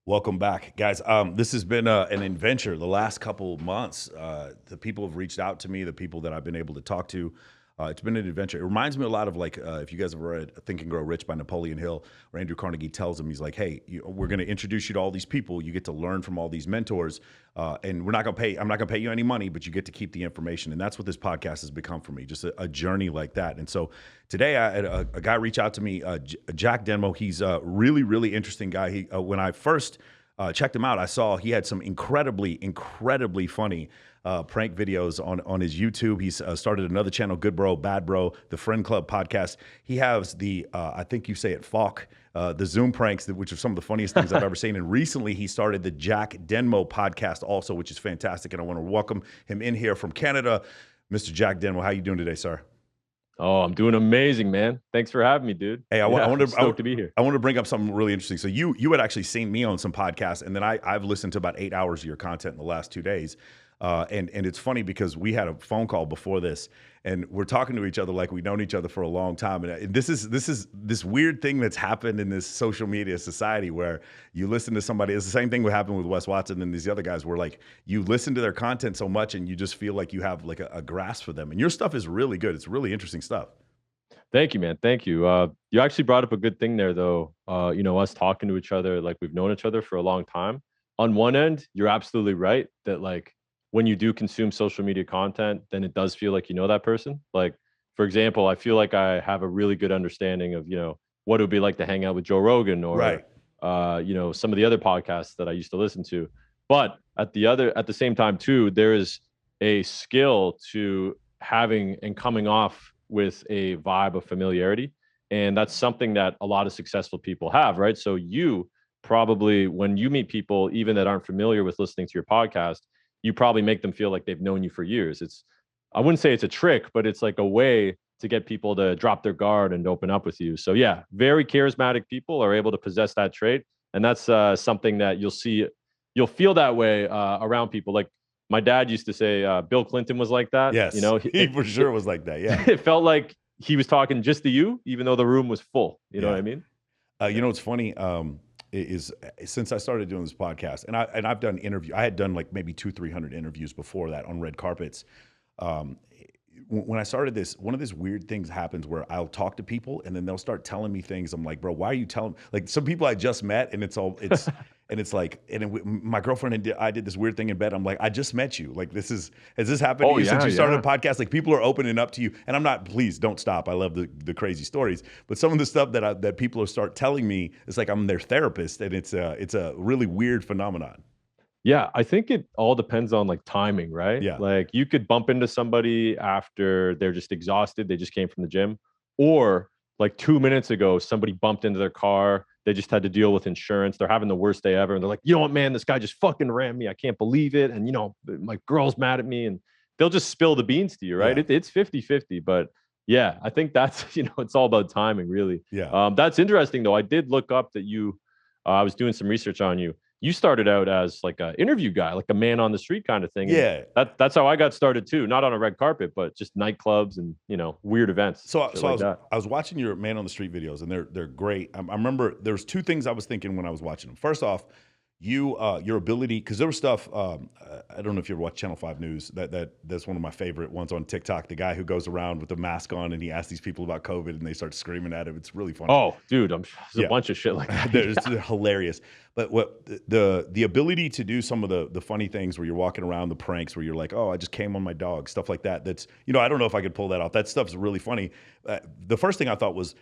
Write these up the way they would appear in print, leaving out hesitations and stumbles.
Welcome back, guys. This has been an adventure the last couple of months. The people have reached out to me, the people that I've been able to talk to. It's been an adventure. It reminds me a lot of like if you guys have read Think and Grow Rich by Napoleon Hill, where Andrew Carnegie tells him, he's like, hey, we're going to introduce you to all these people. You get to learn from all these mentors, and we're not going to pay. I'm not going to pay you any money, but you get to keep the information. And that's what this podcast has become for me, just a journey like that. And so today, I had a guy reach out to me, Jack Denmo. He's a really, really interesting guy. When I first checked him out, I saw he had some incredibly funny prank videos on his YouTube. He's started another channel, Good Bro, Bad Bro, the Friend Club podcast. He has the, I think you say it, Falk, the Zoom pranks, which are some of the funniest things I've ever seen. And recently he started the Jack Denmo podcast also, which is fantastic. And I want to welcome him in here from Canada. Mr. Jack Denmo, how you doing today, sir? Oh, I'm doing amazing, man. Thanks for having me, dude. Hey, I'm stoked to be here. I want to bring up something really interesting. So you had actually seen me on some podcasts, and then I've listened to about 8 hours of your content in the last 2 days. And it's funny because we had a phone call before this, and we're talking to each other like we've known each other for a long time. And this is this weird thing that's happened in this social media society where you listen to somebody. It's the same thing that happened with Wes Watson and these other guys, where like you listen to their content so much and you just feel like you have like a grasp for them. And your stuff is really good. It's really interesting stuff. Thank you, man. Thank you. You actually brought up a good thing there, though. Us talking to each other, like we've known each other for a long time. On one end, you're absolutely right that like when you do consume social media content, then it does feel like you know that person. Like, for example, I feel like I have a really good understanding of, what it would be like to hang out with Joe Rogan or, Right. Some of the other podcasts that I used to listen to. But at the same time, too, there is a skill to having and coming off with a vibe of familiarity. And that's something that a lot of successful people have, right? So you probably, when you meet people, even that aren't familiar with listening to your podcast, you probably make them feel like they've known you for years. I wouldn't say it's a trick, but it's like a way to get people to drop their guard and open up with you. So yeah, very charismatic people are able to possess that trait. And that's something that you'll feel that way around people. Like my dad used to say, Bill Clinton was like that. Yes, he for sure was like that. Yeah. It felt like he was talking just to you, even though the room was full. You know what I mean? What's funny is since I started doing this podcast, and I've done I had done like maybe 200-300 interviews before that on red carpets. When I started this, one of these weird things happens where I'll talk to people and then they'll start telling me things. I'm like, bro, why are you telling? Like some people I just met, and my girlfriend and I did this weird thing in bed. I'm like, I just met you. Like has this happened to you since you started a podcast? Like people are opening up to you, and I'm not. Please don't stop. I love the crazy stories, but some of the stuff that people start telling me, it's like I'm their therapist, and it's a really weird phenomenon. Yeah, I think it all depends on like timing, right? Yeah. Like you could bump into somebody after they're just exhausted, they just came from the gym, or like 2 minutes ago, somebody bumped into their car, they just had to deal with insurance, they're having the worst day ever, and they're like, you know what, man, this guy just fucking rammed me, I can't believe it, and my girl's mad at me, and they'll just spill the beans to you, right? Yeah. It's 50-50, but yeah, I think that's, it's all about timing, really. Yeah. That's interesting, though. I did look up that I was doing some research on you. You started out as like an interview guy, like a man on the street kind of thing. Yeah. And that's how I got started too. Not on a red carpet, but just nightclubs and, weird events. So I was watching your man on the street videos, and they're great. I remember there's two things I was thinking when I was watching them. First off, your ability, because there was stuff, I don't know if you ever watch Channel 5 News, that's one of my favorite ones on TikTok, the guy who goes around with the mask on and he asks these people about COVID and they start screaming at him. It's really funny. Oh, dude, there's a bunch of shit like that. It's hilarious. But what the ability to do some of the funny things where you're walking around, the pranks where you're like, oh, I just came on my dog, stuff like that. That's, I don't know if I could pull that off. That stuff's really funny. The first thing I thought was,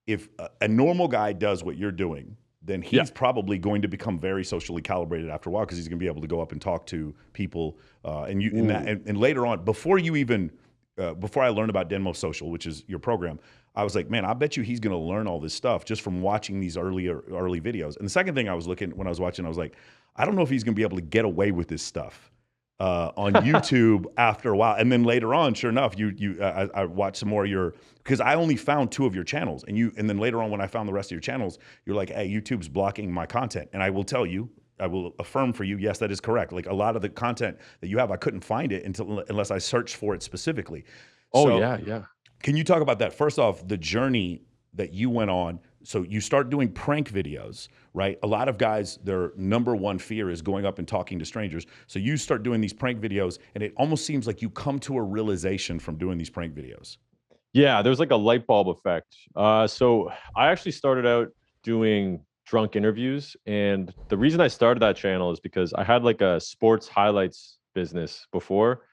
if a normal guy does what you're doing, then he's probably going to become very socially calibrated after a while, because he's going to be able to go up and talk to people. And later on, before I learned about Denmo Social, which is your program, I was like, man, I bet you he's going to learn all this stuff just from watching these early videos. And the second thing I was looking when I was watching, I was like, I don't know if he's going to be able to get away with this stuff on YouTube after a while. And then later on, sure enough, I watched some more of because I only found 2 of your channels, and then later on when I found the rest of your channels, you're like, hey, YouTube's blocking my content. And I will tell you, I will affirm for you, yes, that is correct. Like a lot of the content that you have, I couldn't find it unless I searched for it specifically. Oh, yeah. Can you talk about that? First off, the journey that you went on So you start doing prank videos, right? A lot of guys, their number one fear is going up and talking to strangers. So you start doing these prank videos, and it almost seems like you come to a realization from doing these prank videos. Yeah, there's like a light bulb effect. So I actually started out doing drunk interviews, and the reason I started that channel is because I had like a sports highlights business before,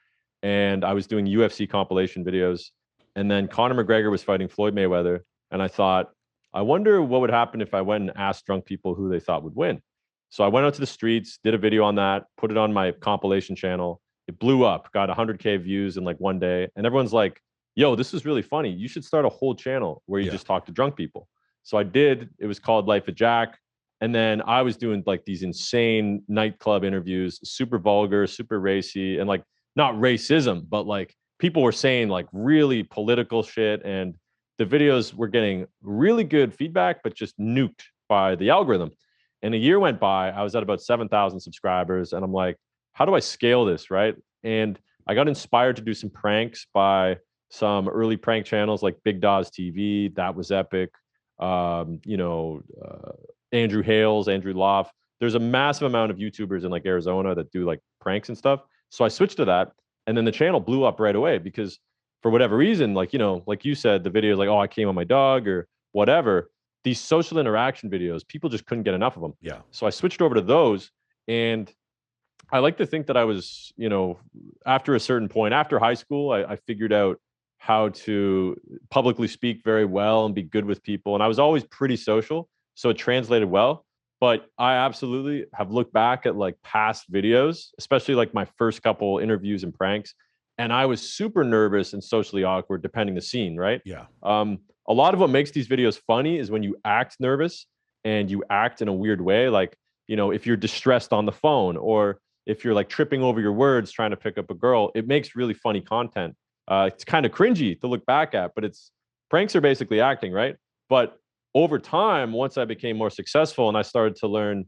and I was doing UFC compilation videos, and then Conor McGregor was fighting Floyd Mayweather, and I thought, I wonder what would happen if I went and asked drunk people who they thought would win. So I went out to the streets, did a video on that, put it on my compilation channel. It blew up, got 100K views in like one day, and everyone's like, yo, this is really funny. You should start a whole channel where you just talk to drunk people. So I did. It was called Life of Jack. And then I was doing like these insane nightclub interviews, super vulgar, super racy, and like not racism, but like people were saying like really political shit. And the videos were getting really good feedback, but just nuked by the algorithm. And a year went by. I was at about 7,000 subscribers. And I'm like, how do I scale this? Right. And I got inspired to do some pranks by some early prank channels like Big Dawes TV. That was epic. You know, Andrew Hales, Andrew Loff. There's a massive amount of YouTubers in like Arizona that do like pranks and stuff. So I switched to that, and then the channel blew up right away because for whatever reason, like, you know, like you said, the video is like, oh, I came on my dog or whatever. These social interaction videos, people just couldn't get enough of them. Yeah. So I switched over to those, and I like to think that I was, you know, after a certain point, after high school, I figured out how to publicly speak very well and be good with people. And I was always pretty social, so it translated well. But I absolutely have looked back at like past videos, especially like my first couple interviews and pranks, and I was super nervous and socially awkward depending the scene, right? Yeah. A lot of what makes these videos funny is when you act nervous and you act in a weird way, like, you know, if you're distressed on the phone or if you're like tripping over your words trying to pick up a girl, it makes really funny content. It's kind of cringy to look back at, but it's pranks are basically acting, right? But over time, once I became more successful and I started to learn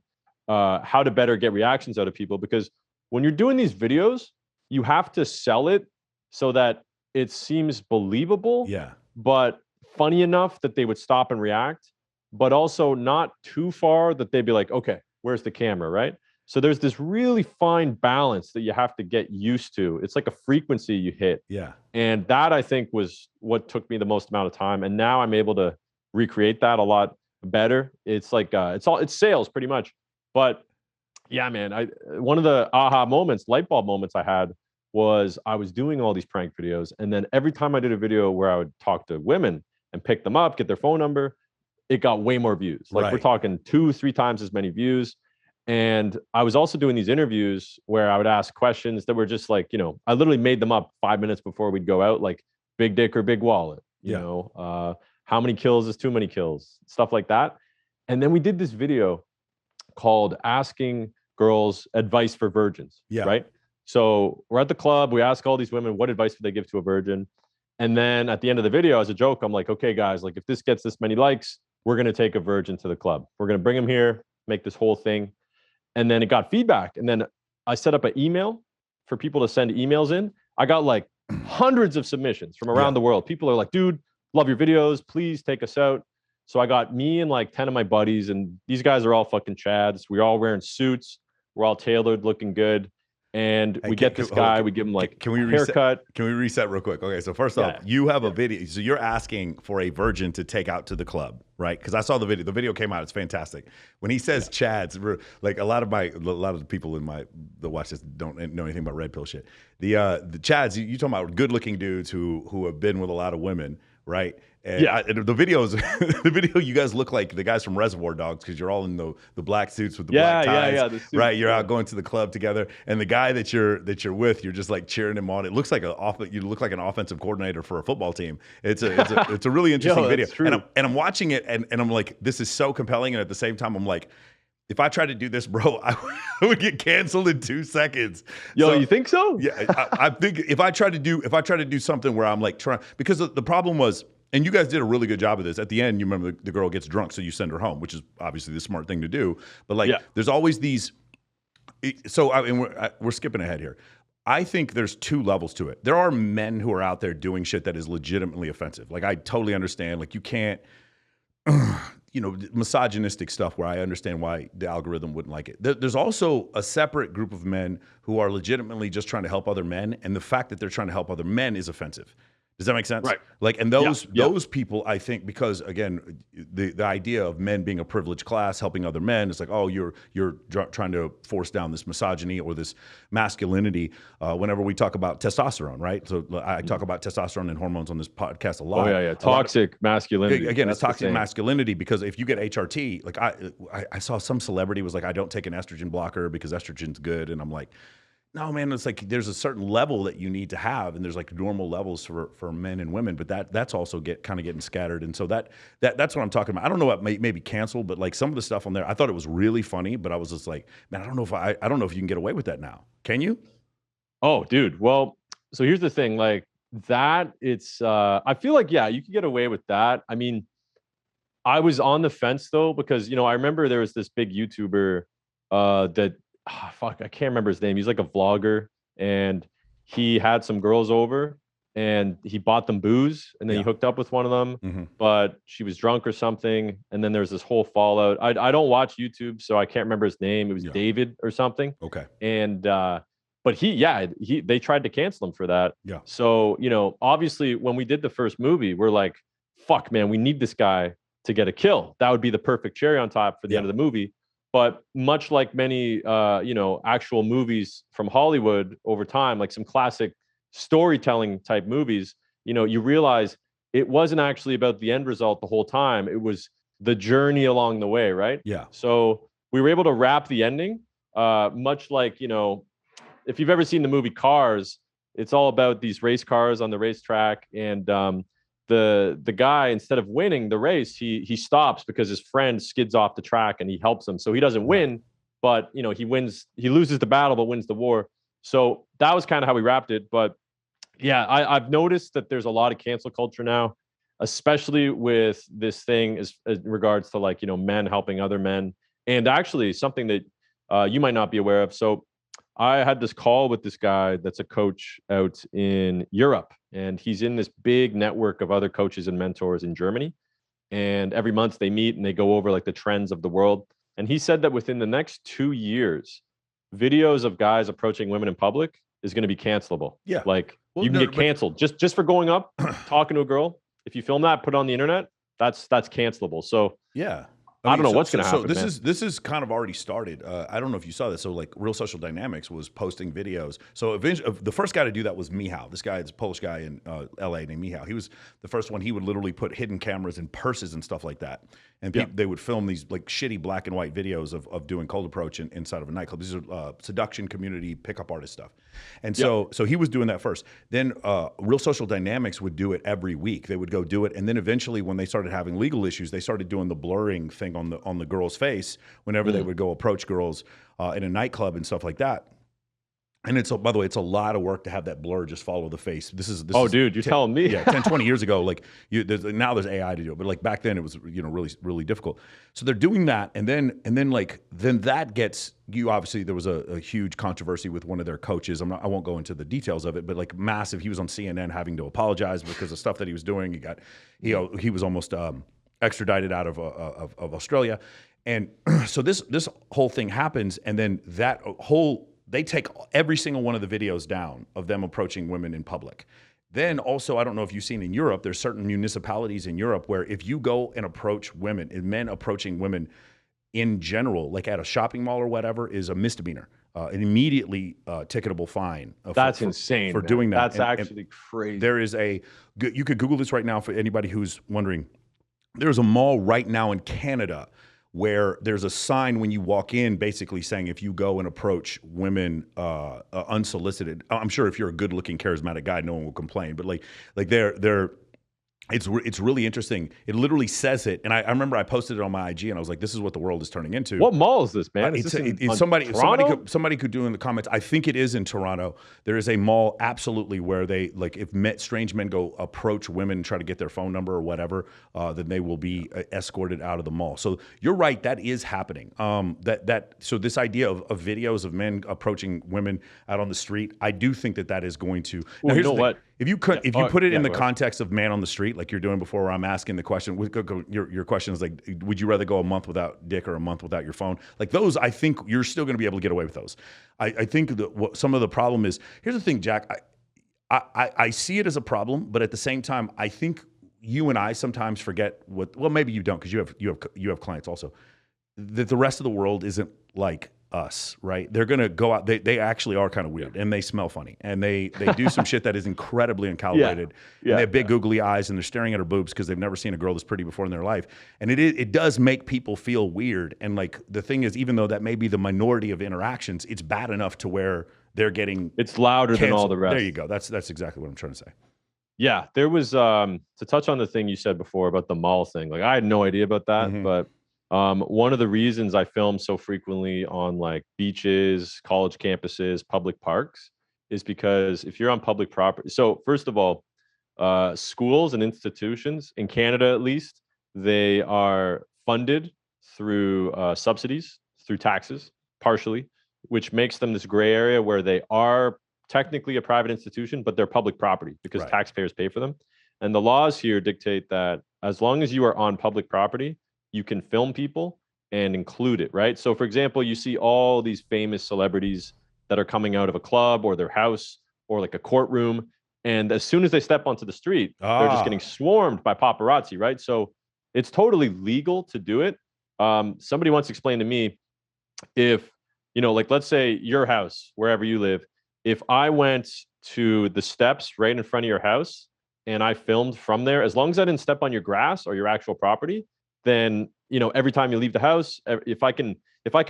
how to better get reactions out of people, because when you're doing these videos, you have to sell it so that it seems believable, Yeah. but funny enough that they would stop and react, but also not too far that they'd be like, okay, where's the camera, right? So there's this really fine balance that you have to get used to. It's like a frequency you hit. Yeah. And that I think was what took me the most amount of time. And now I'm able to recreate that a lot better. It's like it's sales pretty much. But yeah, man, one of the aha moments, light bulb moments I had was I was doing all these prank videos. And then every time I did a video where I would talk to women and pick them up, get their phone number, it got way more views. Like we're talking 2-3 times as many views. And I was also doing these interviews where I would ask questions that were just like, you know, I literally made them up 5 minutes before we'd go out, like big dick or big wallet, you know, how many kills is too many kills, stuff like that. And then we did this video called Asking Girls Advice for Virgins, right? So we're at the club, we ask all these women, what advice would they give to a virgin? And then at the end of the video, as a joke, I'm like, okay, guys, like if this gets this many likes, we're going to take a virgin to the club. We're going to bring them here, make this whole thing. And then it got feedback. And then I set up an email for people to send emails in. I got like hundreds of submissions from around the world. People are like, dude, love your videos. Please take us out. So I got me and like 10 of my buddies, and these guys are all fucking chads. We're all wearing suits. We're all tailored, looking good. And we get this guy, we give him like can we haircut. Can we reset real quick? Okay, so first off, you have a video. So you're asking for a virgin to take out to the club, right? Because I saw the video. The video came out. It's fantastic. When he says chads, like a lot of the people in that watch this don't know anything about red pill shit. The chads, you talking about good looking dudes who have been with a lot of women, right? And and the videos, the video, you guys look like the guys from Reservoir Dogs because you're all in the black suits with the black ties, right? You're out going to the club together, and the guy that you're with, you're just like cheering him on. It looks like you look like an offensive coordinator for a football team. It's a really interesting video, and I'm watching it, and I'm like, this is so compelling, and at the same time, I'm like, if I tried to do this, bro, I would get canceled in 2 seconds. Yo, you think so? Yeah, I think if I try to do something where I'm like trying, because the problem was. And you guys did a really good job of this. At the end, you remember the girl gets drunk, so you send her home, which is obviously the smart thing to do. But like, there's always these. So we're skipping ahead here. I think there's 2 levels to it. There are men who are out there doing shit that is legitimately offensive. Like I totally understand. Like you can't. misogynistic stuff where I understand why the algorithm wouldn't like it. There's also a separate group of men who are legitimately just trying to help other men, and the fact that they're trying to help other men is offensive. Does that make sense? Right. Like, and those people, I think, because again, the idea of men being a privileged class helping other men, it's like, oh, you're trying to force down this misogyny or this masculinity. Whenever we talk about testosterone, right? So I talk about testosterone and hormones on this podcast a lot. Oh yeah. Toxic masculinity. Again, it's toxic masculinity, because if you get HRT, like I saw some celebrity was like, I don't take an estrogen blocker because estrogen's good, and I'm like, no, man, it's like there's a certain level that you need to have, and there's like normal levels for men and women, but that's also kind of getting scattered, and so that's what I'm talking about. I don't know what may be canceled, but like some of the stuff on there, I thought it was really funny, but I was just like, man, I don't know if you can get away with that now. Can you? Oh, dude. Well, so here's the thing, like that. It's I feel like you can get away with that. I mean, I was on the fence though, because I remember there was this big YouTuber that. I can't remember his name. He's like a vlogger, and he had some girls over, and he bought them booze, and then he hooked up with one of them, but she was drunk or something, and then there's this whole fallout. I don't watch YouTube, so I can't remember his name. It was David or something. Okay. And but they tried to cancel him for that. Yeah. So obviously, when we did the first movie, we're like, fuck, man, we need this guy to get a kill. That would be the perfect cherry on top for the end of the movie. But much like many, actual movies from Hollywood over time, like some classic storytelling type movies, you realize it wasn't actually about the end result the whole time. It was the journey along the way, right? Yeah. So we were able to wrap the ending, much like, if you've ever seen the movie Cars, it's all about these race cars on the racetrack, and the guy, instead of winning the race, he stops because his friend skids off the track and he helps him. So he doesn't win, but he wins. He loses the battle, but wins the war. So that was kind of how we wrapped it. But yeah, I've noticed that there's a lot of cancel culture now, especially with this thing as regards to like men helping other men, and actually something that you might not be aware of. So I had this call with this guy that's a coach out in Europe, and he's in this big network of other coaches and mentors in Germany. And every month they meet and they go over like the trends of the world. And he said that within the next 2 years, videos of guys approaching women in public is going to be cancelable. Yeah. Like you can get canceled just for going up, talking to a girl. If you film that, put it on the internet, that's cancelable. So yeah. I don't know what's going to happen. So this is kind of already started. I don't know if you saw this. So like Real Social Dynamics was posting videos. So eventually, the first guy to do that was Michał. This guy is a Polish guy in LA named Michał. He was the first one. He would literally put hidden cameras in purses and stuff like that. And they would film these like shitty black and white videos of doing cold approach inside of a nightclub. These are seduction community pickup artist stuff. And so he was doing that first. Then Real Social Dynamics would do it every week. They would go do it. And then eventually when they started having legal issues, they started doing the blurring thing on the girl's face whenever they would go approach girls in a nightclub and stuff like that. And by the way, it's a lot of work to have that blur just follow the face. Dude, you're telling me. Yeah, 10, 20 years ago, like now there's AI to do it, but like back then it was really, really difficult. So they're doing that, and then that gets you. Obviously, there was a huge controversy with one of their coaches. I won't go into the details of it, but like massive. He was on CNN having to apologize because of stuff that he was doing. He was almost extradited out of Australia, and so this whole thing happens, and then they take every single one of the videos down of them approaching women in public. Then also, I don't know if you've seen in Europe, there's certain municipalities in Europe where if you go and approach women, and men approaching women in general, like at a shopping mall or whatever, is a misdemeanor. An immediately ticketable fine. That's insane for doing that. That's actually crazy. There is you could Google this right now for anybody who's wondering. There's a mall right now in Canada where there's a sign when you walk in basically saying if you go and approach women unsolicited, I'm sure if you're a good-looking, charismatic guy, no one will complain. But like it's really interesting. It literally says it, and I remember I posted it on my IG, and I was like, "This is what the world is turning into." What mall is this, man? Somebody could do in the comments. I think it is in Toronto. There is a mall absolutely where they like if strange men go approach women and try to get their phone number or whatever, then they will be escorted out of the mall. So you're right, that is happening. So this idea of videos of men approaching women out on the street, I do think that is going to. Well, you know what? If you could, Yeah. if you Oh, put it yeah, in the go ahead. context of man on the street, like you're doing before, where I'm asking the question, your question is like, would you rather go a month without dick or a month without your phone? Like those, I think you're still going to be able to get away with those. I think that what some of the problem is, here's the thing, Jack, I see it as a problem, but at the same time, I think you and I sometimes forget well, maybe you don't, because you have clients also, that the rest of the world isn't like us, right? They're gonna go out. They actually are kind of weird, and they smell funny, and they do some shit that is incredibly uncalibrated, and they have big googly eyes, and they're staring at her boobs because they've never seen a girl this pretty before in their life, and it does make people feel weird. And like the thing is, even though that may be the minority of interactions, it's bad enough to where they're getting It's louder than all canceled. the rest. There you go. That's exactly what I'm trying to say. Yeah, there was to touch on the thing you said before about the mall thing. Like I had no idea about that, Mhm. but one of the reasons I film so frequently on like beaches, college campuses, public parks is because if you're on public property. So first of all, schools and institutions in Canada, at least, they are funded through subsidies, through taxes, partially, which makes them this gray area where they are technically a private institution, but they're public property because Right. taxpayers pay for them. And the laws here dictate that as long as you are on public property, you can film people and include it, right? So, for example, you see all these famous celebrities that are coming out of a club or their house or like a courtroom. And as soon as they step onto the street, they're just getting swarmed by paparazzi, right? So it's totally legal to do it. Somebody once explained to me if, like let's say your house, wherever you live, if I went to the steps right in front of your house and I filmed from there, as long as I didn't step on your grass or your actual property, then every time you leave the house, if I can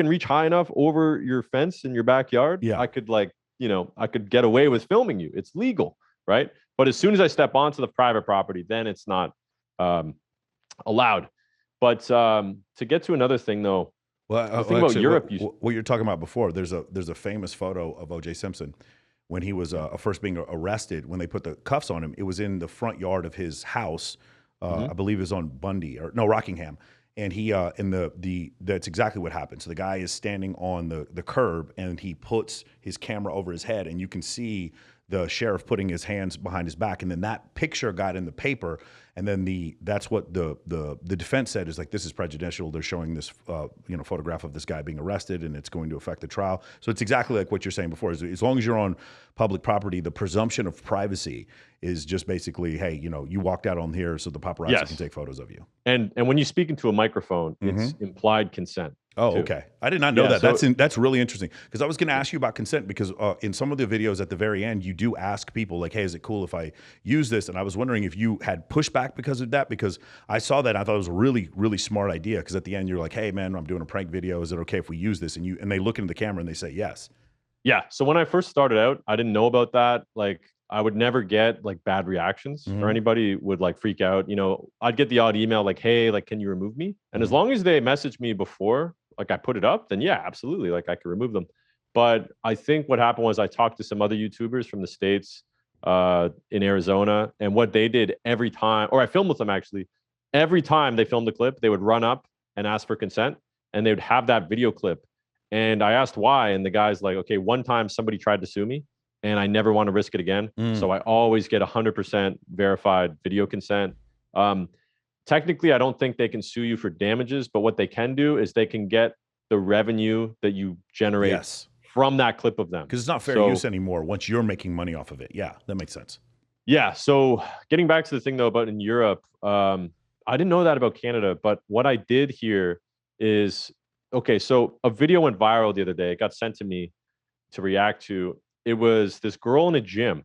reach high enough over your fence in your backyard, Yeah. I could I could get away with filming you. It's legal, right? But as soon as I step onto the private property, then it's not um, allowed. But to get to another thing though, Well, the thing about actually, Europe, what you're talking about before, there's a famous photo of O.J. Simpson when he was first being arrested. When they put the cuffs on him, it was in the front yard of his house. I believe it was on Bundy or no Rockingham, and he that's exactly what happened. So the guy is standing on the curb, and he puts his camera over his head, and you can see the sheriff putting his hands behind his back, and then that picture got in the paper, and then that's what the defense said is like, this is prejudicial. They're showing this photograph of this guy being arrested, and it's going to affect the trial. So it's exactly like what you're saying before. As long as you're on public property, the presumption of privacy is just basically, hey, you walked out on here, so the paparazzi can take photos of you. And when you speak into a microphone, it's implied consent. Oh, too. okay. I did not know that. So, That's really interesting, because I was going to ask you about consent, because in some of the videos at the very end, you do ask people like, hey, is it cool if I use this? And I was wondering if you had pushback because of that, because I saw that and I thought it was a really, really smart idea, because at the end you're like, hey, man, I'm doing a prank video. Is it okay if we use this? And they look into the camera and they say yes. Yeah. So when I first started out, I didn't know about that. Like I would never get like bad reactions or anybody would like freak out. I'd get the odd email like, hey, like, can you remove me? And as long as they messaged me before, like I put it up, then yeah, absolutely. Like I could remove them. But I think what happened was I talked to some other YouTubers from the States in Arizona, and what they did every time, or I filmed with them actually, every time they filmed a clip, they would run up and ask for consent, and they would have that video clip. And I asked why, and the guy's like, okay, one time somebody tried to sue me, and I never want to risk it again. So I always get 100% verified video consent. Technically, I don't think they can sue you for damages, but what they can do is they can get the revenue that you generate from that clip of them. Because it's not fair use anymore once you're making money off of it. Yeah, that makes sense. Yeah. So getting back to the thing though about in Europe, I didn't know that about Canada, but what I did hear is, okay, so a video went viral the other day. It got sent to me to react to. It was this girl in a gym,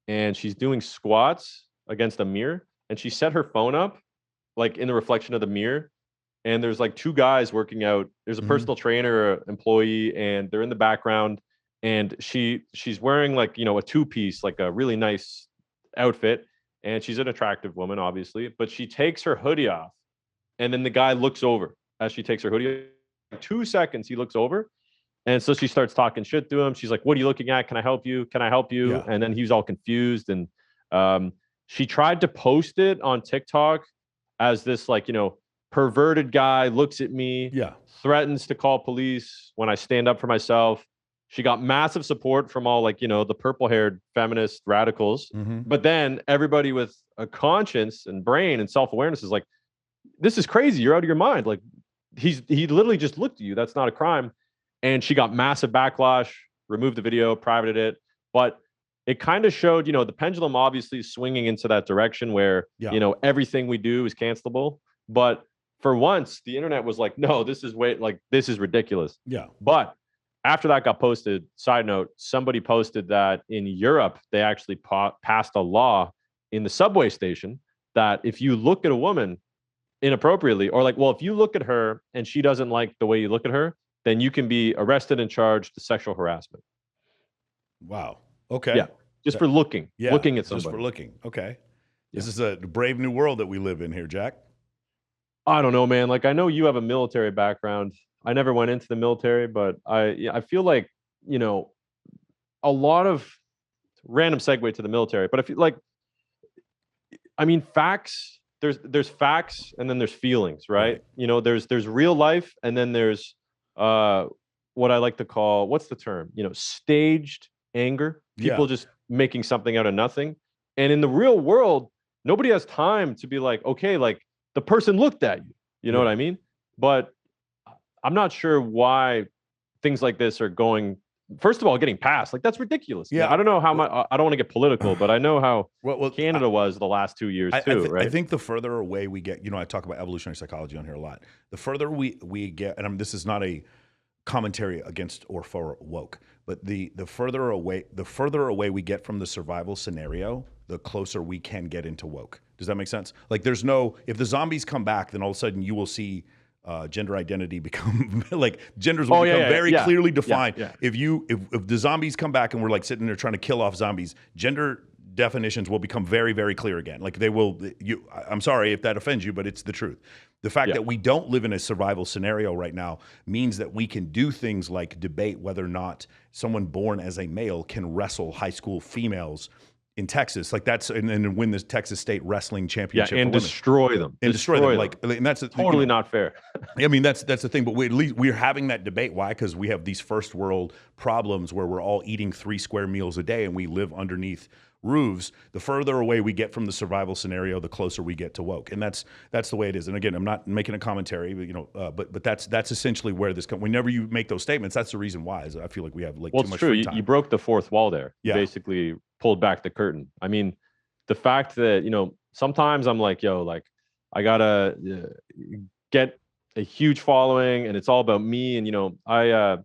and she's doing squats against a mirror, and she set her phone up like in the reflection of the mirror, and there's like two guys working out. There's a personal trainer, employee, and they're in the background, and she's wearing like a two-piece, like a really nice outfit, and she's an attractive woman obviously, but she takes her hoodie off, and then the guy looks over as she takes her hoodie. 2 seconds he looks over, and so she starts talking shit to him. She's like, what are you looking at? Can I help you? Can I help you? Yeah. And then he was all confused, and she tried to post it on TikTok as this like perverted guy looks at me, threatens to call police when I stand up for myself. She got massive support from all, like, the purple-haired feminist radicals. Mm-hmm. But then everybody with a conscience and brain and self-awareness is like, this is crazy. You're out of your mind. Like, he literally just looked at you. That's not a crime. And she got massive backlash, removed the video, privated it. But it kind of showed, the pendulum obviously is swinging into that direction where, everything we do is cancelable. But for once, the internet was like, no, this is ridiculous. Yeah. But after that got posted, side note, somebody posted that in Europe, they actually passed a law in the subway station that if you look at a woman inappropriately, or if you look at her and she doesn't like the way you look at her, then you can be arrested and charged with sexual harassment. Wow. Okay. Yeah. Just for looking at somebody. Just for looking. Okay. This is a brave new world that we live in here, Jack. I don't know, man. Like, I know you have a military background. I never went into the military, but I feel like, a lot of random segue to the military, but I feel like, facts, there's facts and then there's feelings, right? There's real life and then there's what I like to call, what's the term? Staged anger. People just making something out of nothing. And in the real world, nobody has time to be like, okay, like the person looked at you. You know what I mean? But I'm not sure why things like this are first of all, getting passed. Like, that's ridiculous. Yeah. I don't know how much, I don't want to get political, but I know how Canada was the last 2 years too, right? I think the further away we get, I talk about evolutionary psychology on here a lot. The further we get, and this is not a commentary against or for woke, but the further away we get from the survival scenario, the closer we can get into woke. Does that make sense? Like, if the zombies come back, then all of a sudden you will see gender identity become like genders will become very clearly defined. If the zombies come back and we're like sitting there trying to kill off zombies, gender definitions will become very, very clear again. Like, I'm sorry if that offends you, but it's the truth. The fact that we don't live in a survival scenario right now means that we can do things like debate whether or not someone born as a male can wrestle high school females in Texas, like that's, and win the Texas State Wrestling Championship, and destroy them, and destroy them. Like, and that's totally not fair. I mean, that's the thing. But at least we're having that debate. Why? Because we have these first world problems where we're all eating 3 square meals a day and we live underneath roofs. The further away we get from the survival scenario, the closer we get to woke, and that's the way it is. And again, I'm not making a commentary, but but that's essentially where this comes. Whenever you make those statements, that's the reason why. Is I feel like we have too much free time. You broke the fourth wall there. You basically pulled back the curtain. I mean, the fact that sometimes I'm like, I gotta get a huge following, and it's all about me. And I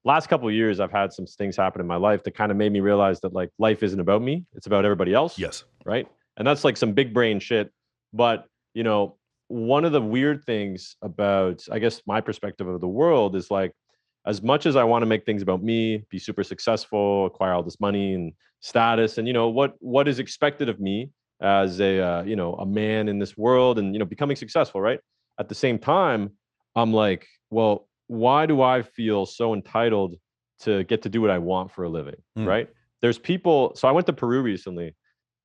last couple of years, I've had some things happen in my life that kind of made me realize that like life isn't about me; it's about everybody else. Yes, right. And that's like some big brain shit. But one of the weird things about, I guess, my perspective of the world is like, as much as I want to make things about me, be super successful, acquire all this money and status, and what is expected of me as a man in this world, and becoming successful, right? At the same time, I'm like, well, why do I feel so entitled to get to do what I want for a living, right? There's people. So I went to Peru recently,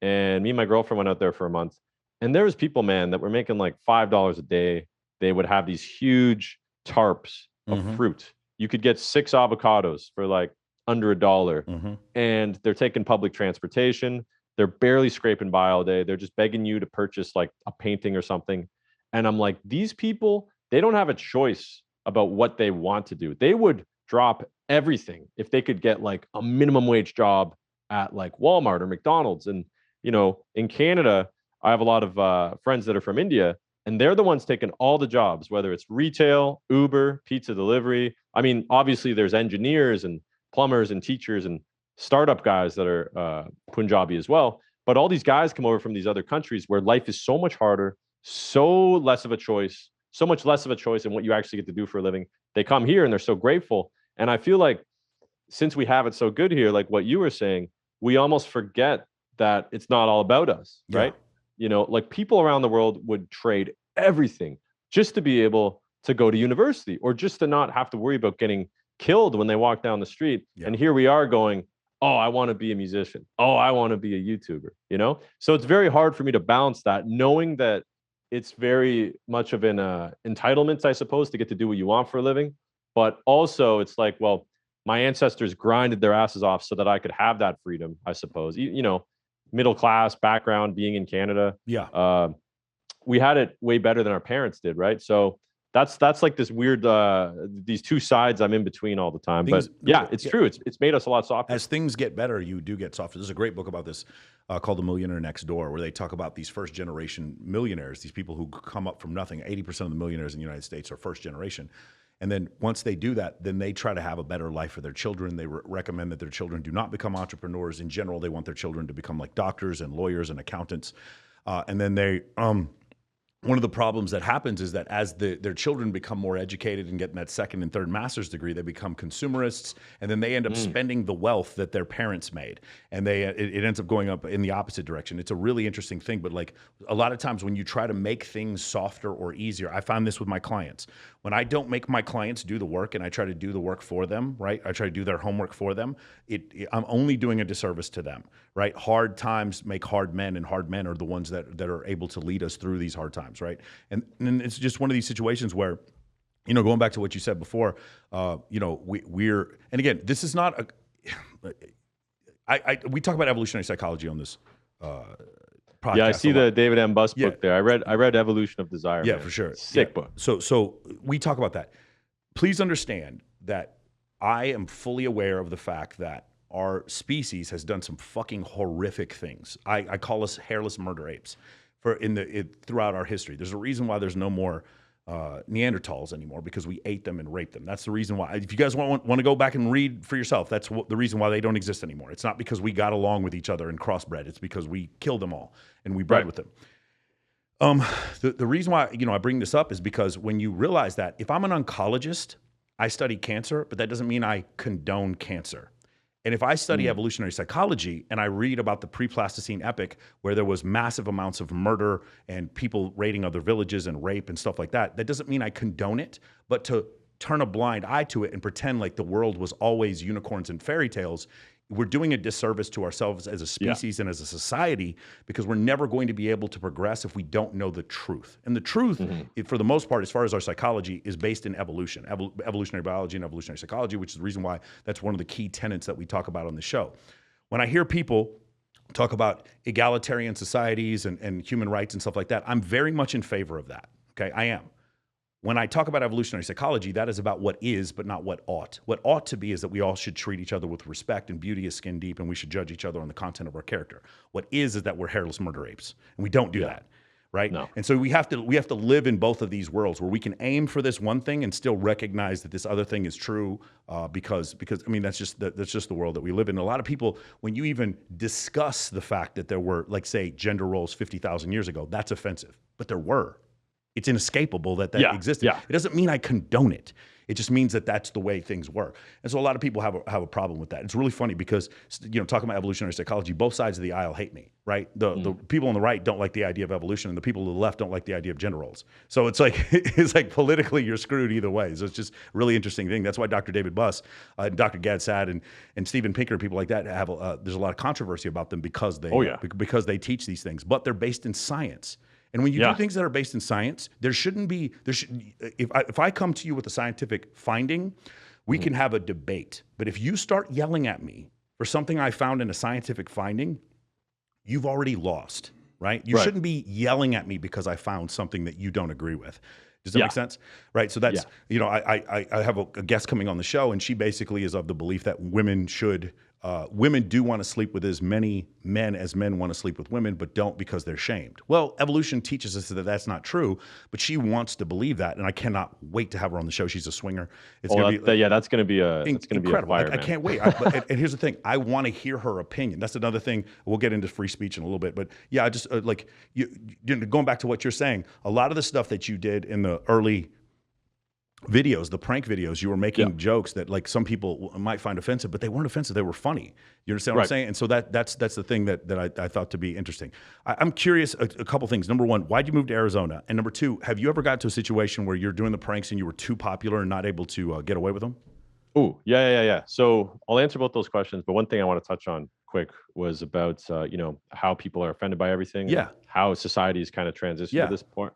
and me and my girlfriend went out there for a month, and there was people, man, that were making like $5 a day. They would have these huge tarps of fruit. You could get 6 avocados for like under $1, and they're taking public transportation. They're barely scraping by all day. They're just begging you to purchase like a painting or something. And I'm like, these people, they don't have a choice about what they want to do. They would drop everything if they could get like a minimum wage job at like Walmart or McDonald's. And, in Canada, I have a lot of friends that are from India, and they're the ones taking all the jobs, whether it's retail, Uber, pizza delivery. I mean, obviously there's engineers and plumbers and teachers and startup guys that are Punjabi as well. But all these guys come over from these other countries where life is so much harder, so much less of a choice in what you actually get to do for a living. They come here and they're so grateful. And I feel like since we have it so good here, like what you were saying, we almost forget that it's not all about us, right? Like people around the world would trade everything just to be able to go to university, or just to not have to worry about getting killed when they walk down the street. And here we are going, oh, I want to be a musician. Oh, I want to be a YouTuber, So it's very hard for me to balance that, knowing that it's very much of an entitlement, I suppose, to get to do what you want for a living. But also it's like, well, my ancestors grinded their asses off so that I could have that freedom, I suppose. Middle class background, being in Canada. Yeah. We had it way better than our parents did, right? So that's like this weird these two sides I'm in between all the time. But yeah, it's true. It's made us a lot softer. As things get better, you do get softer. There's a great book about this called The Millionaire Next Door, where they talk about these first generation millionaires, these people who come up from nothing. 80% of the millionaires in the United States are first generation. And then once they do that, then they try to have a better life for their children. They recommend that their children do not become entrepreneurs. In general, they want their children to become like doctors and lawyers and accountants. And then they one of the problems that happens is that as their children become more educated and getting that second and third master's degree, they become consumerists, and then they end up spending the wealth that their parents made, and it ends up going up in the opposite direction. It's a really interesting thing, but like a lot of times when you try to make things softer or easier, I found this with my clients. When I don't make my clients do the work and I try to do the work for them, right? I try to do their homework for them. I'm only doing a disservice to them, right? Hard times make hard men, and hard men are the ones that are able to lead us through these hard times, right? And it's just one of these situations where, going back to what you said before, we're, and again, this is not we talk about evolutionary psychology on this podcast. Yeah, I see the David M. Buss book there. I read Evolution of Desire. Yeah, man. for sure. Sick book. So we talk about that. Please understand that I am fully aware of the fact that our species has done some fucking horrific things. I call us hairless murder apes throughout our history. There's a reason why there's no more Neanderthals anymore, because we ate them and raped them. That's the reason why. If you guys want to go back and read for yourself, that's the reason why they don't exist anymore. It's not because we got along with each other and crossbred. It's because we killed them all and we bred with them. The reason why I bring this up is because when you realize that if I'm an oncologist, I study cancer, but that doesn't mean I condone cancer. And if I study evolutionary psychology and I read about the pre-Pleistocene epoch where there was massive amounts of murder and people raiding other villages and rape and stuff like that, that doesn't mean I condone it, but to turn a blind eye to it and pretend like the world was always unicorns and fairy tales, we're doing a disservice to ourselves as a species and as a society, because we're never going to be able to progress if we don't know the truth. And the truth, for the most part, as far as our psychology, is based in evolution, evolutionary biology and evolutionary psychology, which is the reason why that's one of the key tenets that we talk about on the show. When I hear people talk about egalitarian societies and human rights and stuff like that, I'm very much in favor of that. Okay, I am. When I talk about evolutionary psychology, that is about what is, but not what ought. What ought to be is that we all should treat each other with respect, and beauty is skin deep, and we should judge each other on the content of our character. What is that we're hairless murder apes, and we don't do that, right? No. And so we have to live in both of these worlds where we can aim for this one thing and still recognize that this other thing is true, because I mean that's just the world that we live in. A lot of people, when you even discuss the fact that there were, like, say, gender roles 50,000 years ago, that's offensive, but there were. It's inescapable that existed. Yeah. It doesn't mean I condone it. It just means that that's the way things were. And so a lot of people have a problem with that. It's really funny because, talking about evolutionary psychology, both sides of the aisle hate me, right? The people on the right don't like the idea of evolution, and the people on the left don't like the idea of gender roles. So it's like politically you're screwed either way. So it's just a really interesting thing. That's why Dr. David Buss, Dr. Gad Saad, and Steven Pinker and people like that have there's a lot of controversy about them because they teach these things, but they're based in science. And when you do things that are based in science, if I come to you with a scientific finding, we can have a debate. But if you start yelling at me for something I found in a scientific finding, you've already lost, right? You shouldn't be yelling at me because I found something that you don't agree with. Does that make sense? Right. So that's, I have a guest coming on the show, and she basically is of the belief that women do want to sleep with as many men as men want to sleep with women, but don't because they're shamed. Well, evolution teaches us that that's not true, but she wants to believe that, and I cannot wait to have her on the show. She's a swinger. That's going to be incredible. Fire, I can't wait. And here's the thing: I want to hear her opinion. That's another thing. We'll get into free speech in a little bit, but yeah, I just going back to what you're saying. A lot of the stuff that you did in the early videos, the prank videos, you were making jokes that like some people might find offensive, but they weren't offensive. They were funny. You understand what I'm saying? And so that's the thing that I thought to be interesting. I'm curious, a couple things. Number one, why'd you move to Arizona? And number two, have you ever got to a situation where you're doing the pranks and you were too popular and not able to get away with them? Oh, yeah. So I'll answer both those questions, but one thing I want to touch on quick was about, how people are offended by everything. Yeah. How society is kind of transitioned to this point.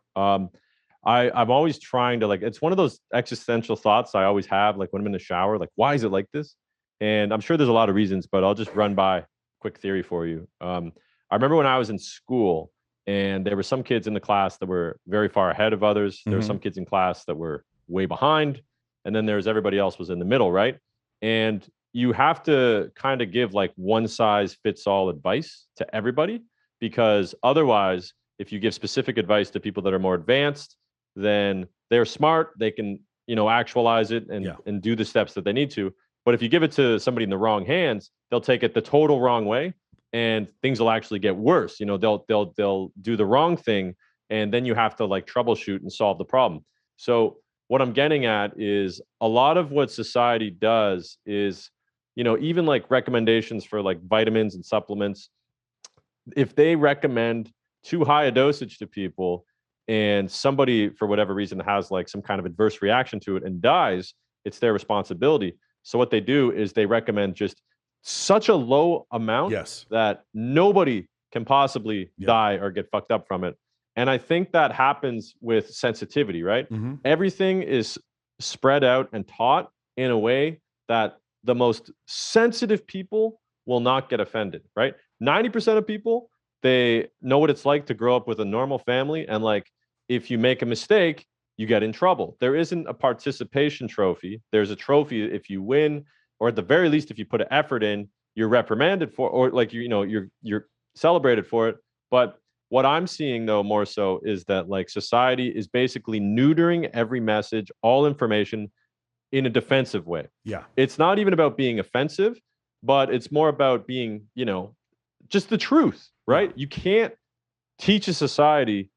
I'm always trying to like, it's one of those existential thoughts I always have, like when I'm in the shower, like, why is it like this? And I'm sure there's a lot of reasons, but I'll just run by quick theory for you. I remember when I was in school and there were some kids in the class that were very far ahead of others. There were some kids in class that were way behind. And then there's everybody else was in the middle, right? And you have to kind of give like one size fits all advice to everybody, because otherwise, if you give specific advice to people that are more advanced, then they're smart, they can, actualize it and do the steps that they need to. But if you give it to somebody in the wrong hands, they'll take it the total wrong way, and things will actually get worse. They'll do the wrong thing, and then you have to like troubleshoot and solve the problem. So what I'm getting at is a lot of what society does is, even like recommendations for like vitamins and supplements, if they recommend too high a dosage to people and somebody for whatever reason has like some kind of adverse reaction to it and dies, it's their responsibility. So what they do is they recommend just such a low amount that nobody can possibly die or get fucked up from it. And I think that happens with sensitivity, right? Everything is spread out and taught in a way that the most sensitive people will not get offended, right? 90% of people, they know what it's like to grow up with a normal family. And like, if you make a mistake, you get in trouble. There isn't a participation trophy. There's a trophy if you win, or at the very least, if you put an effort in, you're reprimanded for, or like, you're celebrated for it. But what I'm seeing though, more so, is that like society is basically neutering every message, all information in a defensive way. Yeah. It's not even about being offensive, but it's more about being, just the truth, right? You can't teach a society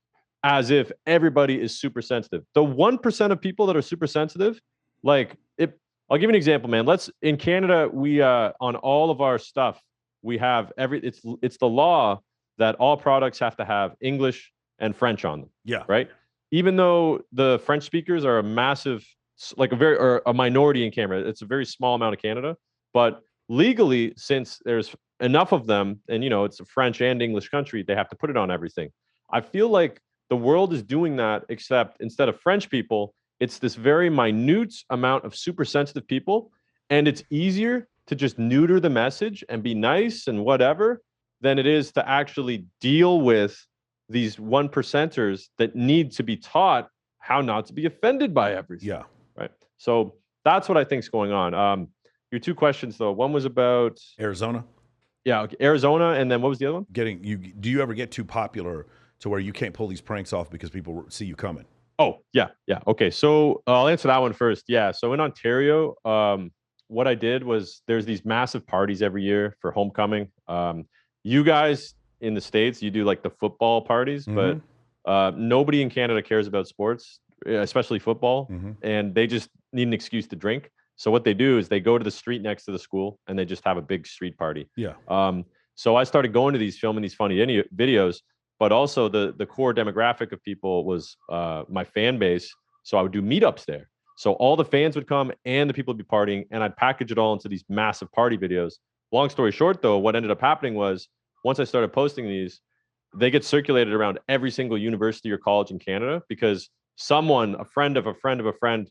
as if everybody is super sensitive. The 1% of people that are super sensitive, like I'll give you an example, man. In Canada, we on all of our stuff, we have it's the law that all products have to have English and French on them. Yeah. Right. Even though the French speakers are a massive, like a minority in Canada, it's a very small amount of Canada, but legally, since there's enough of them, and it's a French and English country, they have to put it on everything. I feel like the world is doing that, except instead of French people, it's this very minute amount of super sensitive people, and it's easier to just neuter the message and be nice and whatever than it is to actually deal with these 1%ers that need to be taught how not to be offended by everything. Yeah. Right. So that's what I think is going on. Your two questions though, one was about Arizona. Yeah, okay. Arizona, and then what was the other one? Do you ever get too popular to where you can't pull these pranks off because people see you coming? Oh, yeah. Okay, so I'll answer that one first. Yeah, so in Ontario, what I did was there's these massive parties every year for homecoming. You guys in the States, you do like the football parties, but nobody in Canada cares about sports, especially football, and they just need an excuse to drink. So what they do is they go to the street next to the school and they just have a big street party. Yeah. So I started going to these, filming these funny videos, but also the core demographic of people was my fan base. So I would do meetups there. So all the fans would come and the people would be partying, and I'd package it all into these massive party videos. Long story short, though, what ended up happening was once I started posting these, they get circulated around every single university or college in Canada, because a friend of a friend of a friend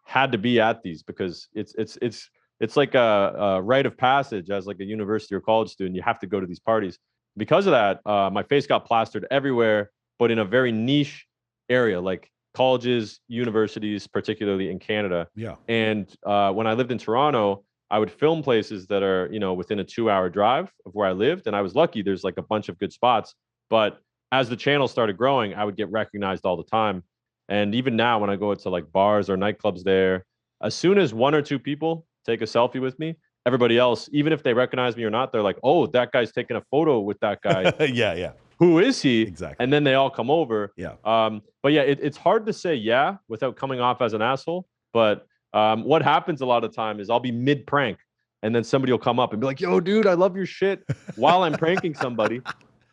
had to be at these, because it's like a rite of passage as like a university or college student. You have to go to these parties. Because of that, my face got plastered everywhere, but in a very niche area, like colleges, universities, particularly in Canada. Yeah. And when I lived in Toronto, I would film places that are, within a 2-hour drive of where I lived. And I was lucky. There's like a bunch of good spots. But as the channel started growing, I would get recognized all the time. And even now, when I go to like bars or nightclubs there, as soon as one or two people take a selfie with me, everybody else, even if they recognize me or not, they're like, "Oh, that guy's taking a photo with that guy." Yeah. Who is he? Exactly. And then they all come over. Yeah. But yeah, it's hard to say yeah without coming off as an asshole. But what happens a lot of time is I'll be mid prank, and then somebody will come up and be like, "Yo, dude, I love your shit," while I'm pranking somebody,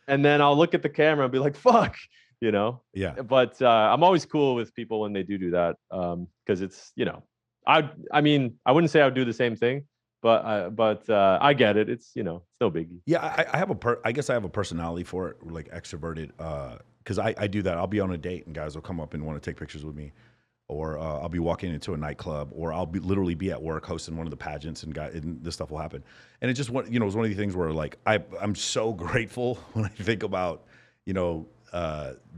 and then I'll look at the camera and be like, "Fuck." Yeah. But I'm always cool with people when they do that, because it's, I mean, I wouldn't say I would do the same thing, but I get it. It's, it's no biggie. Yeah, I guess I have a personality for it, like extroverted. because I do that. I'll be on a date and guys will come up and want to take pictures with me, or I'll be walking into a nightclub, or I'll literally be at work hosting one of the pageants, and this stuff will happen. And it's just one, it's one of the things where like I'm so grateful when I think about,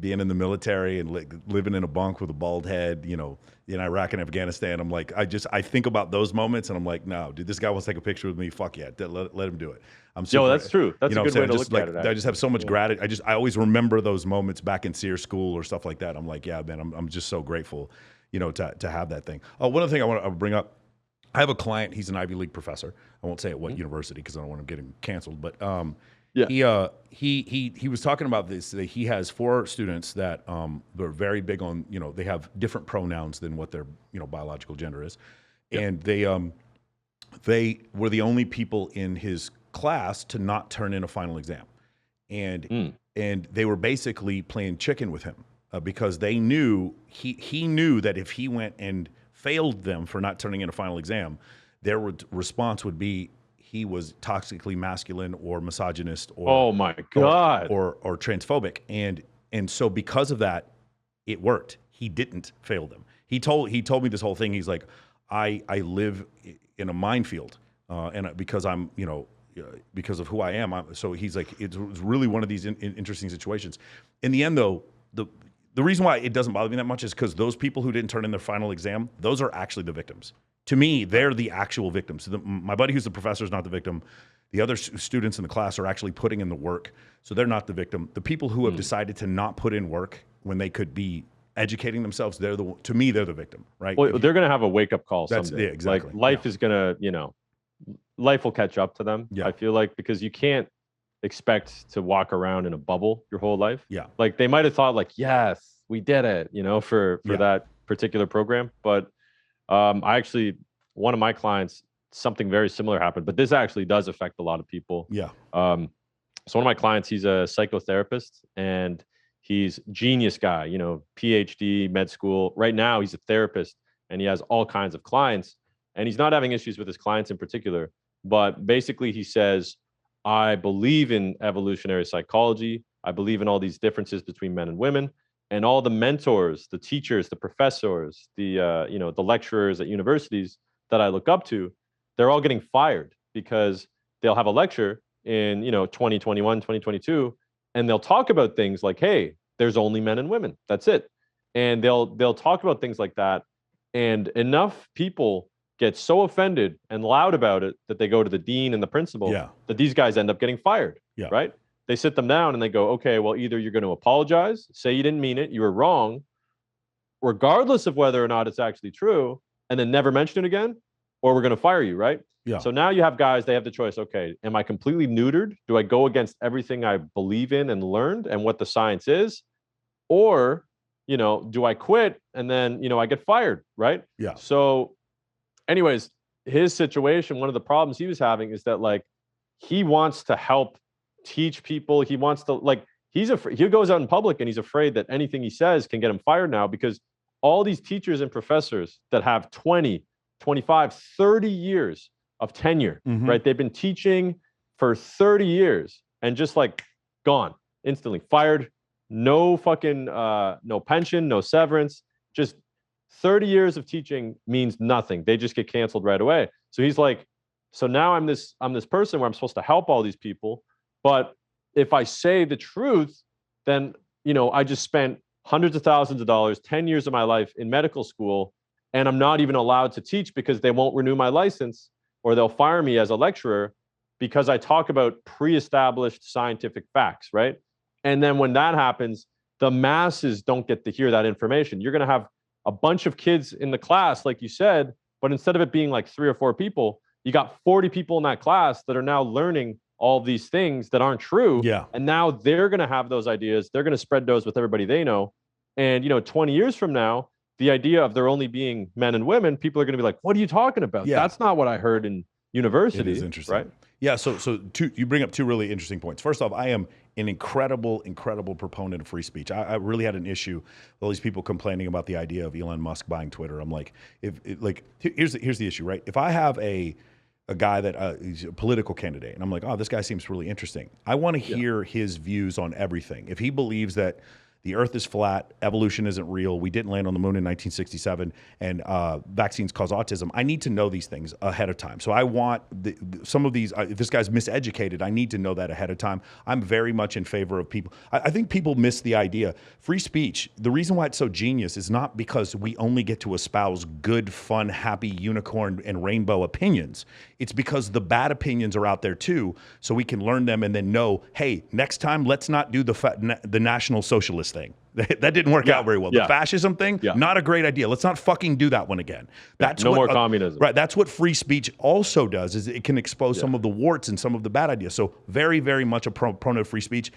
being in the military and living in a bunk with a bald head, in Iraq and Afghanistan. I'm like, I think about those moments and I'm like, no, dude, this guy wants to take a picture with me. Fuck yeah, let him do it. I'm super, that's true. That's a good way to look at it. I just have so much gratitude. I always remember those moments back in SEER school or stuff like that. I'm like, yeah, man, I'm just so grateful, to have that thing. Oh, one other thing I want to bring up. I have a client. He's an Ivy League professor. I won't say at what university because I don't want him getting canceled. But he was talking about this. That he has 4 students that they're very big on. They have different pronouns than what their biological gender is, and they were the only people in his class to not turn in a final exam, and they were basically playing chicken with him because they knew he knew that if he went and failed them for not turning in a final exam, their response would be he was toxically masculine or misogynist or oh my god or transphobic, and so because of that, it worked. He didn't fail them. He told me this whole thing. He's like, I live in a minefield, and because I'm because of who I am. So he's like, it was really one of these interesting situations. In the end, though, the reason why it doesn't bother me that much is because those people who didn't turn in their final exam, those are actually the victims. To me, they're the actual victims. So my buddy who's the professor is not the victim. The other students in the class are actually putting in the work, so they're not the victim. The people who have decided to not put in work when they could be educating themselves, to me, they're the victim, right? Well, they're going to have a wake-up call someday. Yeah, exactly. Like life is going to, life will catch up to them. Yeah. I feel like, because you can't expect to walk around in a bubble your whole life. Yeah. Like they might have thought like, yes, we did it, for that particular program. But I actually, one of my clients, something very similar happened, but this actually does affect a lot of people. Yeah. So one of my clients, he's a psychotherapist and he's genius guy, PhD, med school. Right now he's a therapist and he has all kinds of clients, and he's not having issues with his clients in particular. But basically he says, I believe in evolutionary psychology. I believe in all these differences between men and women, and all the mentors, the teachers, the professors, the the lecturers at universities that I look up to, they're all getting fired because they'll have a lecture in 2021, 2022, and they'll talk about things like, hey, there's only men and women. That's it. And they'll talk about things like that. And enough people get so offended and loud about it that they go to the dean and the principal, that these guys end up getting fired. Yeah. Right? They sit them down and they go, okay, well, either you're going to apologize, say you didn't mean it, you were wrong, regardless of whether or not it's actually true, and then never mention it again, or we're going to fire you, right? Yeah. So now you have guys, they have the choice, okay, am I completely neutered? Do I go against everything I believe in and learned and what the science is? Or, do I quit and then, I get fired, right? Yeah. So anyways, his situation, one of the problems he was having is that like, he wants to help teach people. He wants to he goes out in public and he's afraid that anything he says can get him fired now, because all these teachers and professors that have 20, 25, 30 years of tenure, right? They've been teaching for 30 years and just like gone instantly, fired, no fucking, no pension, no severance, just 30 years of teaching means nothing. They just get canceled right away. So he's like, so now I'm this person where I'm supposed to help all these people. But if I say the truth, then, I just spent hundreds of thousands of dollars, 10 years of my life in medical school, and I'm not even allowed to teach because they won't renew my license, or they'll fire me as a lecturer because I talk about pre-established scientific facts, right? And then when that happens, the masses don't get to hear that information. You're going to have a bunch of kids in the class, like you said, but instead of it being like 3 or 4 people, you got 40 people in that class that are now learning all these things that aren't true. Yeah. And now they're going to have those ideas. They're going to spread those with everybody they know. And, 20 years from now, the idea of there only being men and women, people are going to be like, what are you talking about? Yeah. That's not what I heard in university. It is interesting. Right? Yeah. So you bring up 2 really interesting points. First off, I am an incredible proponent of free speech. I really had an issue with all these people complaining about the idea of Elon Musk buying Twitter. I'm like, here's the issue, right? If I have a guy that he's a political candidate, and I'm like, oh, this guy seems really interesting, I want to hear his views on everything. If he believes that the Earth is flat, evolution isn't real, we didn't land on the moon in 1967, and vaccines cause autism. I need to know these things ahead of time. So I want some of these, if this guy's miseducated, I need to know that ahead of time. I'm very much in favor of people. I think people miss the idea. Free speech, the reason why it's so genius is not because we only get to espouse good, fun, happy, unicorn, and rainbow opinions. It's because the bad opinions are out there too, so we can learn them and then know, hey, next time, let's not do the National Socialist thing. That didn't work out very well. The fascism thing, not a great idea. Let's not fucking do that one again. That's no more communism. Right. That's what free speech also does, is it can expose some of the warts and some of the bad ideas. So very, very much a proponent of free speech.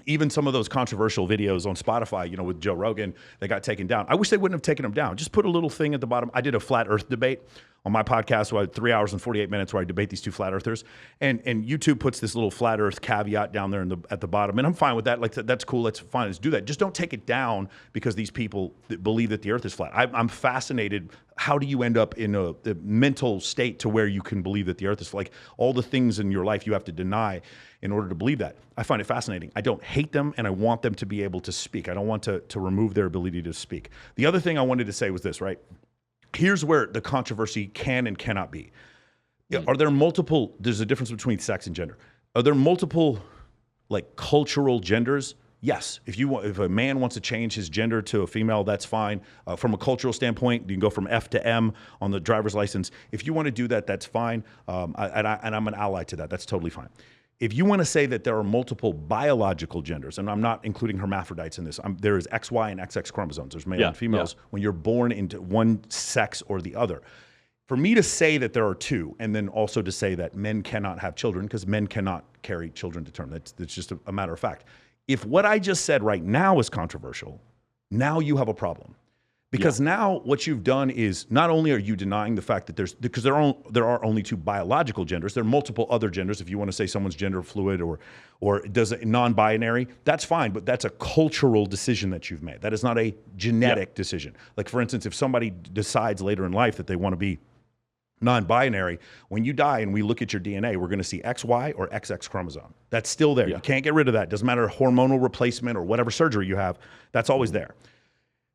Even some of those controversial videos on Spotify, you know, with Joe Rogan, they got taken down. I wish they wouldn't have taken them down. Just put a little thing at the bottom. I did a flat earth debate on my podcast, where I had 3 hours and 48 minutes where I debate these two flat earthers. And YouTube puts this little flat earth caveat down there at the bottom. And I'm fine with that. Like, that's cool. That's fine. Let's do that. Just don't take it down because these people believe that the earth is flat. I'm fascinated. How do you end up in a mental state to where you can believe that the earth is flat? Like, all the things in your life you have to deny in order to believe that. I find it fascinating. I don't hate them, and I want them to be able to speak. I don't want to remove their ability to speak. The other thing I wanted to say was this, right? Here's where the controversy can and cannot be. Are there multiple, there's a difference between sex and gender. Are there multiple, like, cultural genders? Yes. If a man wants to change his gender to a female, that's fine. From a cultural standpoint, you can go from F to M on the driver's license. If you want to do that, that's fine. And I'm an ally to that. That's totally fine. If you want to say that there are multiple biological genders, and I'm not including hermaphrodites in this, there is XY and XX chromosomes. There's male and females when you're born into one sex or the other. For me to say that there are two, and then also to say that men cannot have children, because men cannot carry children to term, that's just a matter of fact. If what I just said right now is controversial, now you have a problem. Because now what you've done is, not only are you denying the fact that because there are only two biological genders, there are multiple other genders. If you want to say someone's gender fluid or does it non-binary, that's fine, but that's a cultural decision that you've made. That is not a genetic decision. Like, for instance, if somebody decides later in life that they want to be non-binary, when you die and we look at your DNA, we're going to see XY or XX chromosome. That's still there. You can't get rid of that. Doesn't matter hormonal replacement or whatever surgery you have, that's always there.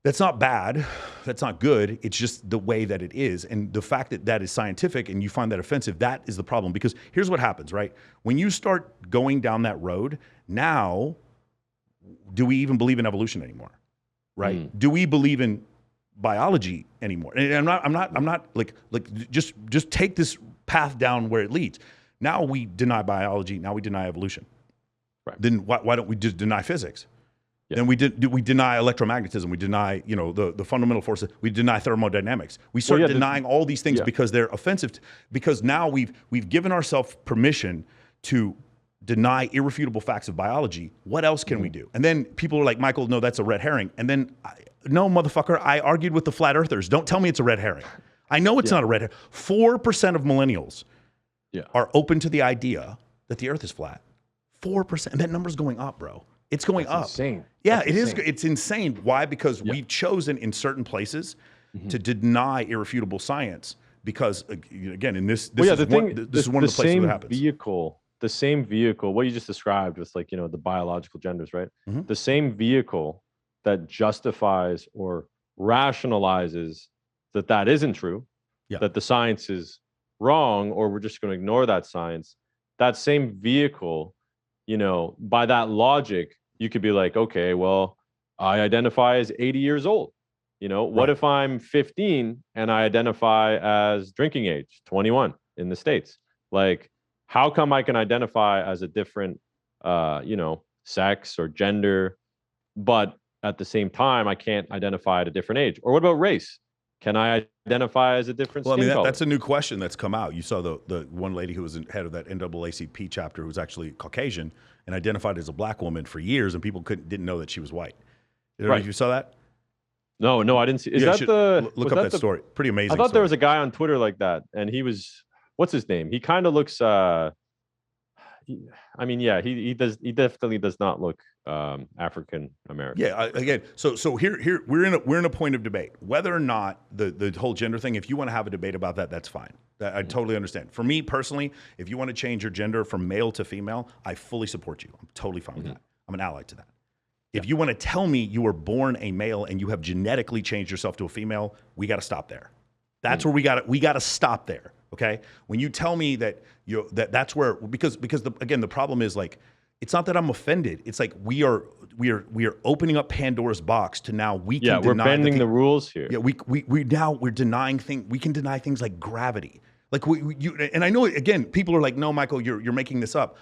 That's not bad. That's not good. It's just the way that it is. And the fact that that is scientific and you find that offensive, that is the problem. Because here's what happens, right? When you start going down that road, now, do we even believe in evolution anymore? Right? Do we believe in biology anymore? And I'm not like just take this path down where it leads. Now we deny biology. Now we deny evolution. Right. Then why don't we just deny physics? Then we deny electromagnetism. We deny, the fundamental forces. We deny thermodynamics. We start denying all these things because they're offensive. Because now we've given ourselves permission to deny irrefutable facts of biology. What else can we do? And then people are like, Michael, no, that's a red herring. And then, no, motherfucker, I argued with the flat earthers. Don't tell me it's a red herring. I know it's not a red herring. 4% of millennials are open to the idea that the earth is flat. 4%. And that number's going up, bro. It's going up. Insane. Yeah, it is. It's insane. Why? Because we've chosen in certain places to deny irrefutable science. Because again, in this is one of the places where it happens. The same vehicle. What you just described was like the biological genders, right? The same vehicle that justifies or rationalizes that isn't true, that the science is wrong, or we're just going to ignore that science. That same vehicle. By that logic, you could be like, okay, well, I identify as 80 years old. What if I'm 15 and I identify as drinking age, 21 in the States? Like, how come I can identify as a different, sex or gender, but at the same time, I can't identify at a different age? Or what about race? Can I identify as a different skin color? That's a new question that's come out. You saw the one lady who was head of that NAACP chapter who was actually Caucasian and identified as a black woman for years, and people didn't know that she was white. You saw that? No, I didn't see. Look up that story. Pretty amazing. I thought there was a guy on Twitter like that, and he was, what's his name? He kind of looks. He definitely does not look African American. Yeah, again, so here we're in a point of debate whether or not the whole gender thing. If you want to have a debate about that, that's fine. I totally understand. For me personally, if you want to change your gender from male to female, I fully support you. I'm totally fine with that. I'm an ally to that. If you want to tell me you were born a male and you have genetically changed yourself to a female, we got to stop there. That's where we got to stop there. Okay. When you tell me that that's where, because the problem is like, it's not that I'm offended. It's like we are opening up Pandora's box to now we can we're bending the rules here. Yeah, we're denying things. We can deny things like gravity. Like and I know again, people are like, no, Michael, you're making this up.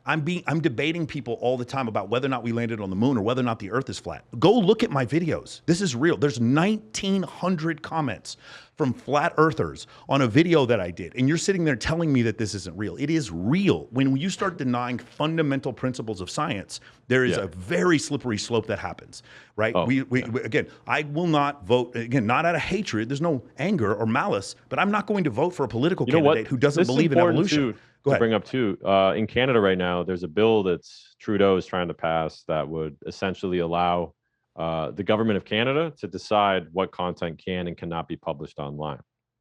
I'm debating people all the time about whether or not we landed on the moon or whether or not the earth is flat. Go look at my videos. This is real. There's 1,900 comments from flat earthers on a video that I did. And you're sitting there telling me that this isn't real. It is real. When you start denying fundamental principles of science, there is a very slippery slope that happens, right? Again, I will not vote, again, not out of hatred. There's no anger or malice, but I'm not going to vote for a political candidate who doesn't believe in evolution. To bring up too, in Canada right now, there's a bill that's Trudeau is trying to pass that would essentially allow the government of Canada to decide what content can and cannot be published online,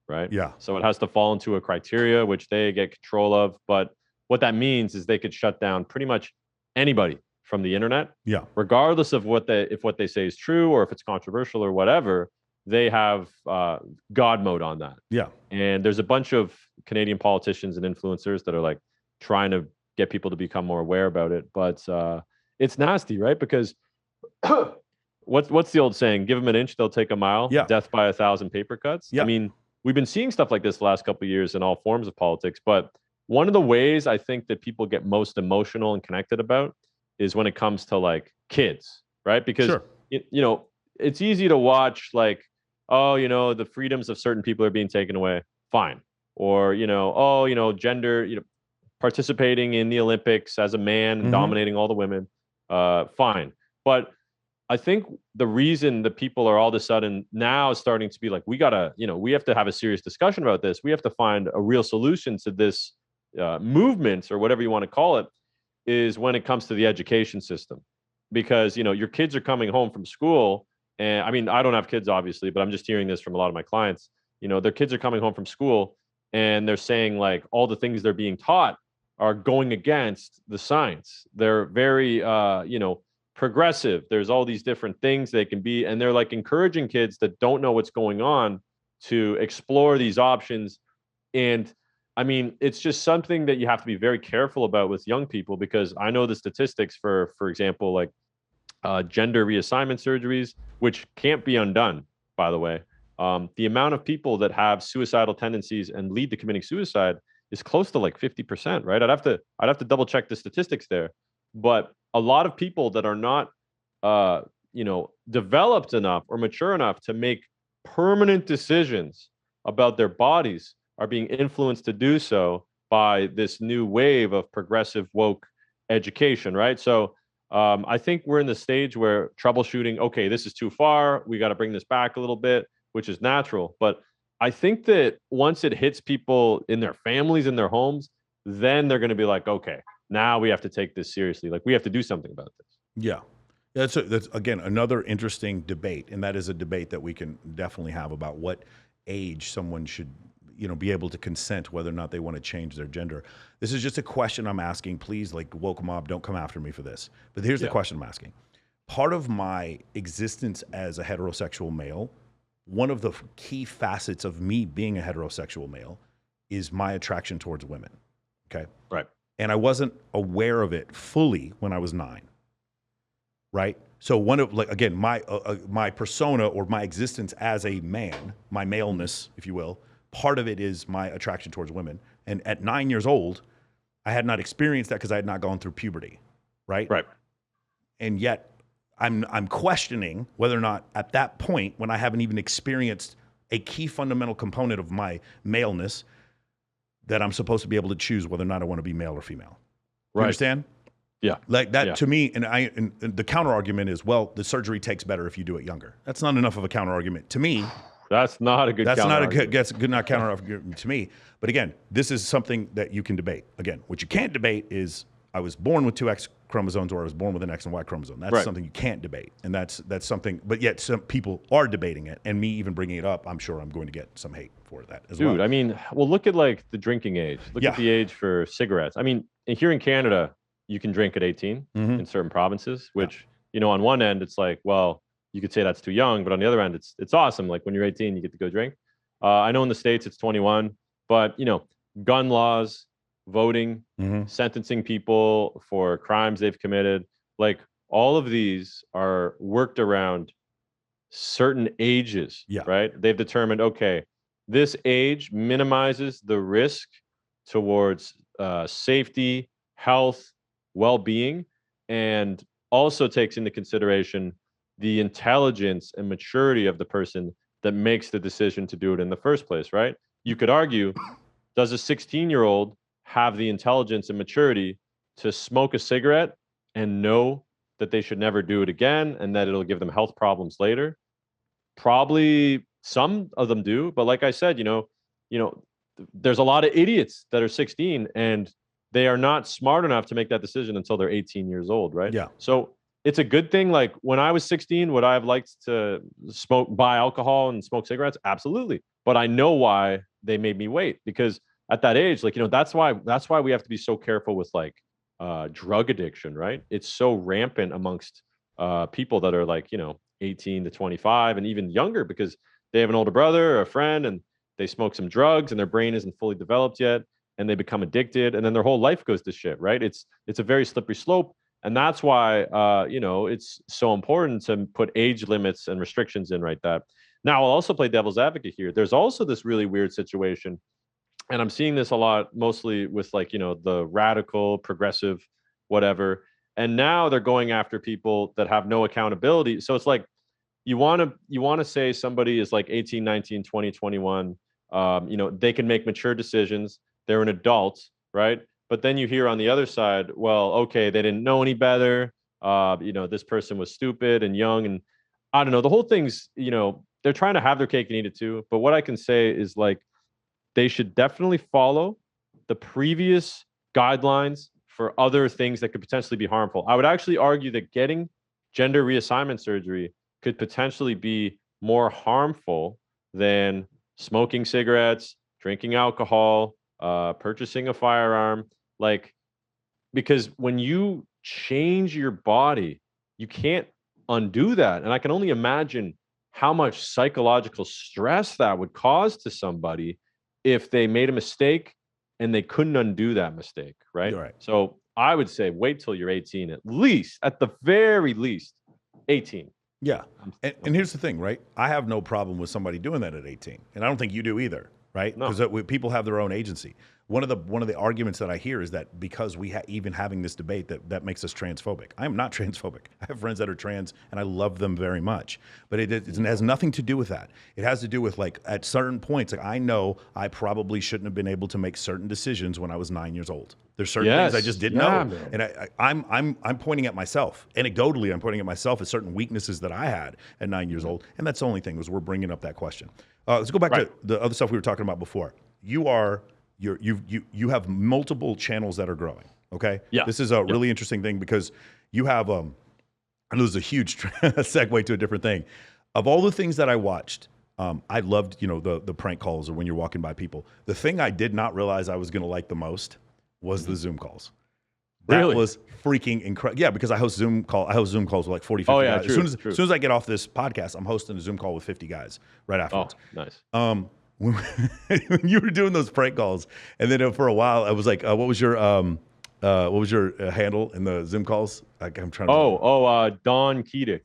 right? Yeah. So it has to fall into a criteria which they get control of. But what that means is they could shut down pretty much anybody from the internet, regardless of if what they say is true or if it's controversial or whatever. They have God mode on that. Yeah. And there's a bunch of Canadian politicians and influencers that are like trying to get people to become more aware about it. But it's nasty, right? Because what's the old saying? Give them an inch, they'll take a mile. Yeah. Death by 1,000 paper cuts. Yeah. I mean, we've been seeing stuff like this the last couple of years in all forms of politics. But one of the ways I think that people get most emotional and connected about is when it comes to like kids, right? Because, it's easy to watch like, the freedoms of certain people are being taken away. Fine. Or, gender, participating in the Olympics as a man and dominating all the women. Fine. But I think the reason that people are all of a sudden now starting to be like, we have to have a serious discussion about this. We have to find a real solution to this movement or whatever you want to call it, is when it comes to the education system. Because, your kids are coming home from school. And I mean, I don't have kids, obviously, but I'm just hearing this from a lot of my clients. Their kids are coming home from school and they're saying like all the things they're being taught are going against the science. They're very, progressive. There's all these different things they can be. And they're like encouraging kids that don't know what's going on to explore these options. And I mean, it's just something that you have to be very careful about with young people, because I know the statistics for example, like gender reassignment surgeries, which can't be undone, by the way. The amount of people that have suicidal tendencies and lead to committing suicide is close to like 50%, right? I'd have to double check the statistics there. But a lot of people that are not, developed enough or mature enough to make permanent decisions about their bodies are being influenced to do so by this new wave of progressive woke education, right? So I think we're in the stage where troubleshooting, okay, this is too far. We got to bring this back a little bit, which is natural. But I think that once it hits people in their families, in their homes, then they're going to be like, okay, now we have to take this seriously. Like we have to do something about this. Yeah. That's again, another interesting debate. And that is a debate that we can definitely have about what age someone should be able to consent whether or not they want to change their gender. This is just a question I'm asking. Please, like woke mob, don't come after me for this. But here's the question I'm asking. Part of my existence as a heterosexual male, one of the key facets of me being a heterosexual male is my attraction towards women. Okay. Right. And I wasn't aware of it fully when I was 9. Right. So one of my persona or my existence as a man, my maleness, if you will, part of it is my attraction towards women. And at 9 years old, I had not experienced that because I had not gone through puberty, right? Right. And yet I'm questioning whether or not at that point, when I haven't even experienced a key fundamental component of my maleness, that I'm supposed to be able to choose whether or not I want to be male or female. You understand? Yeah. Like that to me, and the counter argument is, well, the surgery takes better if you do it younger. That's not enough of a counter argument to me. That's not a good. That's not a good. That's good. Not counter argument to me. But again, this is something that you can debate. Again, what you can't debate is I was born with 2 X chromosomes or I was born with an X and Y chromosome. That's something you can't debate, and that's something. But yet, some people are debating it, and me even bringing it up, I'm sure I'm going to get some hate for that as well. Dude, I mean, well, look at like the drinking age. Look at the age for cigarettes. I mean, here in Canada, you can drink at 18 in certain provinces, which you know, on one end, it's like, well, you could say that's too young, but on the other end, it's awesome. Like when you're 18, you get to go drink. I know in the States it's 21, but you know, gun laws, voting, sentencing people for crimes they've committed, like all of these are worked around certain ages, Yeah. right? They've determined, okay, this age minimizes the risk towards safety, health, well-being, and also takes into consideration the intelligence and maturity of the person that makes the decision to do it in the first place, right? You could argue, does a 16-year-old have the intelligence and maturity to smoke a cigarette and know that they should never do it again and that it'll give them health problems later? Probably some of them do, but like I said, there's a lot of idiots that are 16 and they are not smart enough to make that decision until they're 18 years old, right? Yeah. So it's a good thing. Like when I was 16, would I have liked to buy alcohol and smoke cigarettes? Absolutely. But I know why they made me wait, because at that age, like, that's why we have to be so careful with like drug addiction, right? It's so rampant amongst people that are like, 18 to 25 and even younger, because they have an older brother or a friend and they smoke some drugs and their brain isn't fully developed yet and they become addicted and then their whole life goes to shit, right? It's a very slippery slope. And that's why, it's so important to put age limits and restrictions in, right? That now I'll also play devil's advocate here. There's also this really weird situation, and I'm seeing this a lot, mostly with like, the radical, progressive, whatever. And now they're going after people that have no accountability. So it's like, you want to say somebody is like 18, 19, 20, 21, they can make mature decisions. They're an adult, right? But then you hear on the other side, well, okay, they didn't know any better. This person was stupid and young, and I don't know. The whole thing's, they're trying to have their cake and eat it too. But what I can say is like, they should definitely follow the previous guidelines for other things that could potentially be harmful. I would actually argue that getting gender reassignment surgery could potentially be more harmful than smoking cigarettes, drinking alcohol, purchasing a firearm. Like, because when you change your body, you can't undo that. And I can only imagine how much psychological stress that would cause to somebody if they made a mistake and they couldn't undo that mistake, right? You're right. So I would say wait till you're 18, at least, at the very least, 18. Yeah. And here's the thing, right? I have no problem with somebody doing that at 18. And I don't think you do either, right? No. Because people have their own agency. One of the arguments that I hear is that because we even having this debate, that makes us transphobic. I am not transphobic. I have friends that are trans and I love them very much. But it has nothing to do with that. It has to do with like at certain points, like I know I probably shouldn't have been able to make certain decisions when I was 9 years old. There's certain things I just didn't know. Man. And I'm pointing at myself. Anecdotally, I'm pointing at myself at certain weaknesses that I had at 9 years old. And that's the only thing, was we're bringing up that question. Let's go back to the other stuff we were talking about before. You have multiple channels that are growing. Okay. Yeah. This is a really interesting thing because you have, I know this is a huge segue to a different thing. Of all the things that I watched, I loved, the prank calls or when you're walking by people. The thing I did not realize I was going to like the most was the Zoom calls. That was freaking incredible. Yeah, because I host Zoom calls with like 40, 50 guys. True, as soon as I get off this podcast, I'm hosting a Zoom call with 50 guys right afterwards. Oh, nice. When you were doing those prank calls, and then for a while, I was like, what was your handle in the Zoom calls? I'm trying to Don Kedick.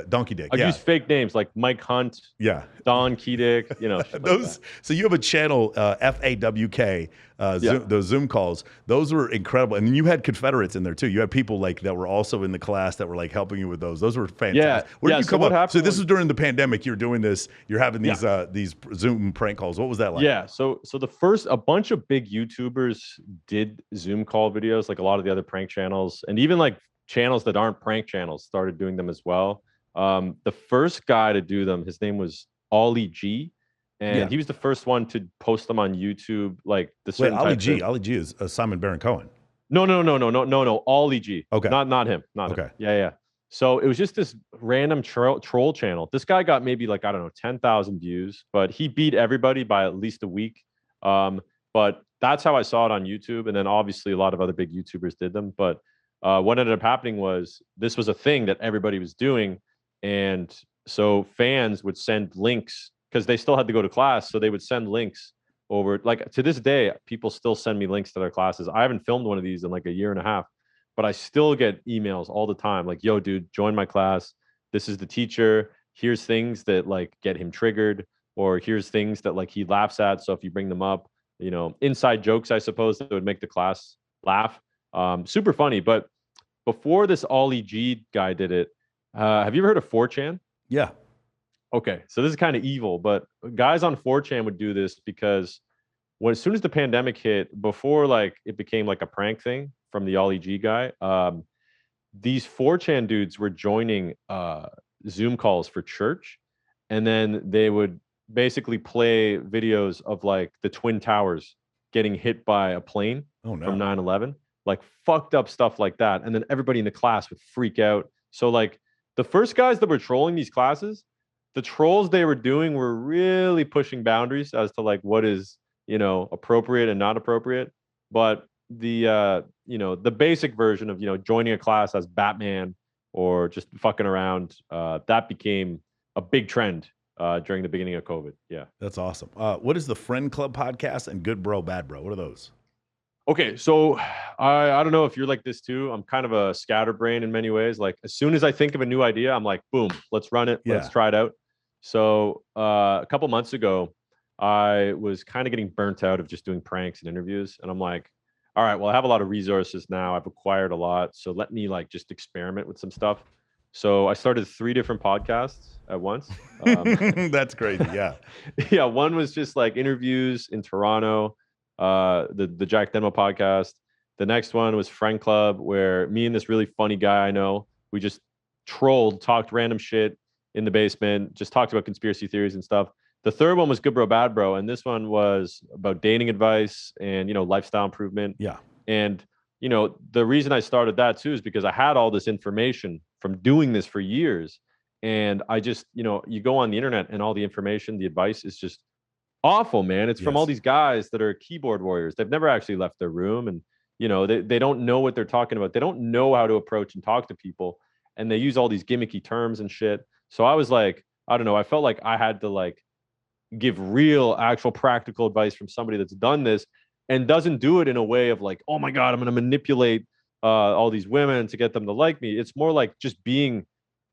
Donkey Dick. I've used fake names like Mike Hunt. Yeah. Don Kedick. Those. So you have a channel, FAWK. Those Zoom calls. Those were incredible, and then you had Confederates in there too. You had people like that were also in the class that were like helping you with those. Those were fantastic. Where did you come up? So this was during the pandemic. You're doing this. You're having these Zoom prank calls. What was that like? Yeah. So a bunch of big YouTubers did Zoom call videos, like a lot of the other prank channels, and even like channels that aren't prank channels started doing them as well. The first guy to do them, his name was Ollie G, and he was the first one to post them on YouTube. Like the certain Ollie G is Simon Baron Cohen. No, Ollie G. Okay, not him. Him. Yeah. So it was just this random troll channel. This guy got maybe like, I don't know, 10,000 views, but he beat everybody by at least a week. But that's how I saw it on YouTube, and then obviously a lot of other big YouTubers did them. But what ended up happening was this was a thing that everybody was doing. And so fans would send links because they still had to go to class. So they would send links over. Like to this day, people still send me links to their classes. I haven't filmed one of these in like a year and a half, but I still get emails all the time like, yo, dude, join my class. This is the teacher. Here's things that like get him triggered, or here's things that like he laughs at. So if you bring them up, inside jokes, I suppose, that would make the class laugh. Super funny. But before this Ollie G guy did it, have you ever heard of 4chan? Yeah. Okay, so this is kind of evil, but guys on 4chan would do this because as soon as the pandemic hit, before like it became like a prank thing from the Ollie G guy, these 4chan dudes were joining Zoom calls for church, and then they would basically play videos of like the Twin Towers getting hit by a plane from 9/11, like fucked up stuff like that. And then everybody in the class would freak out. So like the first guys that were trolling these classes, the trolls they were doing were really pushing boundaries as to like what is, appropriate and not appropriate. But the basic version of, joining a class as Batman or just fucking around, that became a big trend during the beginning of COVID. Yeah. That's awesome. What is the Friend Club podcast and Good Bro, Bad Bro? What are those? Okay, so I don't know if you're like this too. I'm kind of a scatterbrain in many ways. Like as soon as I think of a new idea, I'm like, boom, let's run it. Let's try it out. So a couple months ago, I was kind of getting burnt out of just doing pranks and interviews. And I'm like, all right, well, I have a lot of resources now. I've acquired a lot. So let me like just experiment with some stuff. So I started 3 different podcasts at once. That's crazy. Yeah. Yeah. One was just like interviews in Toronto, the Jack Denmo podcast. The next one was Friend Club, where me and this really funny guy I know, we just talked random shit in the basement, just talked about conspiracy theories and stuff. The third one was Good Bro, Bad Bro, and this one was about dating advice and lifestyle improvement. Yeah. And the reason I started that too is because I had all this information from doing this for years, and I just you go on the internet and all the information, the advice is just awful, man. It's from all these guys that are keyboard warriors. They've never actually left their room, and they don't know what they're talking about. They don't know how to approach and talk to people, and they use all these gimmicky terms and shit. So I was like, I don't know, I felt like I had to like give real actual practical advice from somebody that's done this and doesn't do it in a way of like, oh my god, I'm going to manipulate all these women to get them to like me. It's more like just being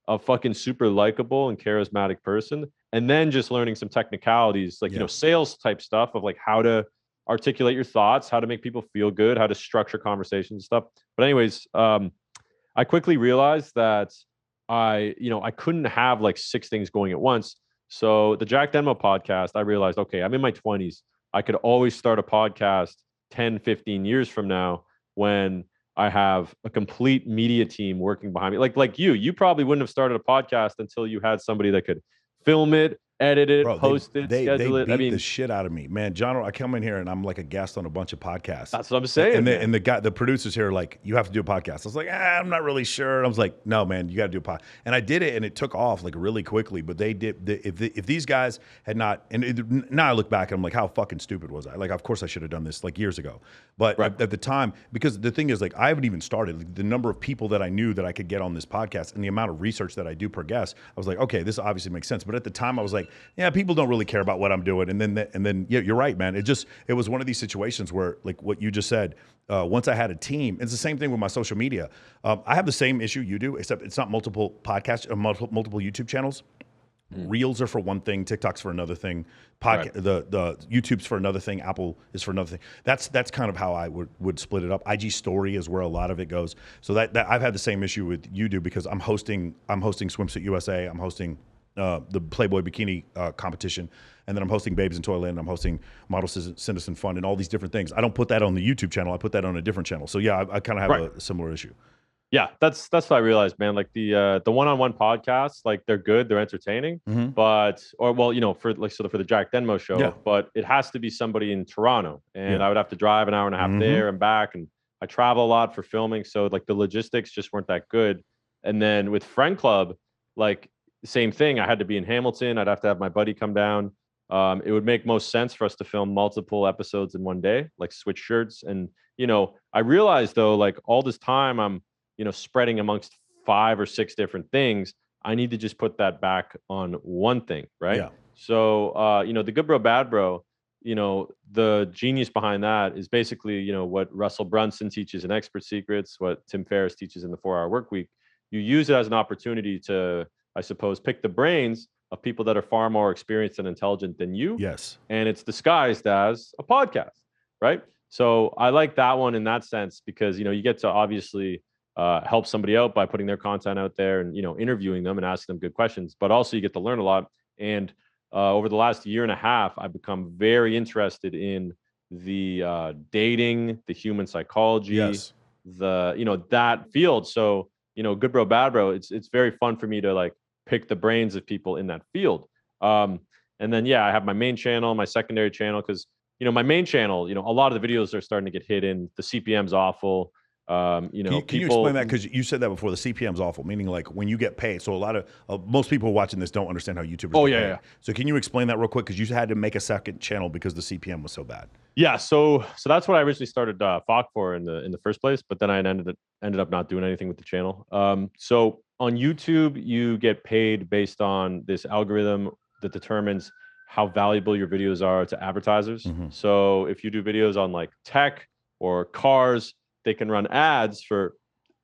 a fucking super likable and charismatic person, and then just learning some technicalities like sales type stuff of like how to articulate your thoughts, how to make people feel good, how to structure conversations and stuff. But anyways, I quickly realized that I couldn't have like 6 things going at once. So the Jack Denmo podcast, I realized, okay, I'm in my 20s. I could always start a podcast 10, 15 years from now when I have a complete media team working behind me. Like you probably wouldn't have started a podcast until you had somebody that could film it, edit it, post it, schedule it. They beat the shit out of me, man. John, I come in here and I'm like a guest on a bunch of podcasts. That's what I'm saying. And the producers here are like, you have to do a podcast. I was like, I'm not really sure. I was like, no, man, you got to do a podcast. And I did it, and it took off like really quickly. But they did. If these guys had not, now I look back and I'm like, how fucking stupid was I? Like, of course I should have done this like years ago. But at the time, because the thing is, like, I haven't even started. Like, the number of people that I knew that I could get on this podcast and the amount of research that I do per guest, I was like, okay, this obviously makes sense. But at the time, I was like, yeah, people don't really care about what I'm doing. And then yeah, you're right, man. It was one of these situations where, like what you just said, once I had a team, it's the same thing with my social media. I have the same issue you do, except it's not multiple podcasts or multiple YouTube channels. Reels are for one thing, TikTok's for another thing, the YouTube's for another thing, Apple is for another thing. That's kind of how I would split it up. IG story is where a lot of it goes. So that I've had the same issue with you do, because I'm hosting Swimsuit USA, I'm hosting the Playboy bikini competition, and then I'm hosting Babes in Toyland, I'm hosting Model Citizen Fund, and all these different things. I don't put that on the YouTube channel, I put that on a different channel. So yeah, I kind of have a similar issue. Yeah, that's what I realized, man. Like the one-on-one podcasts, like they're good, they're entertaining, but for the Jack Denmo show, but it has to be somebody in Toronto, and I would have to drive an hour and a half there and back, and I travel a lot for filming, so like the logistics just weren't that good. And then with Friend Club, like same thing, I had to be in Hamilton, I'd have to have my buddy come down. It would make most sense for us to film multiple episodes in one day, like switch shirts. And I realized though, like all this time I'm spreading amongst 5 or 6 different things. I need to just put that back on one thing, right? Yeah. So, the good bro, bad bro, the genius behind that is basically, what Russell Brunson teaches in Expert Secrets, what Tim Ferriss teaches in the 4-Hour Workweek. You use it as an opportunity to, I suppose, pick the brains of people that are far more experienced and intelligent than you. Yes. And it's disguised as a podcast, right? So I like that one in that sense because, you get to obviously help somebody out by putting their content out there and, interviewing them and asking them good questions, but also you get to learn a lot. And over the last year and a half, I've become very interested in the dating, the human psychology, Yes. that field. So, good bro, bad bro, it's very fun for me to like pick the brains of people in that field. And then, I have my main channel, my secondary channel, because, my main channel, a lot of the videos are starting to get hidden. The CPM's awful. Can you explain that? Because you said that before. The CPM's awful, meaning like when you get paid. So a lot of most people watching this don't understand how YouTubers get paid. Yeah. So can you explain that real quick? Because you had to make a second channel because the CPM was so bad. Yeah, so that's what I originally started FOC for in the first place, but then I ended up not doing anything with the channel. So on YouTube, you get paid based on this algorithm that determines how valuable your videos are to advertisers. Mm-hmm. So if you do videos on like tech or cars, they can run ads for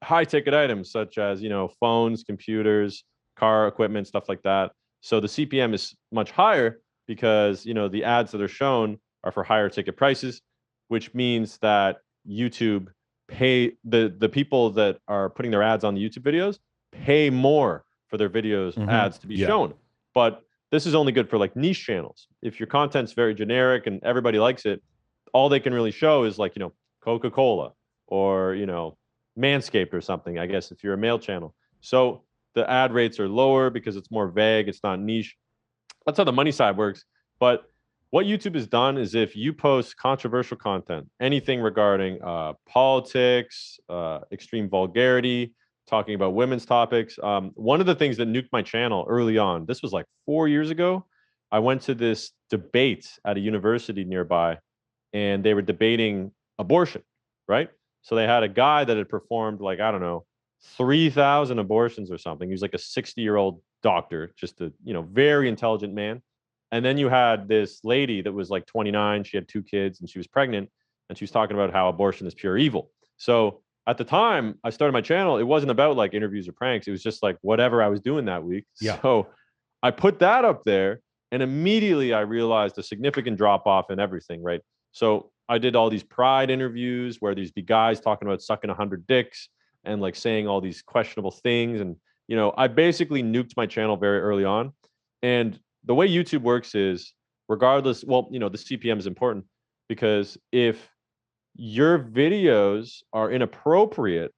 high ticket items such as, phones, computers, car equipment, stuff like that. So the CPM is much higher because, the ads that are shown are for higher ticket prices, which means that YouTube pay the people that are putting their ads on the YouTube videos pay more for their videos ads to be shown. But this is only good for like niche channels. If your content's very generic and everybody likes it, all they can really show is like, Coca-Cola or, Manscaped or something, I guess, if you're a male channel. So the ad rates are lower because it's more vague. It's not niche. That's how the money side works. But what YouTube has done is if you post controversial content, anything regarding politics, extreme vulgarity, talking about women's topics. One of the things that nuked my channel early on, this was like 4 years ago, I went to this debate at a university nearby and they were debating abortion, right? So they had a guy that had performed like, I don't know, 3,000 abortions or something. He was like a 60-year-old doctor, just a, very intelligent man. And then you had this lady that was like 29. She had 2 kids and she was pregnant. And she was talking about how abortion is pure evil. So at the time I started my channel, it wasn't about like interviews or pranks. It was just like whatever I was doing that week. Yeah. So I put that up there and immediately I realized a significant drop off in everything, right? So I did all these pride interviews where these be guys talking about sucking 100 dicks and like saying all these questionable things. And, I basically nuked my channel very early on. And the way YouTube works is regardless, well, the CPM is important because if your videos are inappropriate,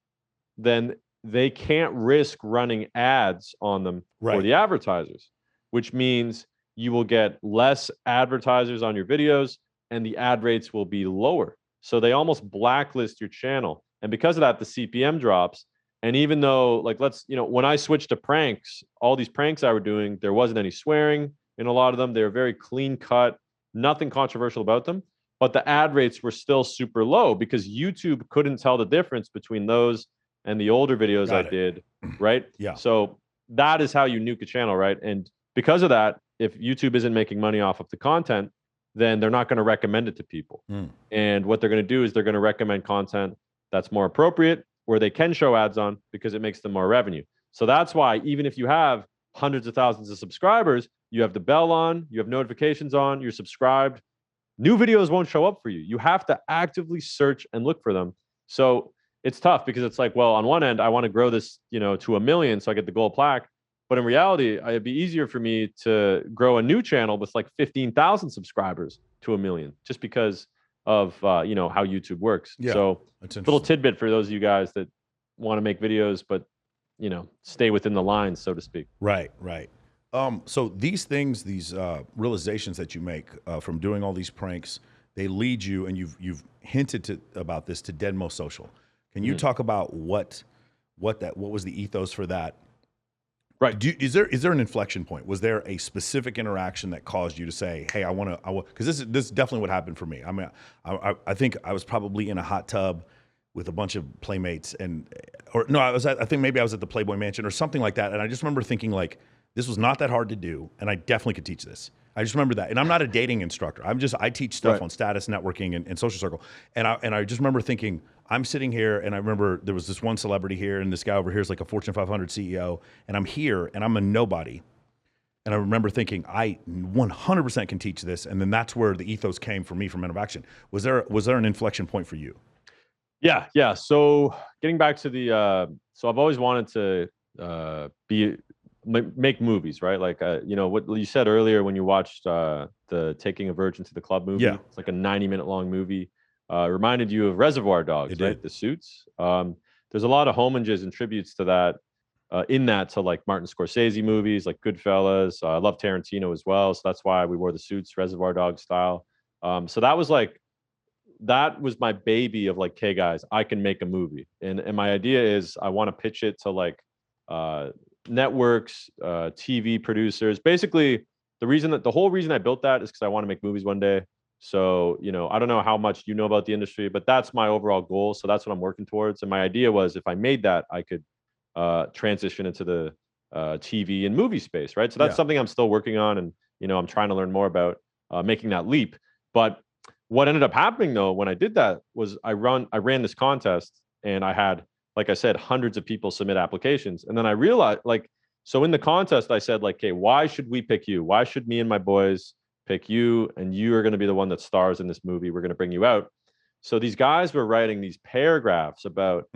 then they can't risk running ads on them for the advertisers, which means you will get less advertisers on your videos and the ad rates will be lower. So they almost blacklist your channel. And because of that, the CPM drops. And even though, like, when I switched to pranks, all these pranks I were doing, there wasn't any swearing in a lot of them. They were very clean cut, nothing controversial about them. But the ad rates were still super low because YouTube couldn't tell the difference between those and the older videos I did, right? Yeah. So that is how you nuke a channel, right? And because of that, if YouTube isn't making money off of the content, then they're not going to recommend it to people. And what they're going to do is they're going to recommend content that's more appropriate, where they can show ads on because it makes them more revenue. So that's why even if you have hundreds of thousands of subscribers, you have the bell on, you have notifications on, you're subscribed, new videos won't show up for you. You have to actively search and look for them. So it's tough because it's like, well, on one end, I want to grow this, to 1 million so I get the gold plaque. But in reality, it'd be easier for me to grow a new channel with like 15,000 subscribers to 1 million, just because of how YouTube works. Yeah, so that's little tidbit for those of you guys that want to make videos, but stay within the lines, so to speak. Right. So these things, these realizations that you make from doing all these pranks, they lead you, and you've hinted about this to Denmo Social. Can you talk about what was the ethos for that? Right. Is there an inflection point? Was there a specific interaction that caused you to say, "Hey, I want," because this is definitely what happened for me. I mean, I think I was probably in a hot tub, with a bunch of playmates or no, I think maybe I was at the Playboy Mansion or something like that. And I just remember thinking like, this was not that hard to do. And I definitely could teach this. I just remember that. And I'm not a dating instructor. I teach stuff on status networking and social circle. And I just remember thinking, I'm sitting here and I remember there was this one celebrity here and this guy over here is like a Fortune 500 CEO. And I'm here and I'm a nobody. And I remember thinking, I 100% can teach this. And then that's where the ethos came for me from Men of Action. Was there an inflection point for you? Yeah. So getting back to the, so I've always wanted to make movies, right? Like, what you said earlier when you watched the Taking a Virgin to the Club movie. Yeah. It's like a 90-minute long movie. Reminded you of Reservoir Dogs, right? The Suits. There's a lot of homages and tributes to that. In that to like Martin Scorsese movies like Goodfellas. I love Tarantino as well. So that's why we wore the suits, Reservoir Dogs style. So that was my baby of like, hey guys, I can make a movie. And my idea is I want to pitch it to like networks, TV producers. Basically, the whole reason I built that is because I want to make movies one day. So, I don't know how much you know about the industry, but that's my overall goal. So that's what I'm working towards. And my idea was if I made that, I could transition into the TV and movie space, right? So that's something I'm still working on, and I'm trying to learn more about making that leap. But what ended up happening though when I did that was I ran this contest, and I had, like I said, hundreds of people submit applications, and then I realized, so in the contest I said like, hey, why should we pick you? Why should me and my boys pick you? And you are going to be the one that stars in this movie. We're going to bring you out. So these guys were writing these paragraphs about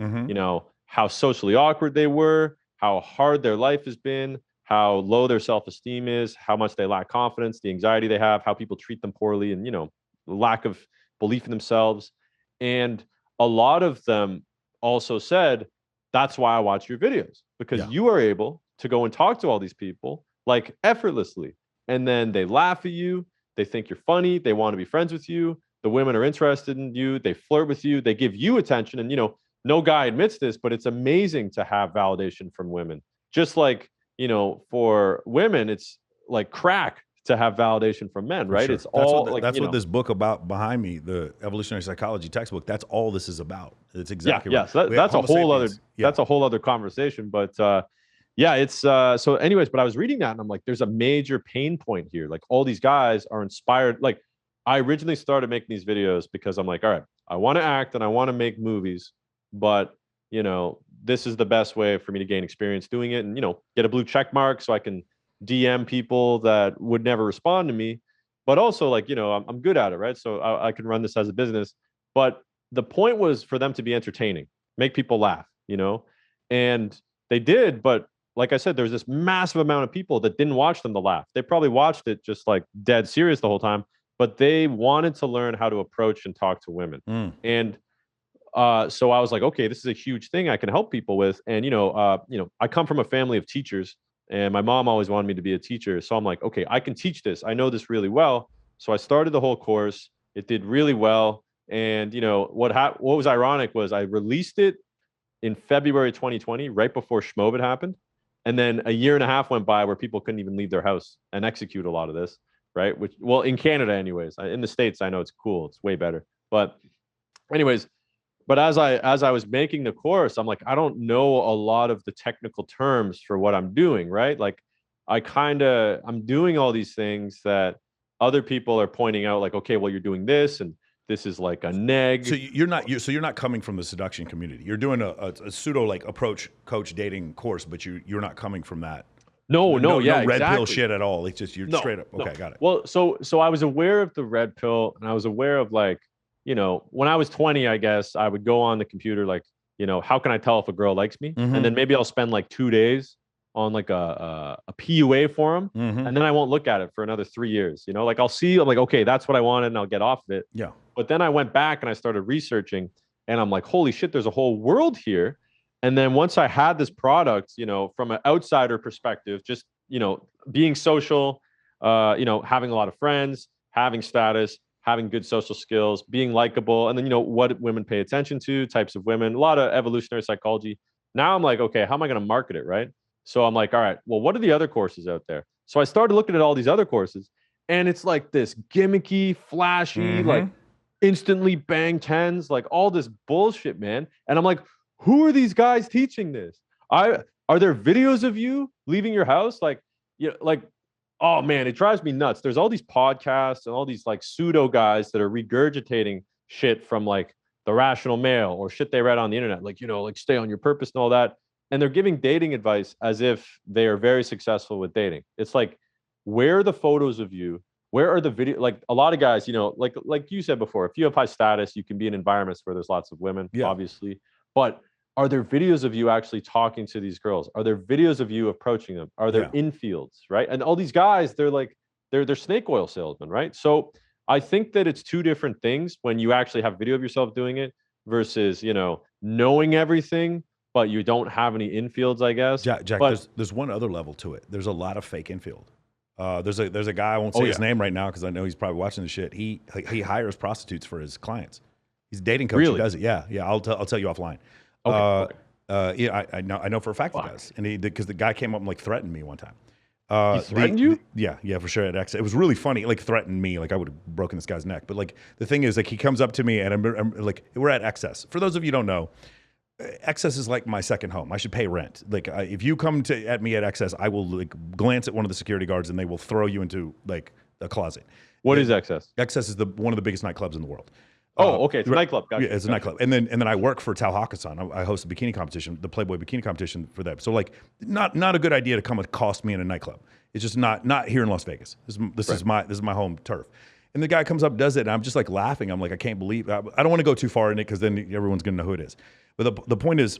how socially awkward they were, how hard their life has been, how low their self-esteem is, how much they lack confidence, the anxiety they have, how people treat them poorly, and, the lack of belief in themselves. And a lot of them also said, that's why I watch your videos, because you are able to go and talk to all these people like effortlessly. And then they laugh at you. They think you're funny. They want to be friends with you. The women are interested in you. They flirt with you. They give you attention. And, no guy admits this, but it's amazing to have validation from women. Just like, for women, it's like crack to have validation from men, right? Sure. It's that's what this book about behind me, the Evolutionary Psychology textbook, that's all this is about. It's exactly right. So that's a whole other conversation. But it's so anyways, but I was reading that and I'm like, there's a major pain point here. Like all these guys are inspired. Like I originally started making these videos because I'm like, all right, I want to act and I want to make movies. But, this is the best way for me to gain experience doing it and, get a blue check mark so I can DM people that would never respond to me. But also like, I'm good at it, right? So I can run this as a business. But the point was for them to be entertaining, make people laugh, and they did. But like I said, there's this massive amount of people that didn't watch them to laugh. They probably watched it just like dead serious the whole time, but they wanted to learn how to approach and talk to women. And so I was like, okay, this is a huge thing I can help people with. And, I come from a family of teachers and my mom always wanted me to be a teacher. So I'm like, okay, I can teach this. I know this really well. So I started the whole course. It did really well. And, what was ironic was I released it in February 2020, right before Schmovid happened. And then a year and a half went by where people couldn't even leave their house and execute a lot of this, right? Which, well, in Canada anyways, in the States, I know it's cool. It's way better. But anyways, but as I was making the course, I'm like, I don't know a lot of the technical terms for what I'm doing, right? Like I'm doing all these things that other people are pointing out, like, okay, well, you're doing this and this is like a neg. So you're not coming from the seduction community. You're doing a pseudo like approach coach dating course, but you're not coming from that. No, red pill shit at all. It's just straight up. Okay, got it. Well, so I was aware of the red pill, and I was aware of like, when I was 20, I guess I would go on the computer, like, how can I tell if a girl likes me? And then maybe I'll spend like 2 days on like a PUA forum, and then I won't look at it for another 3 years. Like I'll see, I'm like, okay, that's what I wanted, and I'll get off of it. Yeah. But then I went back and I started researching, and I'm like, holy shit, there's a whole world here. And then once I had this product, from an outsider perspective, just, being social, having a lot of friends, having status, having good social skills, being likable, and then, what women pay attention to, types of women, a lot of evolutionary psychology. Now I'm like, okay, how am I going to market it, right? So I'm like, all right, well, what are the other courses out there? So I started looking at all these other courses, and it's like this gimmicky, flashy, like instantly bang tens, like all this bullshit, man. And I'm like, who are these guys teaching this? Are there videos of you leaving your house? Like, like, oh man, it drives me nuts. There's all these podcasts and all these like pseudo guys that are regurgitating shit from like the Rational Male or shit they read on the internet, like, like stay on your purpose and all that. And they're giving dating advice as if they are very successful with dating. It's like, where are the photos of you? Where are the video? Like a lot of guys, like you said before, if you have high status, you can be in environments where there's lots of women, obviously. But are there videos of you actually talking to these girls? Are there videos of you approaching them? Are there infields, right? And all these guys, they're like, they're snake oil salesmen, right? So I think that it's two different things when you actually have video of yourself doing it versus, knowing everything, but you don't have any infields, I guess. Jack, but there's one other level to it. There's a lot of fake infield. There's a guy, I won't say his name right now because I know he's probably watching the shit. He hires prostitutes for his clients. He's a dating coach. Really? He does it. Yeah. I'll tell you offline. Okay. Yeah, I know for a fact he does, and because the guy came up and like threatened me one time. He threatened you? Yeah, for sure. It was really funny. Like threatened me, like I would have broken this guy's neck. But like the thing is, like he comes up to me and I'm like, we're at Excess. For those of you who don't know, Excess is like my second home. I should pay rent. Like if you come at me at Excess, I will like glance at one of the security guards and they will throw you into like a closet. What is Excess? Excess is one of the biggest nightclubs in the world. Oh, okay. It's a nightclub. Gotcha. Yeah, it's a nightclub. And then I work for Tal Hakasan. I host a bikini competition, the Playboy bikini competition for them. So like not a good idea to come accost me in a nightclub. It's just not here in Las Vegas. This is my home turf. And the guy comes up, does it, and I'm just like laughing. I'm like, I can't believe I don't want to go too far in it because then everyone's gonna know who it is. But the point is,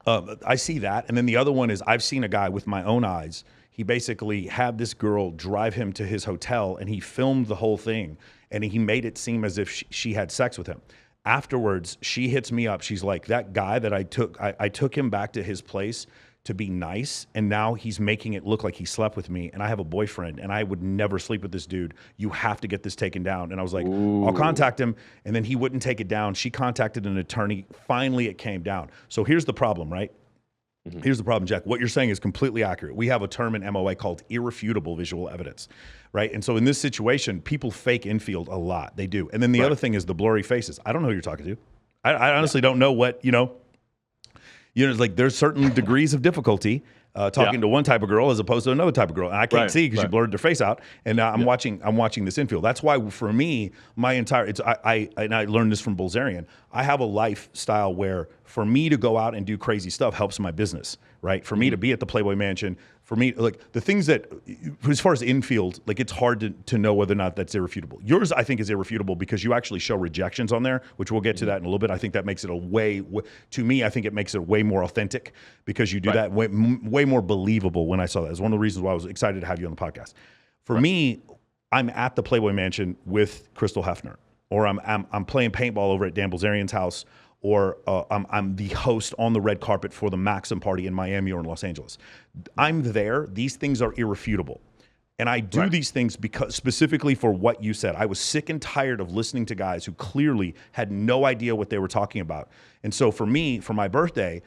I see that, and then the other one is I've seen a guy with my own eyes. He basically had this girl drive him to his hotel, and he filmed the whole thing, and he made it seem as if she had sex with him. Afterwards, she hits me up. She's like, that guy that I took him back to his place to be nice, and now he's making it look like he slept with me, and I have a boyfriend, and I would never sleep with this dude. You have to get this taken down. And I was like, ooh. I'll contact him, and then he wouldn't take it down. She contacted an attorney. Finally, it came down. So here's the problem, right? Mm-hmm. Here's the problem, Jack. What you're saying is completely accurate. We have a term in MOA called irrefutable visual evidence, right? And so in this situation, people fake infield a lot. They do. And then the other thing is the blurry faces. I don't know who you're talking to. I honestly don't know what, like there's certain degrees of difficulty talking to one type of girl as opposed to another type of girl. And I can't see because you blurred their face out. And now I'm watching this infield. That's why for me, I learned this from Bulzarian. I have a lifestyle where for me to go out and do crazy stuff helps my business, right? For me to be at the Playboy Mansion, for me, like the things that, as far as infield, like it's hard to know whether or not that's irrefutable. Yours, I think, is irrefutable because you actually show rejections on there, which we'll get to that in a little bit. I think that makes it to me, I think it makes it way more authentic because you do that way more believable when I saw that. It's one of the reasons why I was excited to have you on the podcast. For me, I'm at the Playboy Mansion with Crystal Hefner, or I'm playing paintball over at Dan Bilzerian's house, or I'm the host on the red carpet for the Maxim party in Miami or in Los Angeles. I'm there. These things are irrefutable. And I do these things because specifically for what you said. I was sick and tired of listening to guys who clearly had no idea what they were talking about. And so for me, for my birthday,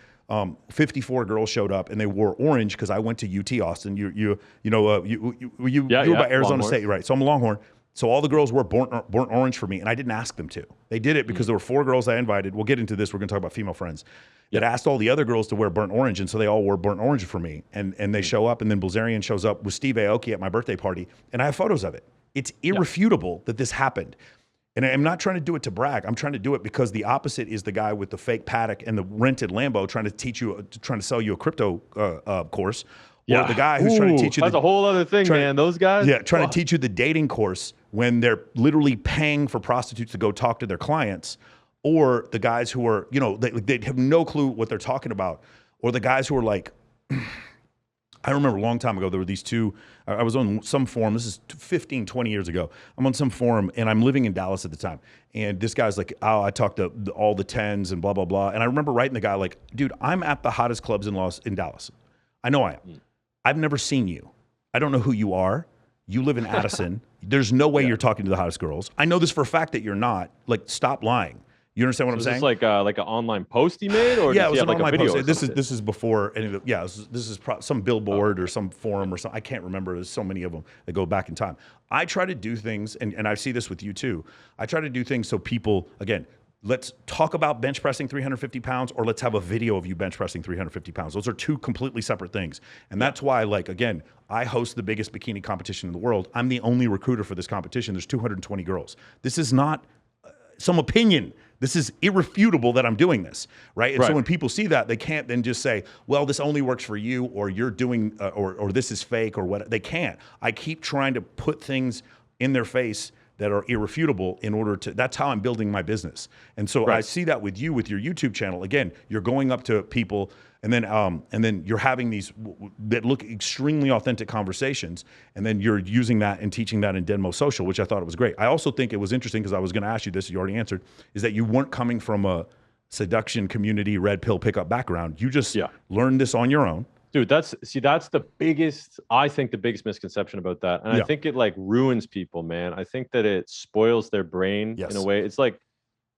54 girls showed up and they wore orange because I went to UT Austin. You were by Arizona State, right? So I'm a Longhorn. So all the girls wore burnt orange for me, and I didn't ask them to. They did it because there were 4 girls I invited. We'll get into this. We're going to talk about female friends. That asked all the other girls to wear burnt orange, and so they all wore burnt orange for me. And they show up, and then Bilzerian shows up with Steve Aoki at my birthday party, and I have photos of it. It's irrefutable that this happened. And I'm not trying to do it to brag. I'm trying to do it because the opposite is the guy with the fake Paddock and the rented Lambo trying to sell you a crypto course. Or the guy who's trying to teach you. That's a whole other thing, man. Those guys. Yeah, trying to teach you the dating course when they're literally paying for prostitutes to go talk to their clients, or the guys who are, they have no clue what they're talking about, or the guys who are like, I remember a long time ago, there were these two, I was on some forum, this is 15, 20 years ago. I'm on some forum and I'm living in Dallas at the time. And this guy's like, I talked to all the 10s and blah, blah, blah. And I remember writing the guy like, dude, I'm at the hottest clubs in Dallas. I know I am. I've never seen you. I don't know who you are. You live in Addison. There's no way you're talking to the hottest girls. I know this for a fact that you're not. Like, stop lying. You understand what I'm is saying? this like an online post he made, or Yeah, does it he was have an like a online video? post. Or something? This is before any of the, yeah. This is some billboard or Okay. some forum or something. I can't remember. There's so many of them that go back in time. I try to do things, and I see this with you too. I try to do things so people, again, let's talk about bench pressing 350 pounds, or let's have a video of you bench pressing 350 pounds. Those are two completely separate things. And that's why, like, again, I host the biggest bikini competition in the world. I'm the only recruiter for this competition. There's 220 girls. This is not some opinion. This is irrefutable that I'm doing this, right? And so when people see that, they can't then just say, well, this only works for you, or you're doing, or this is fake, or what. They can't. I keep trying to put things in their face that are irrefutable in order to, that's how I'm building my business. And so I see that with you, with your YouTube channel. Again, you're going up to people, and then you're having these that look extremely authentic conversations, and then you're using that and teaching that in Denmo Social, which I thought it was great. I also think it was interesting, because I was going to ask you this, you already answered, is that you weren't coming from a seduction community red pill pickup background. You just learned this on your own. Dude, that's the biggest, I think the biggest misconception about that. And I think it like ruins people, man. I think that it spoils their brain in a way. It's like,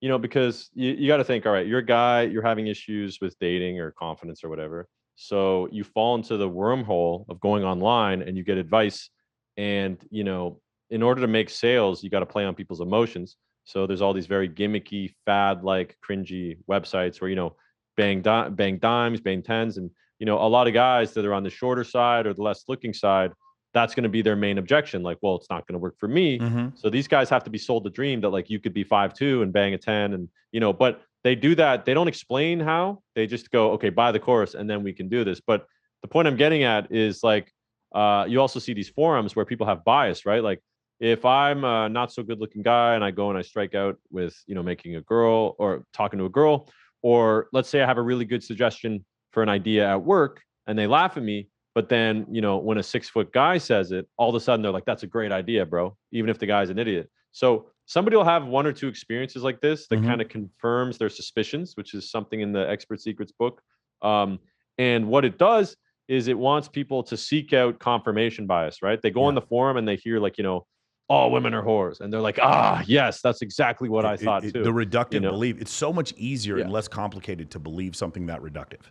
you know, because you got to think, all right, you're a guy, you're having issues with dating or confidence or whatever. So you fall into the wormhole of going online and you get advice. And, you know, in order to make sales, you got to play on people's emotions. So there's all these very gimmicky, fad like cringy websites where, you know, bang dimes, bang tens. And, you know, a lot of guys that are on the shorter side or the less looking side, that's going to be their main objection. Like, well, it's not going to work for me. So these guys have to be sold the dream that like you could be 5'2" and bang a 10, and, you know, but they do that. They don't explain how. They just go, okay, buy the course and then we can do this. But the point I'm getting at is like, you also see these forums where people have bias, right? Like if I'm a not so good looking guy and I go and I strike out with, you know, making a girl or talking to a girl, or let's say I have a really good suggestion for an idea at work and they laugh at me. But then, you know, when a 6-foot guy says it, all of a sudden they're like, that's a great idea, bro, even if the guy's an idiot. So somebody will have one or two experiences like this that kind of confirms their suspicions, which is something in the Expert Secrets book. And what it does is it wants people to seek out confirmation bias, right? They go on the forum and they hear like, you know, all women are whores. And they're like, yes, that's exactly what I thought too. The reductive you know? belief, it's so much easier and less complicated to believe something that reductive.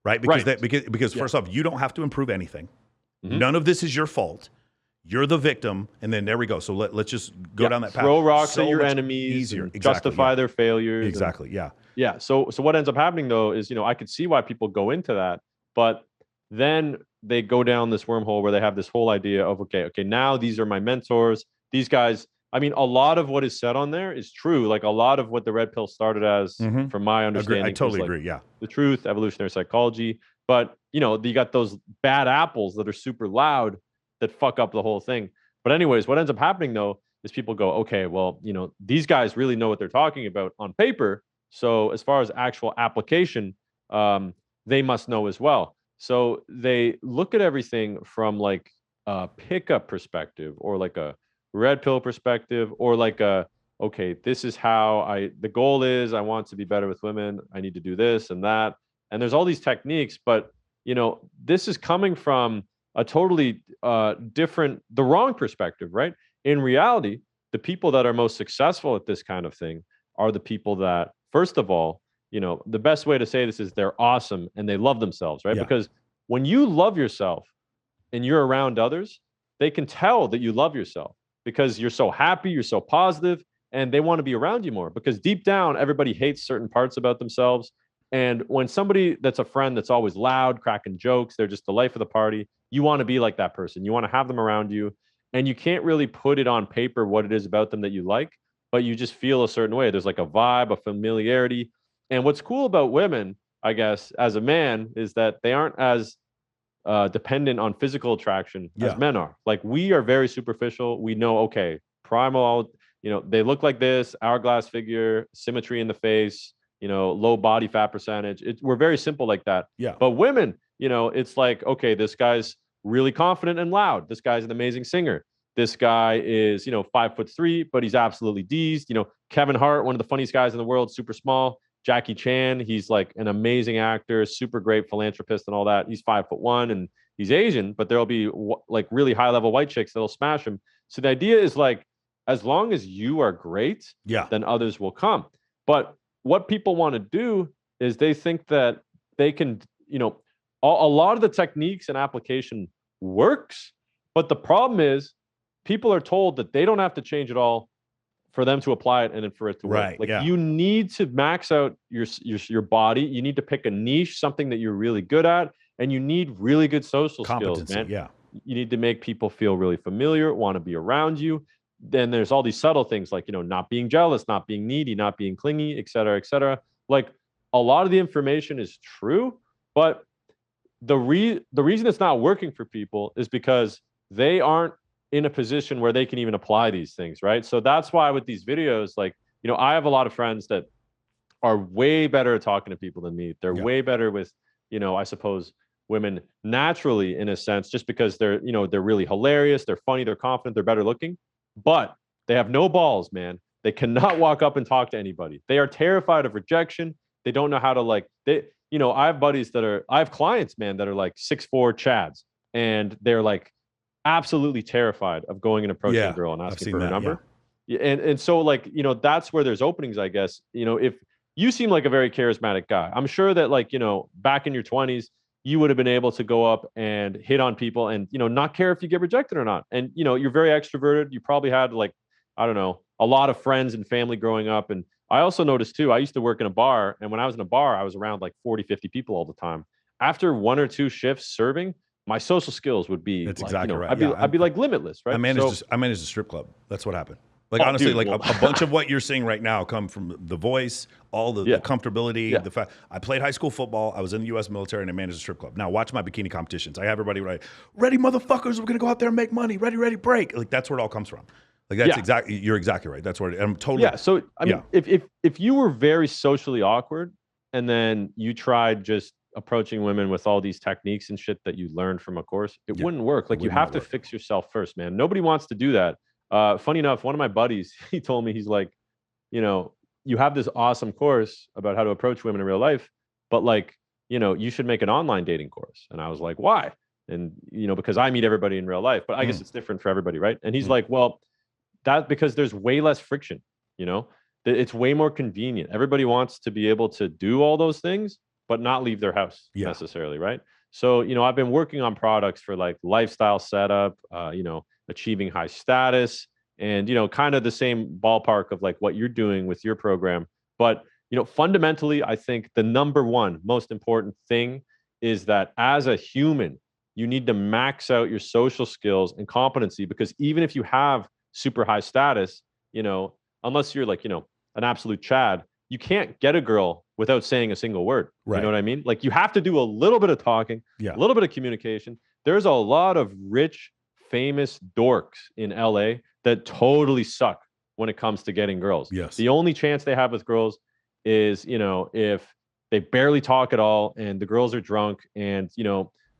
Right? Because first off, you don't have to improve anything. None of this is your fault. You're the victim. And then there we go. So let's just go down that path. Throw rocks at your enemies. Easier. Justify their failures. Exactly. Yeah. So what ends up happening though is, you know, I could see why people go into that, but then they go down this wormhole where they have this whole idea of, okay, now these are my mentors. These guys, I mean, a lot of what is said on there is true. Like a lot of what the red pill started as, from my understanding, I totally like agree. Yeah. The truth, evolutionary psychology. But, you know, you got those bad apples that are super loud that fuck up the whole thing. But anyways, what ends up happening though is people go, okay, well, you know, these guys really know what they're talking about on paper. So as far as actual application, they must know as well. So they look at everything from like a pickup perspective, or like a red pill perspective, or like a, okay, this is how the goal is, I want to be better with women. I need to do this and that. And there's all these techniques, but, you know, this is coming from a totally different, the wrong perspective, right? In reality, the people that are most successful at this kind of thing are the people that, first of all, you know, the best way to say this is they're awesome and they love themselves, right? Because when you love yourself and you're around others, they can tell that you love yourself because you're so happy, you're so positive, and they want to be around you more, because deep down, everybody hates certain parts about themselves. And when somebody that's a friend that's always loud, cracking jokes, they're just the life of the party, you want to be like that person. You want to have them around you, and you can't really put it on paper what it is about them that you like, but you just feel a certain way. There's like a vibe, a familiarity. And what's cool about women, I guess, as a man, is that they aren't as dependent on physical attraction as men are. Like, we are very superficial. We know, okay, primal, you know, they look like this, hourglass figure, symmetry in the face, you know, low body fat percentage. We're very simple like that. But women, you know, it's like, okay, this guy's really confident and loud. This guy's an amazing singer. This guy is, you know, 5'3", but he's absolutely deezed. You know, Kevin Hart, one of the funniest guys in the world, super small. Jackie Chan, he's like an amazing actor, super great philanthropist and all that. He's 5'1" and he's Asian, but there'll be like really high level white chicks that'll smash him. So the idea is like, as long as you are great, then others will come. But what people want to do is they think that they can, a lot of the techniques and application works, but the problem is people are told that they don't have to change it all for them to apply it and then for it to work. Right, Like yeah. you need to max out your body. You need to pick a niche, something that you're really good at, and you need really good social skills, man. Yeah. You need to make people feel really familiar, want to be around you. Then there's all these subtle things like, not being jealous, not being needy, not being clingy, et cetera, et cetera. Like a lot of the information is true, but the reason it's not working for people is because they aren't in a position where they can even apply these things, right? So that's why with these videos, like, I have a lot of friends that are way better at talking to people than me. They're way better with, I suppose, women naturally in a sense, just because they're really hilarious, they're funny, they're confident, they're better looking, but they have no balls, man. They cannot walk up and talk to anybody. They are terrified of rejection. They don't know how to I have buddies I have clients, man, that are like 6'4" Chads, and they're like absolutely terrified of going and approaching a girl and asking for her number. Yeah. And so that's where there's openings, I guess. If you seem like a very charismatic guy, I'm sure that back in your 20s, you would have been able to go up and hit on people and, not care if you get rejected or not. And, you're very extroverted. You probably had I don't know, a lot of friends and family growing up. And I also noticed too, I used to work in a bar, and when I was in a bar, I was around like 40, 50 people all the time. After 1 or 2 shifts serving, my social skills would be exactly right. I'd be like limitless, right? I managed a strip club. That's what happened. Like, honestly, dude, a bunch of what you're seeing right now come from the voice, all the comfortability, the fact I played high school football, I was in the U.S. military, and I managed a strip club. Now watch my bikini competitions. I have everybody ready, motherfuckers, we're gonna go out there and make money. Ready, break. Like, that's where it all comes from. Like, that's you're exactly right. That's where I'm totally. Yeah. So I mean, if you were very socially awkward and then you tried just approaching women with all these techniques and shit that you learned from a course, it wouldn't work. Like, you have to fix yourself first, man. Nobody wants to do that. Funny enough, one of my buddies, he told me, he's like, you have this awesome course about how to approach women in real life, but you should make an online dating course. And I was like, why? And, because I meet everybody in real life, but I guess it's different for everybody, right? And he's like, well, that's because there's way less friction, it's way more convenient. Everybody wants to be able to do all those things, but not leave their house necessarily, right? So, I've been working on products for like lifestyle setup, achieving high status, and, kind of the same ballpark of like what you're doing with your program. But, fundamentally, I think the number one most important thing is that as a human, you need to max out your social skills and competency, because even if you have super high status, unless you're like, an absolute Chad, you can't get a girl without saying a single word. Right. You know what I mean? Like, you have to do a little bit of talking, a little bit of communication. There's a lot of rich, famous dorks in LA that totally suck when it comes to getting girls. Yes. The only chance they have with girls is, if they barely talk at all and the girls are drunk, and,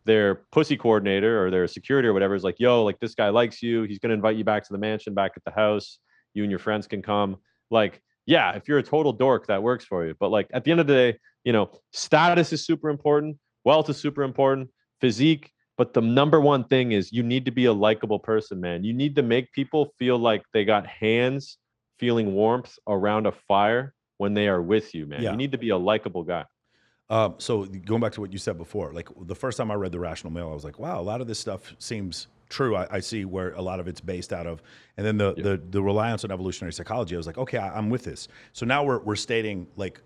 their pussy coordinator or their security or whatever is like, yo, like, this guy likes you. He's going to invite you back to the mansion, back at the house. You and your friends can come. Like, yeah, if you're a total dork, that works for you. But like, at the end of the day, status is super important. Wealth is super important. Physique. But the number one thing is you need to be a likable person, man. You need to make people feel like they got hands feeling warmth around a fire when they are with you, man. You need to be a likable guy. So going back to what you said before, like the first time I read The Rational Male, I was like, wow, a lot of this stuff seems true. I see where a lot of it's based out of. And then the reliance on evolutionary psychology, I was like, okay, I'm with this. So now we're stating like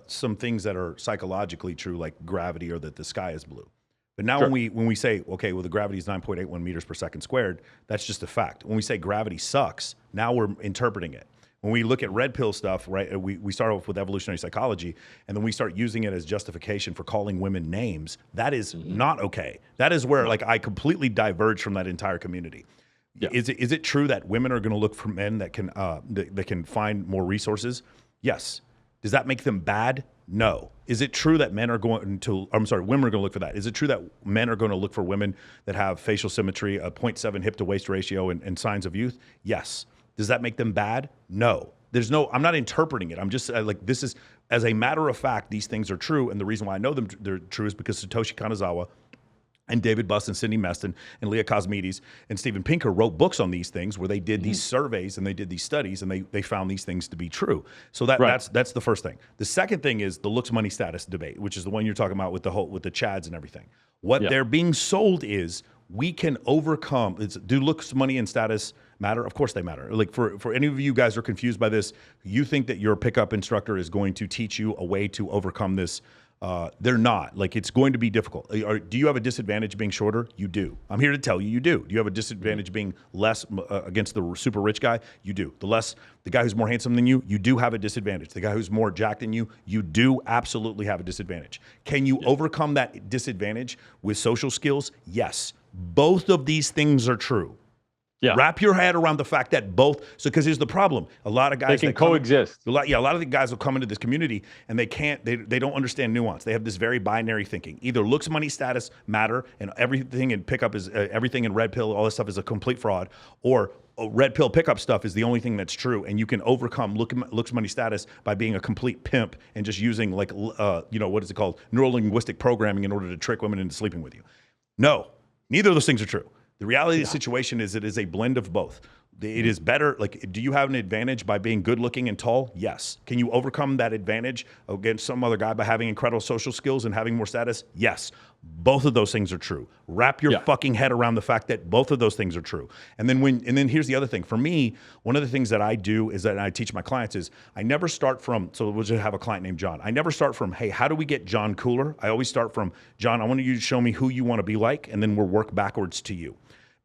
some things that are psychologically true, like gravity, or that the sky is blue. But now when we say, okay, well, the gravity is 9.81 meters per second squared, that's just a fact. When we say gravity sucks, now we're interpreting it. When we look at red pill stuff, right, we start off with evolutionary psychology, and then we start using it as justification for calling women names. That is not okay. That is where like I completely diverge from that entire community. Yeah. Is it true that women are going to look for men that can find more resources? Yes. Does that make them bad? No. Is it true that women are going to look for that? Is it true that men are going to look for women that have facial symmetry, a 0.7 hip to waist ratio, and signs of youth? Yes. Does that make them bad? No. I'm not interpreting it. I'm just like, this is, as a matter of fact, these things are true. And the reason why I know they're true is because Satoshi Kanazawa and David Buss and Cindy Meston and Leah Cosmides and Steven Pinker wrote books on these things where they did these surveys and they did these studies and they found these things to be true. So that's the first thing. The second thing is the looks, money, status debate, which is the one you're talking about with the Chads and everything. What they're being sold is we can overcome. Do looks, money, and status matter? Of course they matter. Like for any of you guys who are confused by this, you think that your pickup instructor is going to teach you a way to overcome this. They're not. Like, it's going to be difficult. Do you have a disadvantage being shorter? You do. I'm here to tell you, you do. Do you have a disadvantage being less against the super rich guy? You do. The guy who's more handsome than you do have a disadvantage. The guy who's more jacked than you do absolutely have a disadvantage. Can you overcome that disadvantage with social skills? Yes. Both of these things are true. Yeah. Wrap your head around the fact that both. So, because here's the problem: a lot of guys they can coexist. A lot of the guys will come into this community and they can't. They don't understand nuance. They have this very binary thinking. Either looks, money, status matter, and everything in pickup is everything in red pill. All this stuff is a complete fraud. Or red pill pickup stuff is the only thing that's true, and you can overcome looks, money, status by being a complete pimp and just using what is it called, neurolinguistic programming in order to trick women into sleeping with you. No, neither of those things are true. The reality of the situation is it is a blend of both. It is better. Like, do you have an advantage by being good looking and tall? Yes. Can you overcome that advantage against some other guy by having incredible social skills and having more status? Yes. Both of those things are true. Wrap your fucking head around the fact that both of those things are true. And then here's the other thing. For me, one of the things that I do is that I teach my clients is I never start from, so we'll just have a client named John. I never start from, hey, how do we get John cooler? I always start from, John, I want you to show me who you want to be like, and then we'll work backwards to you.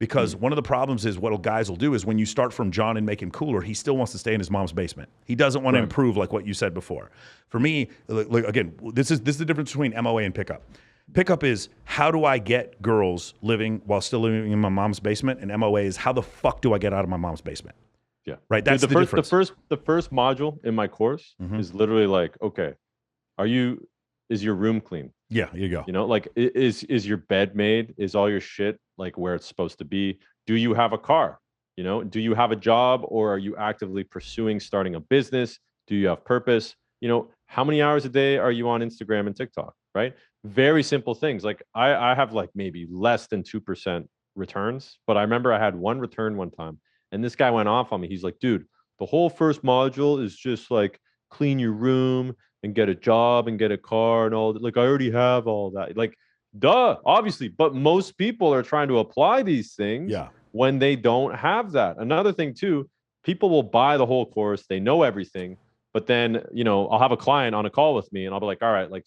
Because one of the problems is what guys will do is when you start from John and make him cooler, he still wants to stay in his mom's basement. He doesn't want to improve, like what you said before. For me, again, this is the difference between MOA and pickup. Pickup is, how do I get girls living while still living in my mom's basement? And MOA is, how the fuck do I get out of my mom's basement? Yeah. Right? That's the difference. The first module in my course is literally like, okay, is your room clean? Yeah, here you go. You know, like, is your bed made? Is all your shit like where it's supposed to be? Do you have a car? You know, do you have a job, or are you actively pursuing starting a business? Do you have purpose? You know, how many hours a day are you on Instagram and TikTok? Right? Very simple things. Like I have like maybe less than 2% returns, but I remember I had one return one time, and this guy went off on me. He's like, dude, the whole first module is just like clean your room and get a job and get a car and all that. Like, I already have all that. Like, duh, obviously. But most people are trying to apply these things when they don't have that. Another thing too, people will buy the whole course. They know everything. But then, I'll have a client on a call with me and I'll be like, all right, like,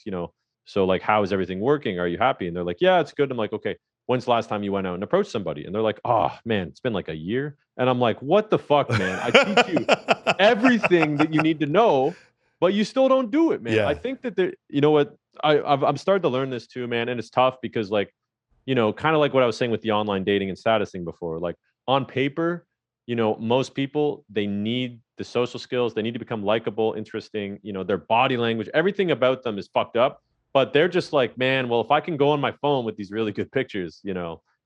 so like, how is everything working? Are you happy? And they're like, yeah, it's good. I'm like, okay, when's the last time you went out and approached somebody? And they're like, oh man, it's been like a year. And I'm like, what the fuck, man? I teach you everything that you need to know, but you still don't do it, man. Yeah. I think that I'm starting to learn this too, man. And it's tough because, like, kind of like what I was saying with the online dating and status thing before, like on paper, most people, they need the social skills. They need to become likable, interesting, their body language, everything about them is fucked up, but they're just like, man, well, if I can go on my phone with these really good pictures,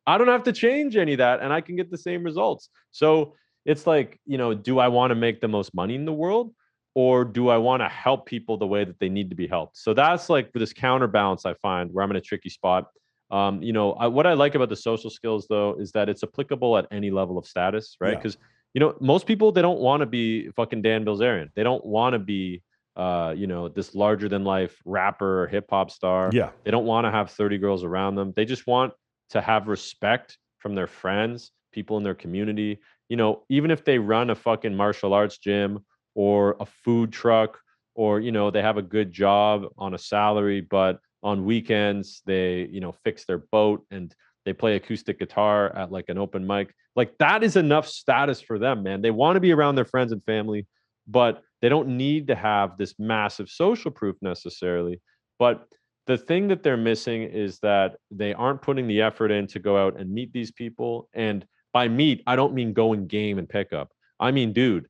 I don't have to change any of that and I can get the same results. So it's like, do I want to make the most money in the world? Or do I want to help people the way that they need to be helped? So that's like this counterbalance I find where I'm in a tricky spot. What I like about the social skills, though, is that it's applicable at any level of status, right? Because, most people, they don't want to be fucking Dan Bilzerian. They don't want to be, this larger than life rapper or hip hop star. Yeah. They don't want to have 30 girls around them. They just want to have respect from their friends, people in their community. Even if they run a fucking martial arts gym or a food truck, or, they have a good job on a salary, but on weekends they, fix their boat and they play acoustic guitar at like an open mic. Like, that is enough status for them, man. They want to be around their friends and family, but they don't need to have this massive social proof necessarily. But the thing that they're missing is that they aren't putting the effort in to go out and meet these people. And by meet, I don't mean go and game and pick up. I mean, dude,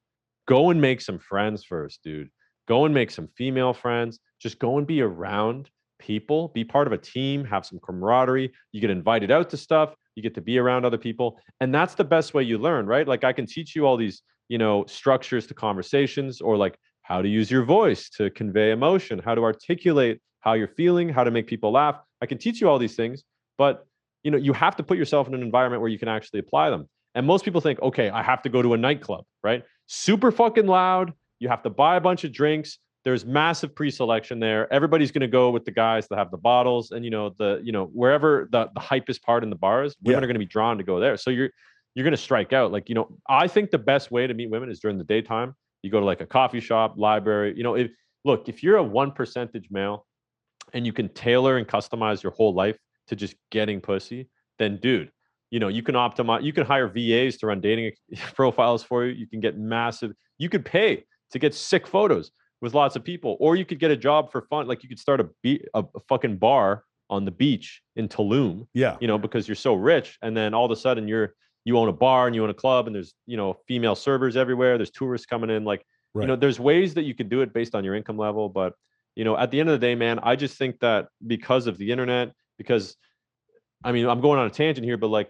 go and make some friends first, dude. Go and make some female friends. Just go and be around people, be part of a team, have some camaraderie. You get invited out to stuff. You get to be around other people. And that's the best way you learn, right? Like, I can teach you all these, structures to conversations, or like how to use your voice to convey emotion, how to articulate how you're feeling, how to make people laugh. I can teach you all these things, but you have to put yourself in an environment where you can actually apply them. And most people think, okay, I have to go to a nightclub, right? Super fucking loud. You have to buy a bunch of drinks. There's massive pre-selection there. Everybody's going to go with the guys that have the bottles, and wherever the hypest part in the bars, women are going to be drawn to go there. So you're going to strike out. Like, I think the best way to meet women is during the daytime. You go to like a coffee shop, library. If you're a 1% male and you can tailor and customize your whole life to just getting pussy, then dude, you can optimize, you can hire VAs to run dating profiles for you. You can get you could pay to get sick photos with lots of people, or you could get a job for fun. Like you could start a fucking bar on the beach in Tulum, because you're so rich. And then all of a sudden you own a bar and you own a club, and there's, female servers everywhere. There's tourists coming in. Like, there's ways that you can do it based on your income level. But, at the end of the day, man, I just think that because of the internet, because I'm going on a tangent here, but like,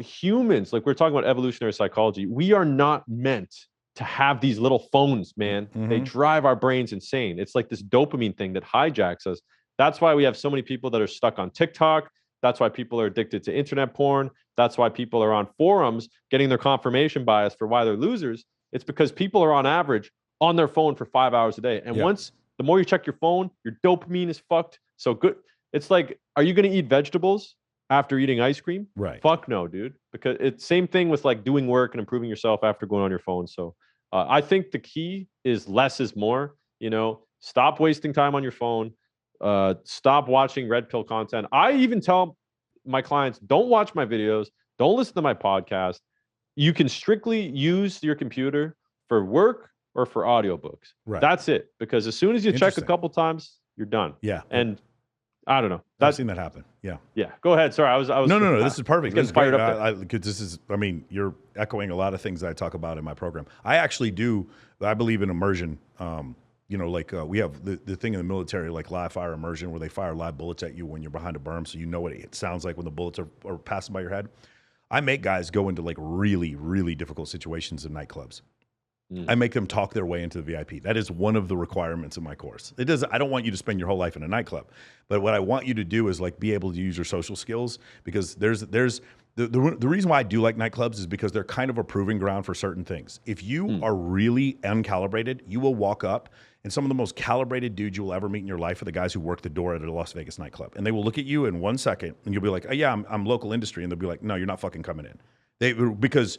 humans, like we're talking about evolutionary psychology, we are not meant to have these little phones, man. Mm-hmm. They drive our brains insane. It's like this dopamine thing that hijacks us. That's why we have so many people that are stuck on TikTok. That's why people are addicted to internet porn. That's why people are on forums getting their confirmation bias for why they're losers. It's because people are on average on their phone for 5 hours a day. And the more you check your phone, your dopamine is fucked. So good. It's like, are you going to eat vegetables after eating ice cream? Right. Fuck no, dude. Because it's same thing with like doing work and improving yourself after going on your phone. So I think the key is less is more. Stop wasting time on your phone. Stop watching red pill content. I even tell my clients, don't watch my videos. Don't listen to my podcast. You can strictly use your computer for work or for audiobooks. Right. That's it. Because as soon as you check a couple times, you're done. Yeah. And I don't know. I've seen that happen. Yeah. Yeah. Go ahead. Sorry. I was. No. This is perfect. Getting fired up. Because you're echoing a lot of things that I talk about in my program. I actually do. I believe in immersion. We have the thing in the military, like live fire immersion, where they fire live bullets at you when you're behind a berm, so you know what it sounds like when the bullets are passing by your head. I make guys go into like really, really difficult situations in nightclubs. I make them talk their way into the VIP. That is one of the requirements of my course. I don't want you to spend your whole life in a nightclub, but what I want you to do is like be able to use your social skills, because there's the reason why I do like nightclubs is because they're kind of a proving ground for certain things. If you are really uncalibrated, you will walk up, and some of the most calibrated dudes you will ever meet in your life are the guys who work the door at a Las Vegas nightclub, and they will look at you in 1 second, and you'll be like, "Oh yeah, I'm local industry," and they'll be like, "No, you're not fucking coming in." Because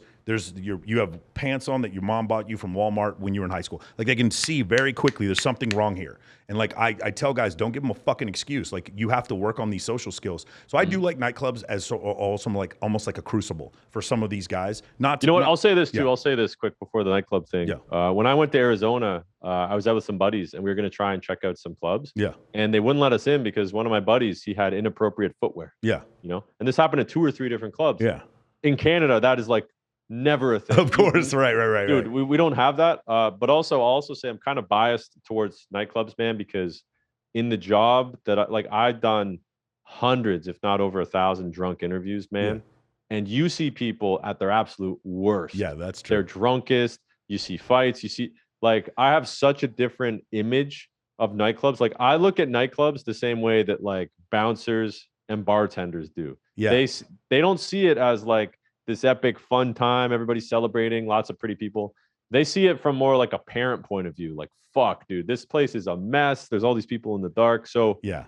you have pants on that your mom bought you from Walmart when you were in high school. Like they can see very quickly there's something wrong here. And like I tell guys, don't give them a fucking excuse. Like you have to work on these social skills. So I do like nightclubs as also like almost like a crucible for some of these guys. I'll say this too. Yeah. I'll say this quick before the nightclub thing. Yeah. When I went to Arizona, I was out with some buddies and we were going to try and check out some clubs. Yeah. And they wouldn't let us in because one of my buddies, he had inappropriate footwear. Yeah. And this happened at 2 or 3 different clubs. Yeah. In Canada, that is like never a thing. Of course, right. Dude, we don't have that. But also, I'll also say I'm kind of biased towards nightclubs, man, because in the job that I've done hundreds, if not over 1,000 drunk interviews, man. Yeah. And you see people at their absolute worst. Yeah, that's true. They're drunkest. You see fights. You see, like, I have such a different image of nightclubs. Like, I look at nightclubs the same way that like bouncers and bartenders do. Yeah. They don't see it as like this epic fun time, everybody's celebrating, lots of pretty people. They see it from more like a parent point of view. Like, fuck, dude, this place is a mess. There's all these people in the dark. So, yeah,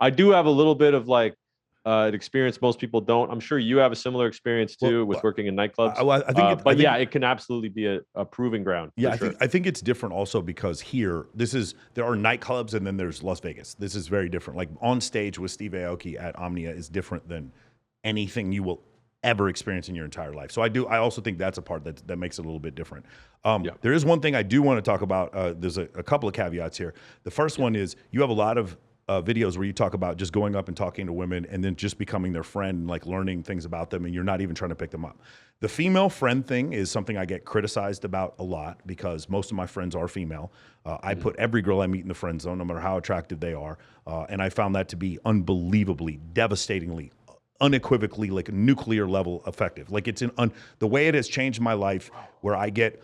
I do have a little bit of like an experience most people don't. I'm sure you have a similar experience too with working in nightclubs. It can absolutely be a proving ground. Yeah, I think it's different also because here, there are nightclubs and then there's Las Vegas. This is very different. Like on stage with Steve Aoki at Omnia is different than anything you will ever experience in your entire life. So I also think that's a part that makes it a little bit different. There is one thing I do want to talk about. There's a couple of caveats here. The first one is you have a lot of videos where you talk about just going up and talking to women and then just becoming their friend and like learning things about them, and you're not even trying to pick them up. The female friend thing is something I get criticized about a lot because most of my friends are female. I put every girl I meet in the friend zone, no matter how attractive they are. And I found that to be unbelievably, devastatingly unequivocally like nuclear level effective. Like it's the way it has changed my life, where I get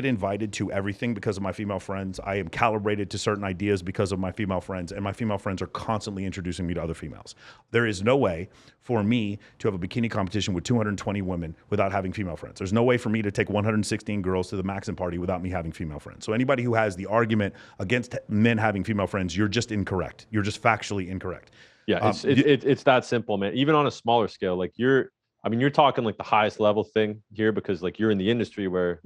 invited to everything because of my female friends. I am calibrated to certain ideas because of my female friends, and my female friends are constantly introducing me to other females. There is no way for me to have a bikini competition with 220 women without having female friends. There's no way for me to take 116 girls to the Maxim party without me having female friends. So anybody who has the argument against men having female friends, you're just incorrect. You're just factually incorrect. Yeah, it's that simple, man. Even on a smaller scale, like you're talking like the highest level thing here, because like you're in the industry where,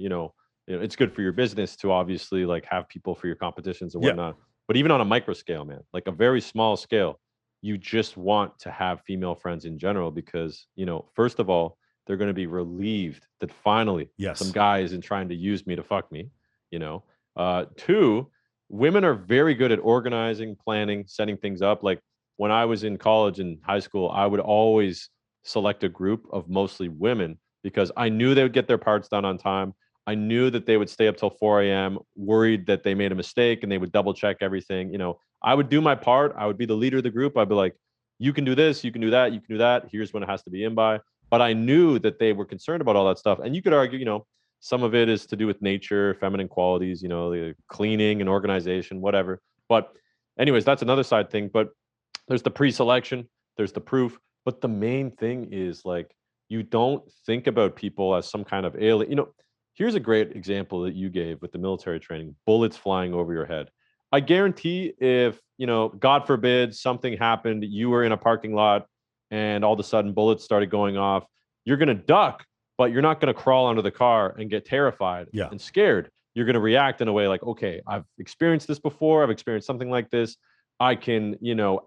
it's good for your business to obviously like have people for your competitions and whatnot. But even on a micro scale, man, like a very small scale, you just want to have female friends in general because, first of all, they're going to be relieved that finally some guy isn't trying to use me to fuck me, Two, women are very good at organizing, planning, setting things up. Like, when I was in college and high school, I would always select a group of mostly women because I knew they would get their parts done on time. I knew that they would stay up till 4 a.m., worried that they made a mistake, and they would double check everything. I would do my part. I would be the leader of the group. I'd be like, you can do this, you can do that, you can do that. Here's when it has to be in by. But I knew that they were concerned about all that stuff. And you could argue, some of it is to do with nature, feminine qualities, the cleaning and organization, whatever. But anyways, that's another side thing. But there's the pre-selection, there's the proof, but the main thing is like, you don't think about people as some kind of alien. Here's a great example that you gave with the military training, bullets flying over your head. I guarantee if, God forbid something happened, you were in a parking lot and all of a sudden bullets started going off, you're going to duck, but you're not going to crawl under the car and get terrified and scared. You're going to react in a way like, okay, I've experienced this before. I've experienced something like this. I can,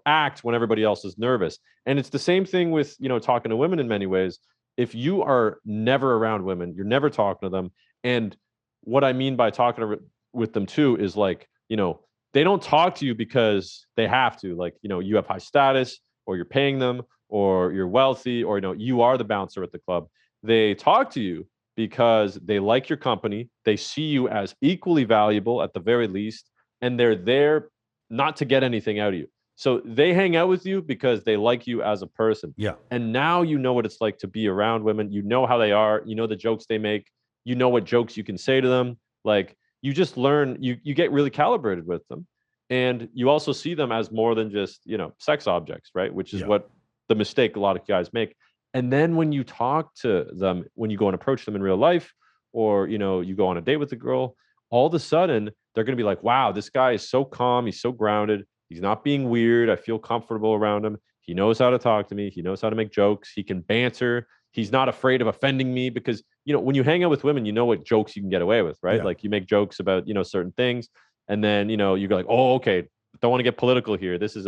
act when everybody else is nervous. And it's the same thing with, talking to women in many ways. If you are never around women, you're never talking to them. And what I mean by talking with them too is like, they don't talk to you because they have to. Like, you have high status, or you're paying them, or you're wealthy, or, you are the bouncer at the club. They talk to you because they like your company. They see you as equally valuable at the very least. And they're there not to get anything out of you. So they hang out with you because they like you as a person. Yeah. And now you know what it's like to be around women. You know how they are. You know the jokes they make. You know what jokes you can say to them. Like, you just learn, you get really calibrated with them. And you also see them as more than just, sex objects, right? Which is what the mistake a lot of guys make. And then when you talk to them, when you go and approach them in real life, or, you go on a date with a girl, all of a sudden they're going to be like, wow, this guy is so calm. He's so grounded. He's not being weird. I feel comfortable around him. He knows how to talk to me. He knows how to make jokes. He can banter. He's not afraid of offending me because, when you hang out with women, you know what jokes you can get away with, right? Yeah. Like, you make jokes about, certain things. And then, you go like, oh, okay, don't want to get political here. This is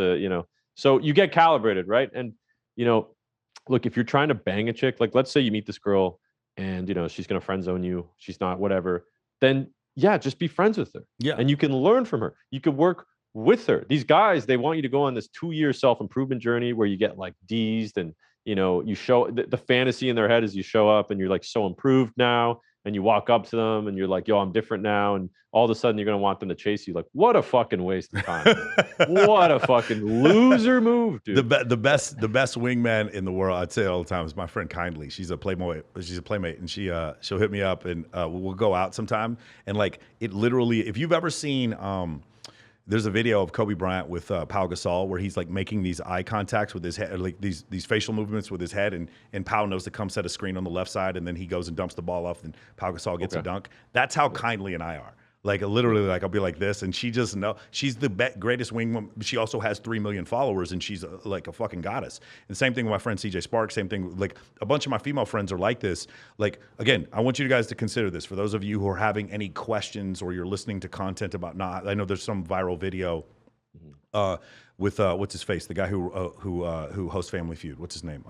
so you get calibrated, right? And, look, if you're trying to bang a chick, like let's say you meet this girl and, she's going to friend zone you. She's not, whatever. Then just be friends with her. Yeah. And you can learn from her. You could work with her. These guys, they want you to go on this 2-year self-improvement journey where you get like D's and, you show the fantasy in their head is you show up and you're like so improved now, and you walk up to them and you're like, yo, I'm different now. And all of a sudden you're going to want them to chase you. Like, what a fucking waste of time. What a fucking loser move, dude. The best wingman in the world, I'd say all the time, is my friend Kindly. She's a playmate, and she'll hit me up and we'll go out sometime. And like, it literally, if you've ever seen, there's a video of Kobe Bryant with Pau Gasol where he's like making these eye contacts with his head, like these facial movements with his head, and Pau knows to come set a screen on the left side, and then he goes and dumps the ball off, and Pau Gasol gets a dunk. That's how Kindly and I are. Like, literally, like, I'll be like this, and she just know she's the greatest wingwoman. She also has 3 million followers, and she's like a fucking goddess. And same thing with my friend CJ Sparks. Same thing, like a bunch of my female friends are like this. Like, again, I want you guys to consider this. For those of you who are having any questions or you're listening to content about, I know there's some viral video with what's his face, the guy who hosts Family Feud. What's his name?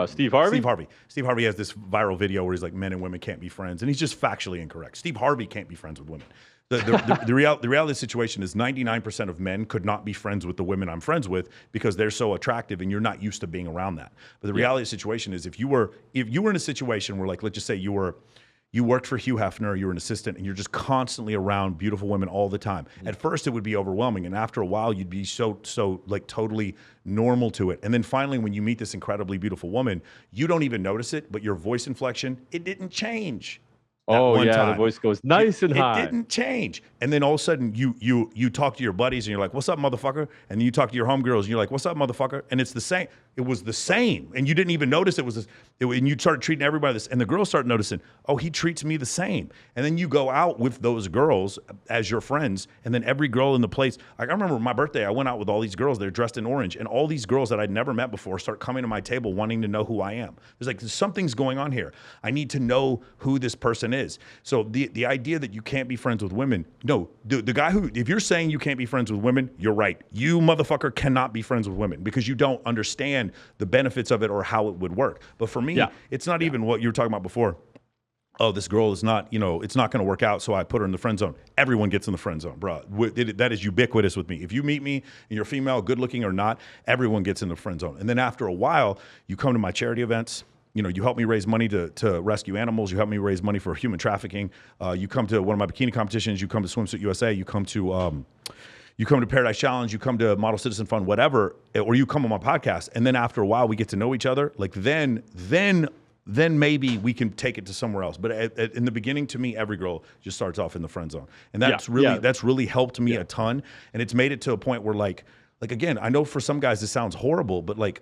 Steve Harvey? Steve Harvey has this viral video where he's like, men and women can't be friends. And he's just factually incorrect. Steve Harvey can't be friends with women. The reality of the situation is 99% of men could not be friends with the women I'm friends with because they're so attractive and you're not used to being around that. But the reality of the situation is if you were in a situation where, like, let's just say you were you worked for Hugh Hefner, you were an assistant, and you're just constantly around beautiful women all the time. At first, it would be overwhelming, and after a while, you'd be so like totally normal to it. And then finally, when you meet this incredibly beautiful woman, you don't even notice it, but your voice inflection, it didn't change. Oh yeah, time. the voice goes nice and high. It didn't change. And then all of a sudden you talk to your buddies and you're like, "What's up, motherfucker?" And then you talk to your homegirls and you're like, "What's up, motherfucker?" And it's the same. It was the same. And you didn't even notice it was this, and you started treating everybody this, and the girls start noticing, "Oh, he treats me the same." And then you go out with those girls as your friends, and then every girl in the place, like I remember my birthday, I went out with all these girls, they're dressed in orange, and all these girls that I'd never met before start coming to my table wanting to know who I am. There's like, something's going on here. I need to know who this person is. So the idea that you can't be friends with women, no, the guy who, if you're saying you can't be friends with women, you're right. You motherfucker cannot be friends with women because you don't understand the benefits of it or how it would work. But for me, it's not even what you were talking about before. Oh, this girl is not, it's not going to work out, so I put her in the friend zone. Everyone gets in the friend zone, bro. That is ubiquitous with me. If you meet me and you're female, good looking or not, everyone gets in the friend zone. And then after a while, you come to my charity events. You help me raise money to rescue animals. You help me raise money for human trafficking. You come to one of my bikini competitions. You come to Swimsuit USA. You come to Paradise Challenge. You come to Model Citizen Fund, whatever, or you come on my podcast. And then after a while, we get to know each other. Like then maybe we can take it to somewhere else. But in the beginning, to me, every girl just starts off in the friend zone, and that's really helped me a ton. And it's made it to a point where like again, I know for some guys this sounds horrible, but like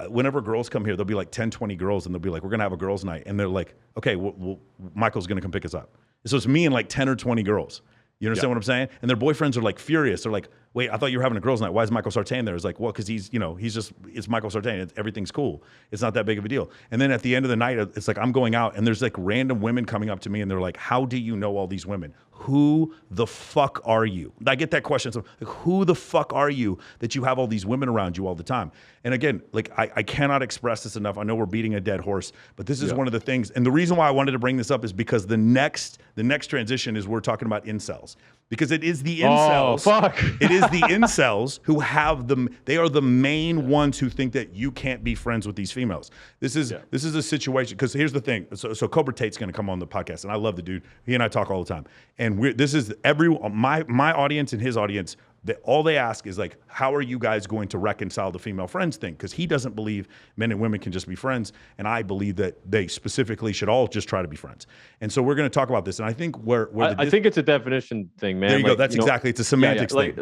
whenever girls come here, there'll be like 10, 20 girls, and they'll be like, "We're gonna have a girls' night," and they're like, "Okay, well, Michael's gonna come pick us up." So it's me and like 10 or 20 girls. You understand what I'm saying? And their boyfriends are like furious. They're like, "Wait, I thought you were having a girls' night. Why is Michael Sartain there?" It's like, well, because it's Michael Sartain. Everything's cool. It's not that big of a deal. And then at the end of the night, it's like I'm going out and there's like random women coming up to me and they're like, "How do you know all these women? Who the fuck are you?" I get that question. So like, who the fuck are you that you have all these women around you all the time? And again, like I cannot express this enough. I know we're beating a dead horse, but this is one of the things. And the reason why I wanted to bring this up is because the next transition is we're talking about incels. Because it is the incels. Oh, fuck. It is the incels who have them. They are the main ones who think that you can't be friends with these females. This is a situation. Because here's the thing. So Cobra Tate's going to come on the podcast, and I love the dude. He and I talk all the time. And this is my audience and his audience. All they ask is like, how are you guys going to reconcile the female friends thing? Because he doesn't believe men and women can just be friends, and I believe that they specifically should all just try to be friends. And so we're going to talk about this. And I think I think it's a definition thing, man. There you go. That's exactly. It's a semantics thing.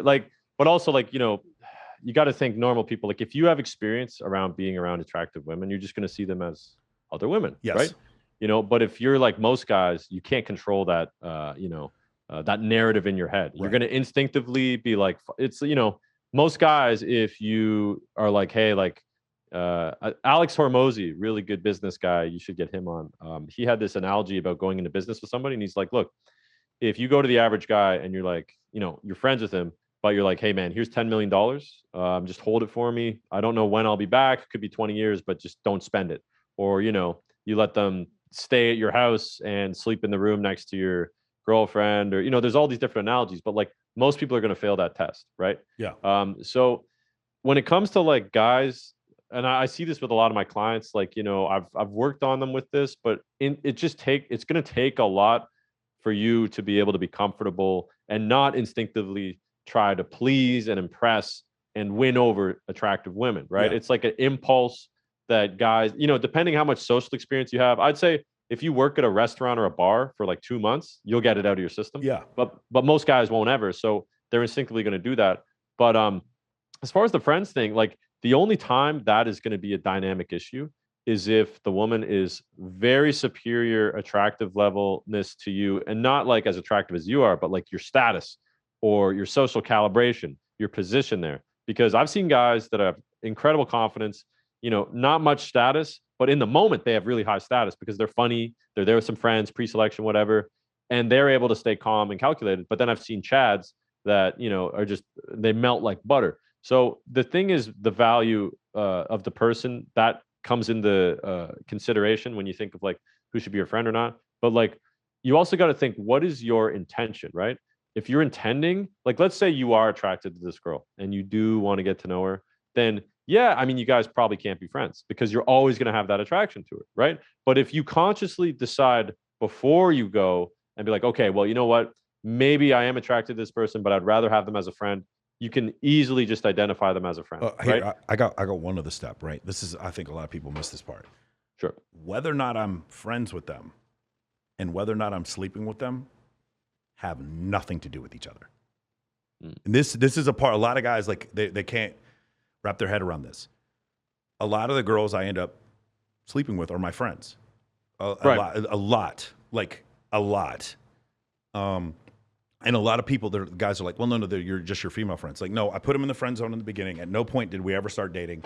But also you got to think normal people. Like if you have experience around being around attractive women, you're just going to see them as other women, right? But if you're like most guys, you can't control that. That narrative in your head. You're going to instinctively be like, it's, most guys, if you are like, hey, like Alex Hormozy, really good business guy, you should get him on. He had this analogy about going into business with somebody, and he's like, look, if you go to the average guy and you're like, you're friends with him, but you're like, hey man, here's $10 million. Just hold it for me. I don't know when I'll be back. Could be 20 years, but just don't spend it. Or, you let them stay at your house and sleep in the room next to your girlfriend, or there's all these different analogies, but like most people are going to fail that test, right? So when it comes to like guys, and I see this with a lot of my clients, like I've worked on them with this, but it's going to take a lot for you to be able to be comfortable and not instinctively try to please and impress and win over attractive women, right? It's like an impulse that guys, depending how much social experience you have, I'd say if you work at a restaurant or a bar for like 2 months, you'll get it out of your system. But most guys won't ever. So they're instinctively going to do that. But as far as the friends thing, like the only time that is going to be a dynamic issue is if the woman is very superior attractive levelness to you, and not like as attractive as you are, but like your status or your social calibration, your position there. Because I've seen guys that have incredible confidence, not much status, but in the moment they have really high status because they're funny, they're there with some friends, pre-selection, whatever, and they're able to stay calm and calculated. But then I've seen Chads that, are just, they melt like butter. So the thing is, the value of the person that comes into consideration when you think of like who should be your friend or not. But like, you also got to think, what is your intention, right? If you're intending, like, let's say you are attracted to this girl and you do want to get to know her, then you guys probably can't be friends because you're always going to have that attraction to her, right? But if you consciously decide, before you go and be like, okay, well, you know what? Maybe I am attracted to this person, but I'd rather have them as a friend. You can easily just identify them as a friend, right? Here, I got one other step, right? This is, I think a lot of people miss this part. Sure. Whether or not I'm friends with them and whether or not I'm sleeping with them have nothing to do with each other. And this is a part, a lot of guys, like, they can't wrap their head around this. A lot of the girls I end up sleeping with are my friends. A lot. And a lot of people, the guys are like, well, no, you're just your female friends. Like, no, I put them in the friend zone in the beginning. At no point did we ever start dating.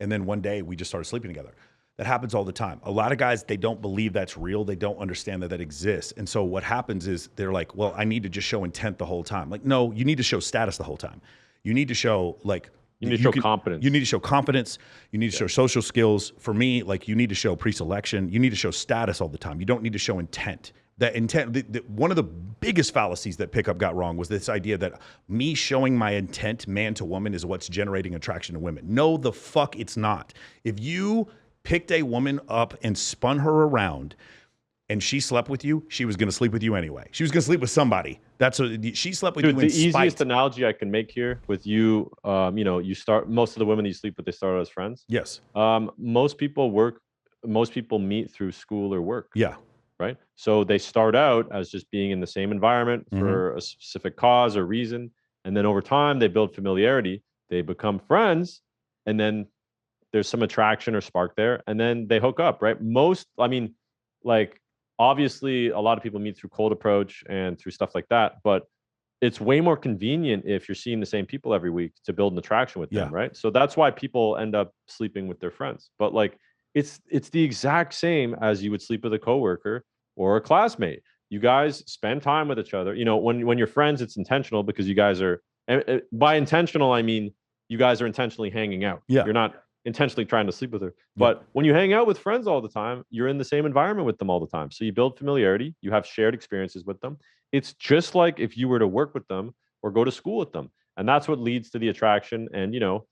And then one day we just started sleeping together. That happens all the time. A lot of guys, they don't believe that's real. They don't understand that exists. And so what happens is they're like, well, I need to just show intent the whole time. Like, no, you need to show status the whole time. You need to show, like, you need to show confidence. You need to show confidence. You need to show social skills. For me, like, you need to show pre-selection. You need to show status all the time. You don't need to show intent. That intent, one of the biggest fallacies that Pickup got wrong was this idea that me showing my intent man to woman is what's generating attraction to women. No, the fuck it's not. If you picked a woman up and spun her around and she slept with you, she was going to sleep with you anyway. She was going to sleep with somebody. She slept with you in spite. The easiest analogy I can make here with you, you start, most of the women you sleep with, they start as friends. Yes. Most people meet through school or work. Yeah. Right. So they start out as just being in the same environment for a specific cause or reason. And then over time, they build familiarity. They become friends. And then there's some attraction or spark there. And then they hook up. Right. Obviously, a lot of people meet through cold approach and through stuff like that. But it's way more convenient if you're seeing the same people every week to build an attraction with them. Right. So that's why people end up sleeping with their friends. But like, it's the exact same as you would sleep with a coworker or a classmate. You guys spend time with each other. You know, when you're friends, it's intentional because you guys are, by intentional, I mean, you guys are intentionally hanging out. Yeah. You're not intentionally trying to sleep with her. But when you hang out with friends all the time, you're in the same environment with them all the time. So you build familiarity, you have shared experiences with them. It's just like if you were to work with them or go to school with them. And that's what leads to the attraction. And, you know,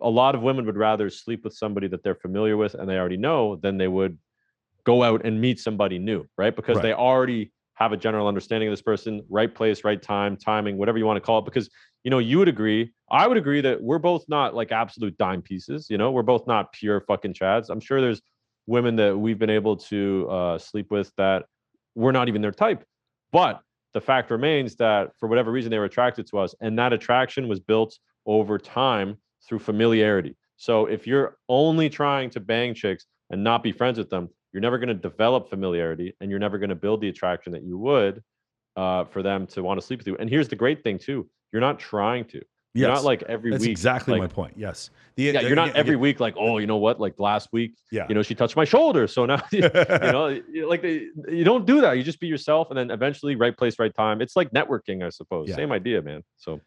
a lot of women would rather sleep with somebody that they're familiar with and they already know than they would go out and meet somebody new, right? Because they already have a general understanding of this person, right place, right time, timing, whatever you want to call it. Because, you know, you would agree, I would agree that we're both not like absolute dime pieces. You know, we're both not pure fucking chads. I'm sure there's women that we've been able to sleep with that we're not even their type. But the fact remains that for whatever reason, they were attracted to us. And that attraction was built over time through familiarity. So if you're only trying to bang chicks and not be friends with them, you're never going to develop familiarity and you're never going to build the attraction that you would for them to want to sleep with you. And here's the great thing too. You're not trying to. You're not like every week. That's exactly like, my point. Yes. You're not every week like, oh, you know what? Like last week, you know, she touched my shoulder. So now, you know, like you don't do that. You just be yourself and then eventually right place, right time. It's like networking, I suppose. Same idea, man. So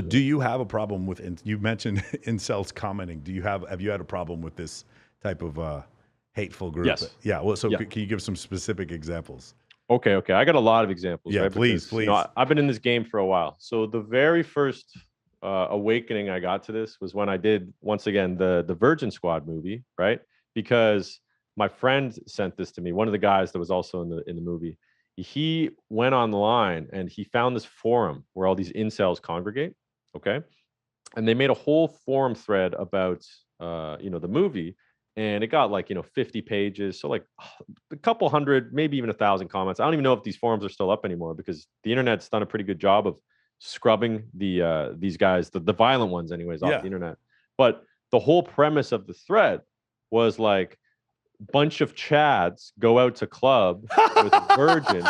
do you have a problem with, you mentioned incels commenting. Have you had a problem with this type of hateful group? Yes. Yeah. Well, so can you give some specific examples? Okay. I got a lot of examples. Yeah, right? Please. You know, I've been in this game for a while. So the very first awakening I got to this was when I did, once again, the Virgin Squad movie, right? Because my friend sent this to me. One of the guys that was also in the movie, he went online and he found this forum where all these incels congregate. Okay. And they made a whole forum thread about, the movie. And it got like, 50 pages. So like a couple hundred, maybe even 1,000 comments. I don't even know if these forums are still up anymore because the internet's done a pretty good job of scrubbing these guys, the violent ones anyways, off the internet. But the whole premise of the thread was like bunch of chads go out to club with a virgin,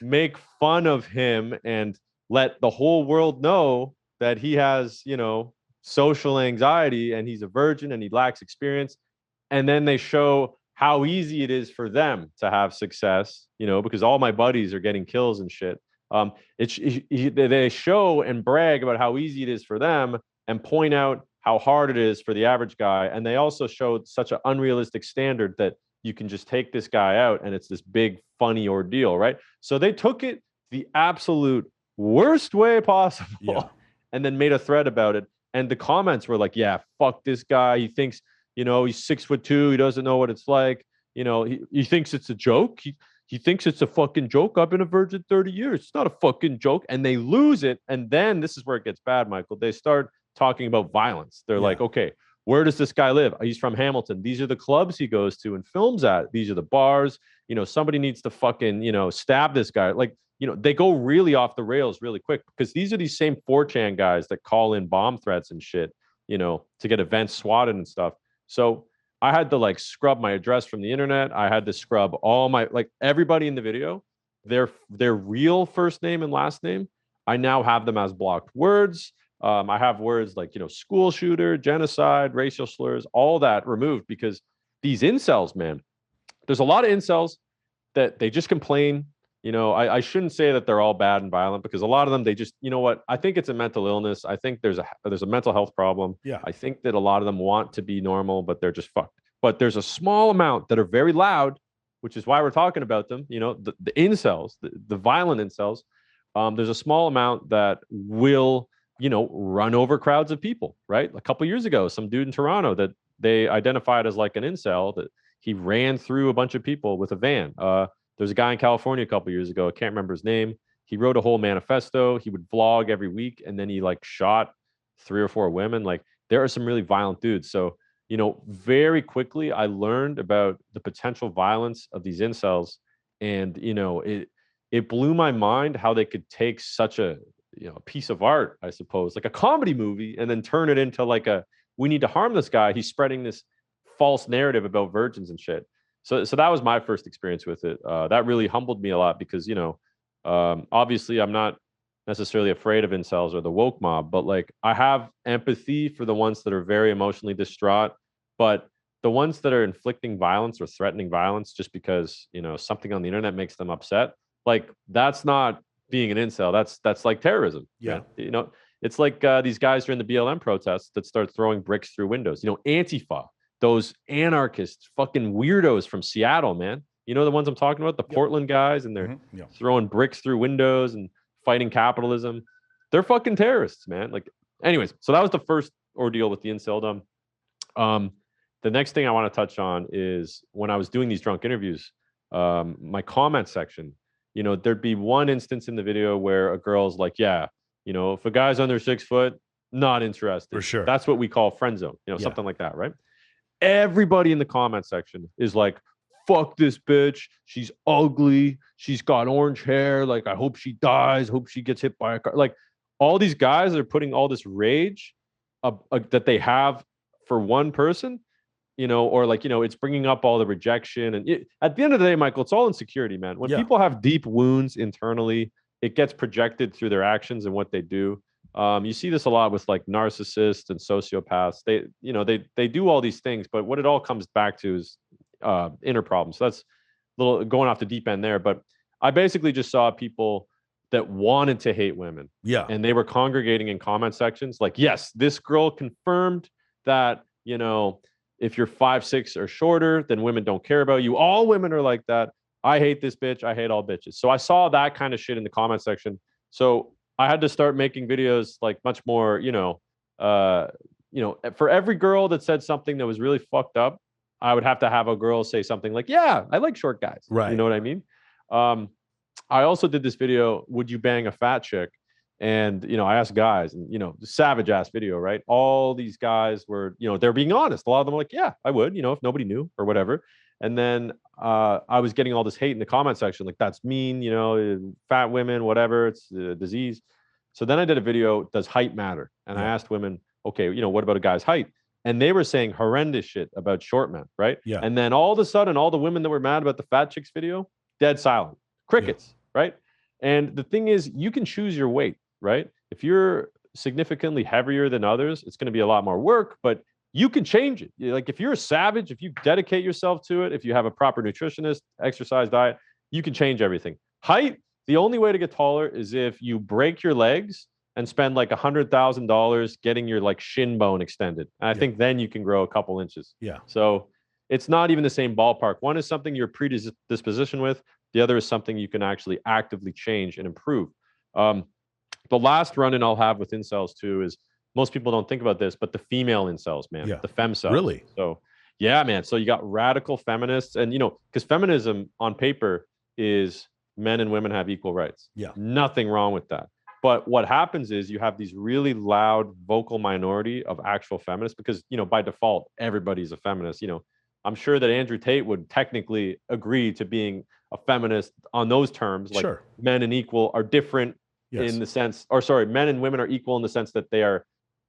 make fun of him and let the whole world know that he has, social anxiety and he's a virgin and he lacks experience. And then they show how easy it is for them to have success, because all my buddies are getting kills and shit. They show and brag about how easy it is for them and point out how hard it is for the average guy. And they also showed such an unrealistic standard that you can just take this guy out and it's this big, funny ordeal, right? So they took it the absolute worst way possible and then made a thread about it. And the comments were like, yeah, fuck this guy. He thinks, he's 6'2". He doesn't know what it's like. He thinks it's a joke. he thinks it's a fucking joke. I've been a virgin 30 years. It's not a fucking joke. And they lose it. And then this is where it gets bad, Michael. They start talking about violence. They're like, okay, where does this guy live? He's from Hamilton. These are the clubs he goes to and films at. These are the bars. Somebody needs to fucking, stab this guy. Like, they go really off the rails really quick because these are these same 4chan guys that call in bomb threats and shit, to get events swatted and stuff. So I had to like scrub my address from the internet. I had to scrub all my, like everybody in the video, their real first name and last name. I now have them as blocked words. I have words like, school shooter, genocide, racial slurs, all that removed because these incels, man, there's a lot of incels that they just complain. I shouldn't say that they're all bad and violent because a lot of them, they just, I think it's a mental illness. I think there's a mental health problem. Yeah. I think that a lot of them want to be normal, but they're just fucked. But there's a small amount that are very loud, which is why we're talking about them. The incels, the violent incels. There's a small amount that will, run over crowds of people, right? A couple of years ago, some dude in Toronto that they identified as like an incel, that he ran through a bunch of people with a van. There's a guy in California a couple of years ago. I can't remember his name. He wrote a whole manifesto. He would vlog every week, and then he like shot 3 or 4 women. Like there are some really violent dudes. So, very quickly I learned about the potential violence of these incels, and it blew my mind how they could take such a piece of art, I suppose, like a comedy movie, and then turn it into like we need to harm this guy. He's spreading this false narrative about virgins and shit. So that was my first experience with it. That really humbled me a lot because, obviously I'm not necessarily afraid of incels or the woke mob, but like I have empathy for the ones that are very emotionally distraught, but the ones that are inflicting violence or threatening violence just because, something on the internet makes them upset, like that's not being an incel. That's like terrorism. Yeah. Man. It's like these guys during the BLM protests that start throwing bricks through windows. Antifa. Those anarchist fucking weirdos from Seattle, man. The ones I'm talking about, the Portland guys, and they're throwing bricks through windows and fighting capitalism. They're fucking terrorists, man. Like, anyways, so that was the first ordeal with the inceldom. The next thing I want to touch on is when I was doing these drunk interviews, my comment section, there'd be one instance in the video where a girl's like, yeah, if a guy's under 6 foot, not interested. For sure. That's what we call friend zone, something like that, right? Everybody in the comment section is like, fuck this bitch. She's ugly. She's got orange hair. Like, I hope she dies. Hope she gets hit by a car. Like, all these guys are putting all this rage that they have for one person, or like, it's bringing up all the rejection. And at the end of the day, Michael, it's all insecurity, man. When people have deep wounds internally, it gets projected through their actions and what they do. You see this a lot with like narcissists and sociopaths. They do all these things, but what it all comes back to is inner problems. So that's a little going off the deep end there. But I basically just saw people that wanted to hate women. Yeah. And they were congregating in comment sections like, yes, this girl confirmed that, if you're 5'6" or shorter, then women don't care about you. All women are like that. I hate this bitch. I hate all bitches. So I saw that kind of shit in the comment section. So I had to start making videos like much more, for every girl that said something that was really fucked up, I would have to have a girl say something like, yeah, I like short guys. Right. You know what I mean? I also did this video, would you bang a fat chick? And, I asked guys and, savage ass video, right? All these guys were, they're being honest. A lot of them were like, yeah, I would, if nobody knew or whatever. And then I was getting all this hate in the comment section. Like, that's mean, fat women, whatever, it's a disease. So then I did a video, does height matter? And I asked women, okay, what about a guy's height? And they were saying horrendous shit about short men, right? Yeah. And then all of a sudden, all the women that were mad about the fat chicks video, dead silent. Crickets, right? And the thing is, you can choose your weight, right? If you're significantly heavier than others, it's going to be a lot more work, but you can change it. Like, if you're a savage, if you dedicate yourself to it, if you have a proper nutritionist, exercise, diet, you can change everything. Height, the only way to get taller is if you break your legs and spend like $100,000 getting your like shin bone extended. And I think then you can grow a couple inches. Yeah. So it's not even the same ballpark. One is something you're predisposition with. The other is something you can actually actively change and improve. The last run-in I'll have with incels too is, most people don't think about this, but the female incels, man, the femcells. Really? So yeah, man. So you got radical feminists, and because feminism on paper is men and women have equal rights. Yeah. Nothing wrong with that. But what happens is you have these really loud vocal minority of actual feminists because, by default, everybody's a feminist. I'm sure that Andrew Tate would technically agree to being a feminist on those terms. Like Sure. men and equal are different in the sense, men and women are equal in the sense that they are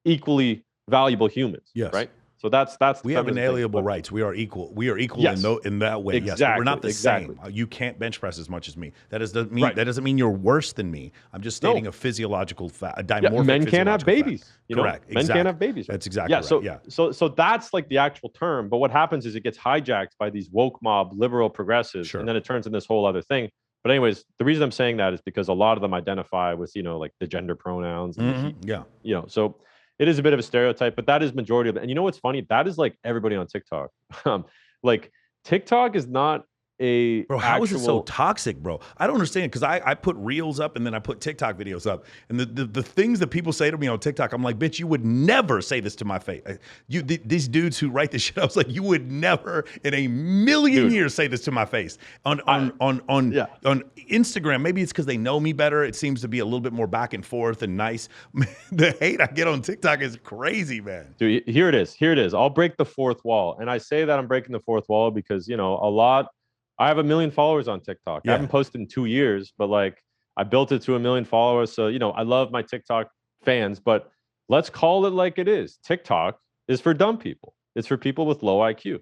equally valuable humans. Yes. Right. So that's we have inalienable rights. We are equal. We are equal in that way. Exactly, yes, but we're not the same. You can't bench press as much as me. That doesn't mean you're worse than me. I'm just stating a physiological fact. A dimorphic. Men can't have babies. Correct. Men can't have babies. That's exactly right. So that's like the actual term. But what happens is it gets hijacked by these woke mob liberal progressives, and then it turns into this whole other thing. But anyways, the reason I'm saying that is because a lot of them identify with like the gender pronouns. And so it is a bit of a stereotype, but that is majority of it. And you know what's funny? That is like everybody on TikTok. Like TikTok is not a bro. How is it so toxic, bro? I don't understand because I put reels up and then I put TikTok videos up, and the things that people say to me on TikTok, I'm like, bitch, you would never say this to my face. These dudes who write this shit, I was like, you would never in a million years say this to my face on Instagram. Maybe it's because they know me better. It seems to be a little bit more back and forth and nice. The hate I get on TikTok is crazy, man. Dude, here it is. I'll break the fourth wall, and I say that I'm breaking the fourth wall because I have 1 million followers on TikTok. I haven't posted in 2 years, but like I built it to 1 million followers. So, I love my TikTok fans, but let's call it like it is. TikTok is for dumb people. It's for people with low IQ.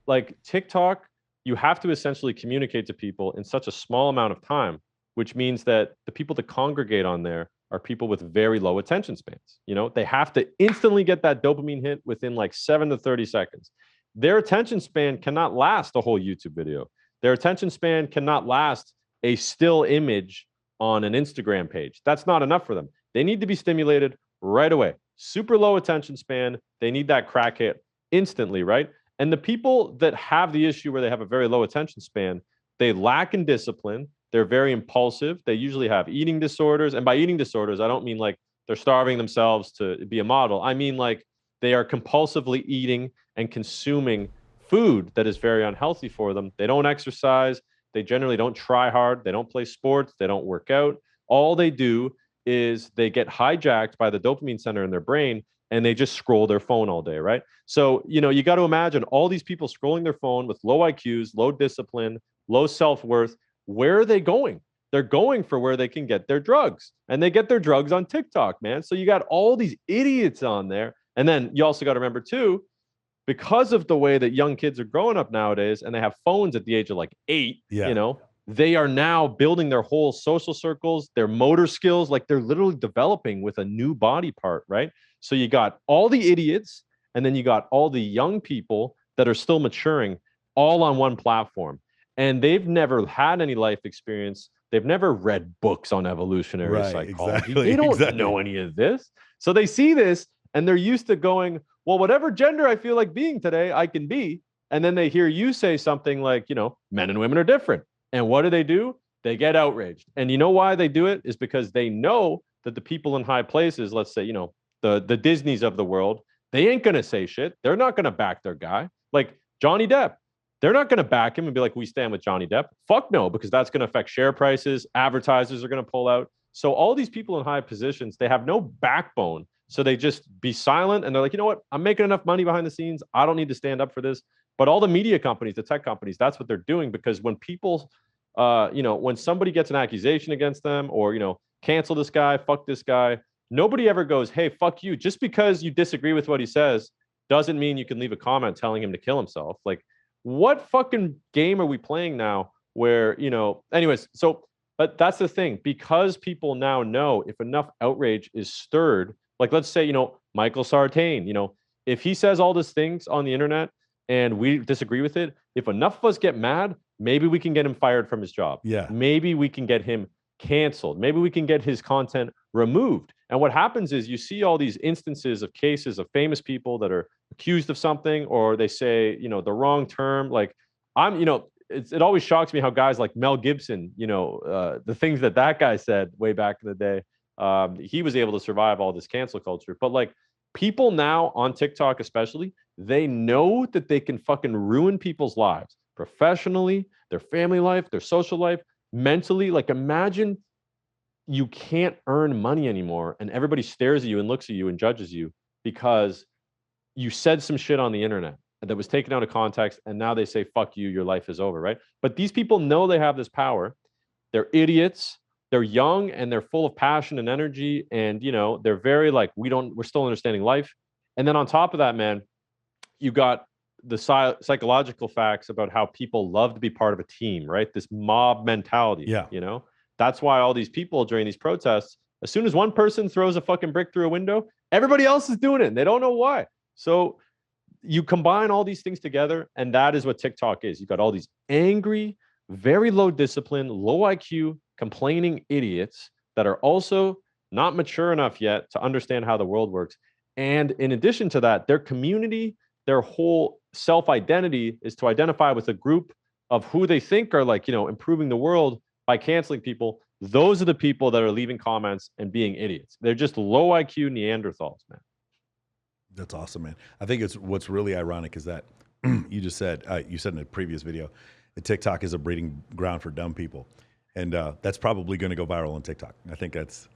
Like TikTok, you have to essentially communicate to people in such a small amount of time, which means that the people that congregate on there are people with very low attention spans. They have to instantly get that dopamine hit within like 7 to 30 seconds. Their attention span cannot last a whole YouTube video. Their attention span cannot last a still image on an Instagram page. That's not enough for them. They need to be stimulated right away. Super low attention span. They need that crack hit instantly, right? And the people that have the issue where they have a very low attention span, they lack in discipline. They're very impulsive. They usually have eating disorders. And by eating disorders, I don't mean like they're starving themselves to be a model. I mean like they are compulsively eating and consuming food that is very unhealthy for them. They don't exercise. They generally don't try hard. They don't play sports. They don't work out. All they do is they get hijacked by the dopamine center in their brain and they just scroll their phone all day, right? So, you got to imagine all these people scrolling their phone with low IQs, low discipline, low self-worth. Where are they going? They're going for where they can get their drugs, and they get their drugs on TikTok, man. So you got all these idiots on there. And then you also got to remember too, because of the way that young kids are growing up nowadays and they have phones at the age of like 8, they are now building their whole social circles, their motor skills, like they're literally developing with a new body part, right? So you got all the idiots and then you got all the young people that are still maturing all on one platform. And they've never had any life experience. They've never read books on evolutionary psychology. Exactly, they don't know any of this. So they see this and they're used to going, well, whatever gender I feel like being today, I can be. And then they hear you say something like, men and women are different. And what do? They get outraged. And you know why they do it is because they know that the people in high places, let's say, the Disneys of the world, they ain't going to say shit. They're not going to back their guy. Like Johnny Depp, they're not going to back him and be like, we stand with Johnny Depp. Fuck no, because that's going to affect share prices. Advertisers are going to pull out. So all these people in high positions, they have no backbone. So they just be silent and they're like, you know what? I'm making enough money behind the scenes. I don't need to stand up for this. But all the media companies, the tech companies, that's what they're doing, because when people, when somebody gets an accusation against them or, cancel this guy, fuck this guy, nobody ever goes, hey, fuck you. Just because you disagree with what he says doesn't mean you can leave a comment telling him to kill himself. Like, what fucking game are we playing now where, anyways, so, but that's the thing, because people now know if enough outrage is stirred, like let's say, Michael Sartain, if he says all these things on the internet and we disagree with it, if enough of us get mad, maybe we can get him fired from his job. Yeah. Maybe we can get him canceled. Maybe we can get his content removed. And what happens is you see all these instances of cases of famous people that are accused of something, or they say, the wrong term. Like it always shocks me how guys like Mel Gibson, the things that guy said way back in the day, he was able to survive all this cancel culture. But like people now on TikTok, especially, they know that they can fucking ruin people's lives. professionally, their family life, their social life, mentally. Like imagine you can't earn money anymore and everybody stares at you and looks at you and judges you because you said some shit on the internet that was taken out of context and now they say fuck you, your life is over, right? But these people know they have this power. They're idiots, they're young, and they're full of passion and energy, and they're very like we're still understanding life. And then on top of that, man, you got the psychological facts about how people love to be part of a team, right? This mob mentality. Yeah. That's why all these people during these protests, as soon as one person throws a fucking brick through a window, everybody else is doing it and they don't know why. So you combine all these things together, and that is what TikTok is. You've got all these angry, very low discipline, low IQ, complaining idiots that are also not mature enough yet to understand how the world works. And in addition to that, their community, their whole self-identity is to identify with a group of who they think are like, improving the world by canceling people. Those are the people that are leaving comments and being idiots. They're just low IQ Neanderthals, man. That's awesome, man. I think what's really ironic is that you said in a previous video that TikTok is a breeding ground for dumb people. And that's probably going to go viral on TikTok. I think that's.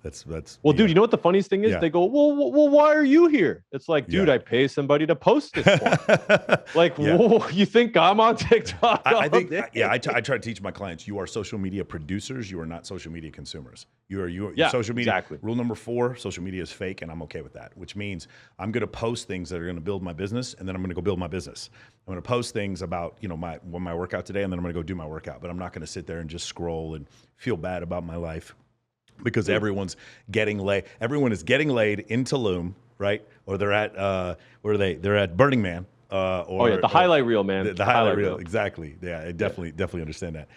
Well, dude, you know what the funniest thing is? Yeah. They go, well, why are you here? It's like, dude, I pay somebody to post this for. Like, whoa, you think I'm on TikTok? I think, I try to teach my clients: you are social media producers. You are not social media consumers. You're social media. Exactly. Rule number 4: social media is fake, and I'm okay with that. Which means I'm going to post things that are going to build my business, and then I'm going to go build my business. I'm going to post things about my workout today, and then I'm going to go do my workout. But I'm not going to sit there and just scroll and feel bad about my life because everyone's getting laid. Everyone is getting laid in Tulum, right? Or they're at where are they? They're at Burning Man. The highlight reel, man. The highlight reel, exactly. Yeah, I definitely understand that.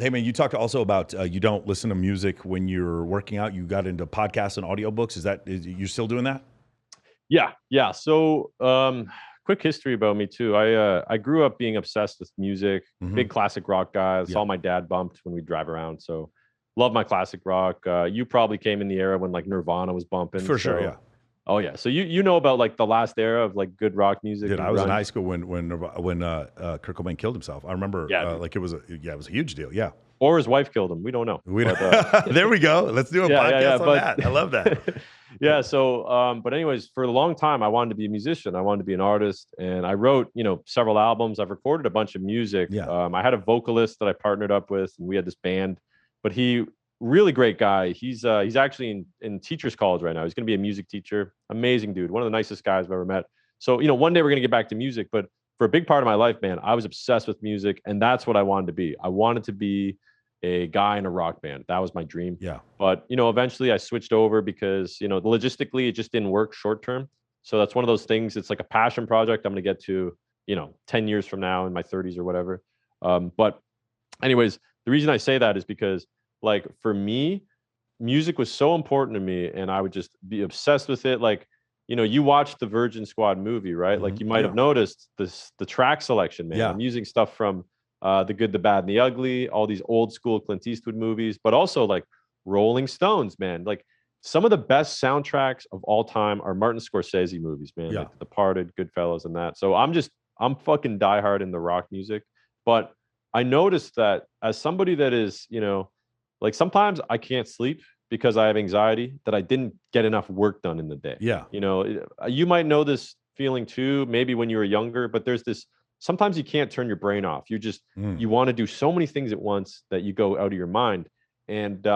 Hey, man, you talked also about you don't listen to music when you're working out. You got into podcasts and audiobooks. Is you still doing that? Yeah. So, quick history about me too. I grew up being obsessed with music, big classic rock guy. That's all my dad bumped when we drive around. So, love my classic rock. You probably came in the era when like Nirvana was bumping. For sure, yeah. Oh yeah. So you know about like the last era of like good rock music. Dude, I was in high school when Kurt Cobain killed himself. I remember like it was a huge deal. Yeah. Or his wife killed him. We don't know. There we go. Let's do a podcast on that. I love that. Yeah. So, but anyways, for a long time, I wanted to be a musician. I wanted to be an artist, and I wrote, several albums. I've recorded a bunch of music. Yeah. I had a vocalist that I partnered up with, and we had this band. But he, really great guy. He's actually in teachers college right now. He's going to be a music teacher. Amazing dude. One of the nicest guys I've ever met. So, one day we're going to get back to music. But for a big part of my life, man, I was obsessed with music, and that's what I wanted to be. I wanted to be a guy in a rock band. That was my dream. Yeah. But, eventually I switched over because, logistically it just didn't work short term. So that's one of those things. It's like a passion project I'm going to get to, 10 years from now in my 30s or whatever. But anyways, the reason I say that is because like for me, music was so important to me and I would just be obsessed with it. Like, you watched the Virgin Squad movie, right? Like you might have noticed the track selection, man. I'm using stuff from The Good, the Bad, and the Ugly, all these old school Clint Eastwood movies, but also like Rolling Stones, man. Like some of the best soundtracks of all time are Martin Scorsese movies, man. Yeah. Like The Departed, Goodfellas, and that. So I'm fucking diehard in the rock music. But I noticed that as somebody that is, like sometimes I can't sleep because I have anxiety that I didn't get enough work done in the day. Yeah. You might know this feeling too, maybe when you were younger, but there's this, sometimes you can't turn your brain off. You just, you want to do so many things at once that you go out of your mind. And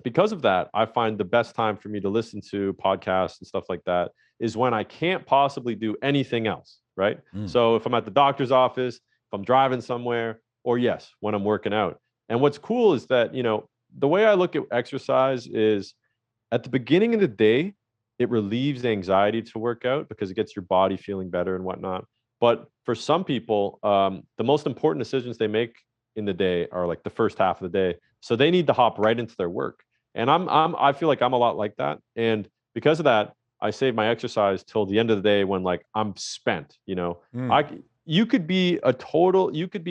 because of that, I find the best time for me to listen to podcasts and stuff like that is when I can't possibly do anything else, right? So if I'm at the doctor's office, if I'm driving somewhere, or yes, when I'm working out. And what's cool is that, the way I look at exercise is at the beginning of the day, it relieves the anxiety to work out because it gets your body feeling better and whatnot. But for some people, the most important decisions they make in the day are like the first half of the day. So they need to hop right into their work. And I feel like I'm a lot like that. And because of that, I save my exercise till the end of the day when like I'm spent, you could be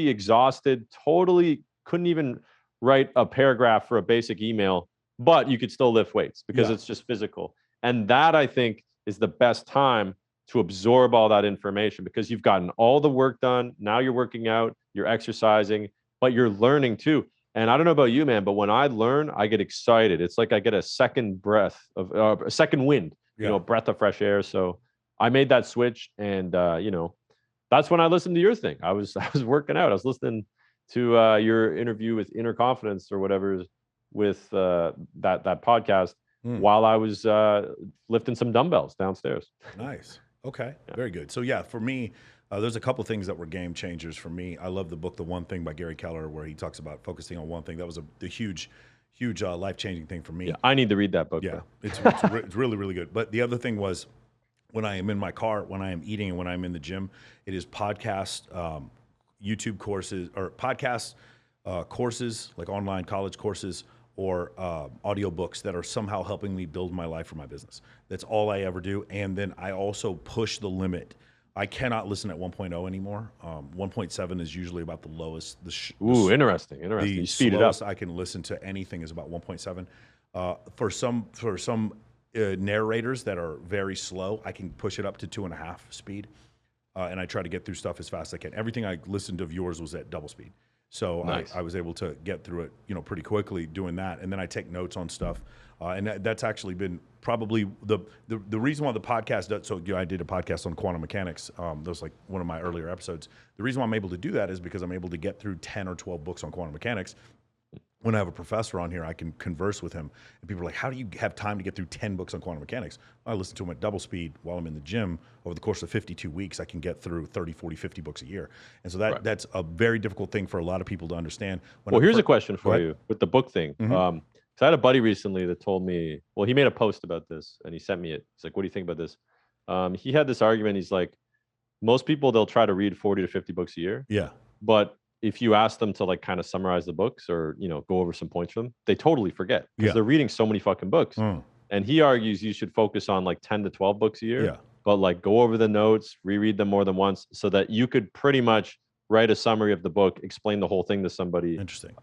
exhausted, totally couldn't even write a paragraph for a basic email, but you could still lift weights because it's just physical. And that I think is the best time to absorb all that information, because you've gotten all the work done. Now you're working out, you're exercising, but you're learning too. And I don't know about you, man, but when I learn, I get excited. It's like I get a second breath of a second wind, a breath of fresh air. So I made that switch, and that's when I listened to your thing. I was working out. I was listening to your interview with Inner Confidence or whatever, with that podcast while I was lifting some dumbbells downstairs. Nice. Okay. Yeah. Very good. So yeah, for me, there's a couple things that were game changers for me. I love the book, The One Thing by Gary Keller, where he talks about focusing on one thing. That was a huge life-changing thing for me. Yeah, I need to read that book. Yeah, it's really, really good. But the other thing was, when I am in my car, when I am eating, and when I'm in the gym, it is podcast, YouTube courses, or podcast courses, like online college courses, or audiobooks that are somehow helping me build my life or my business. That's all I ever do. And then I also push the limit. I cannot listen at 1.0 anymore. 1.7 is usually about the lowest. Interesting. You speed it up. I can listen to anything is about 1.7. For some narrators that are very slow, I can push it up to 2.5 speed. And I try to get through stuff as fast as I can. Everything I listened of yours was at double speed. So nice. I was able to get through it, pretty quickly doing that. And then I take notes on stuff. And that's actually been probably the reason why the podcast does. So I did a podcast on quantum mechanics. That was like one of my earlier episodes. The reason why I'm able to do that is because I'm able to get through 10 or 12 books on quantum mechanics. When I have a professor on here, I can converse with him. And people are like, how do you have time to get through 10 books on quantum mechanics? I listen to them at double speed while I'm in the gym. Over the course of 52 weeks, I can get through 30, 40, 50 books a year. And so that's a very difficult thing for a lot of people to understand. Here's a question for you with the book thing. Mm-hmm. So I had a buddy recently that told me, he made a post about this and he sent me it. He's like, what do you think about this? He had this argument. He's like, most people, they'll try to read 40 to 50 books a year. Yeah. But if you ask them to like kind of summarize the books or, go over some points for them, they totally forget because they're reading so many fucking books. And he argues you should focus on like 10 to 12 books a year. Yeah. But like go over the notes, reread them more than once so that you could pretty much write a summary of the book, explain the whole thing to somebody. Interesting.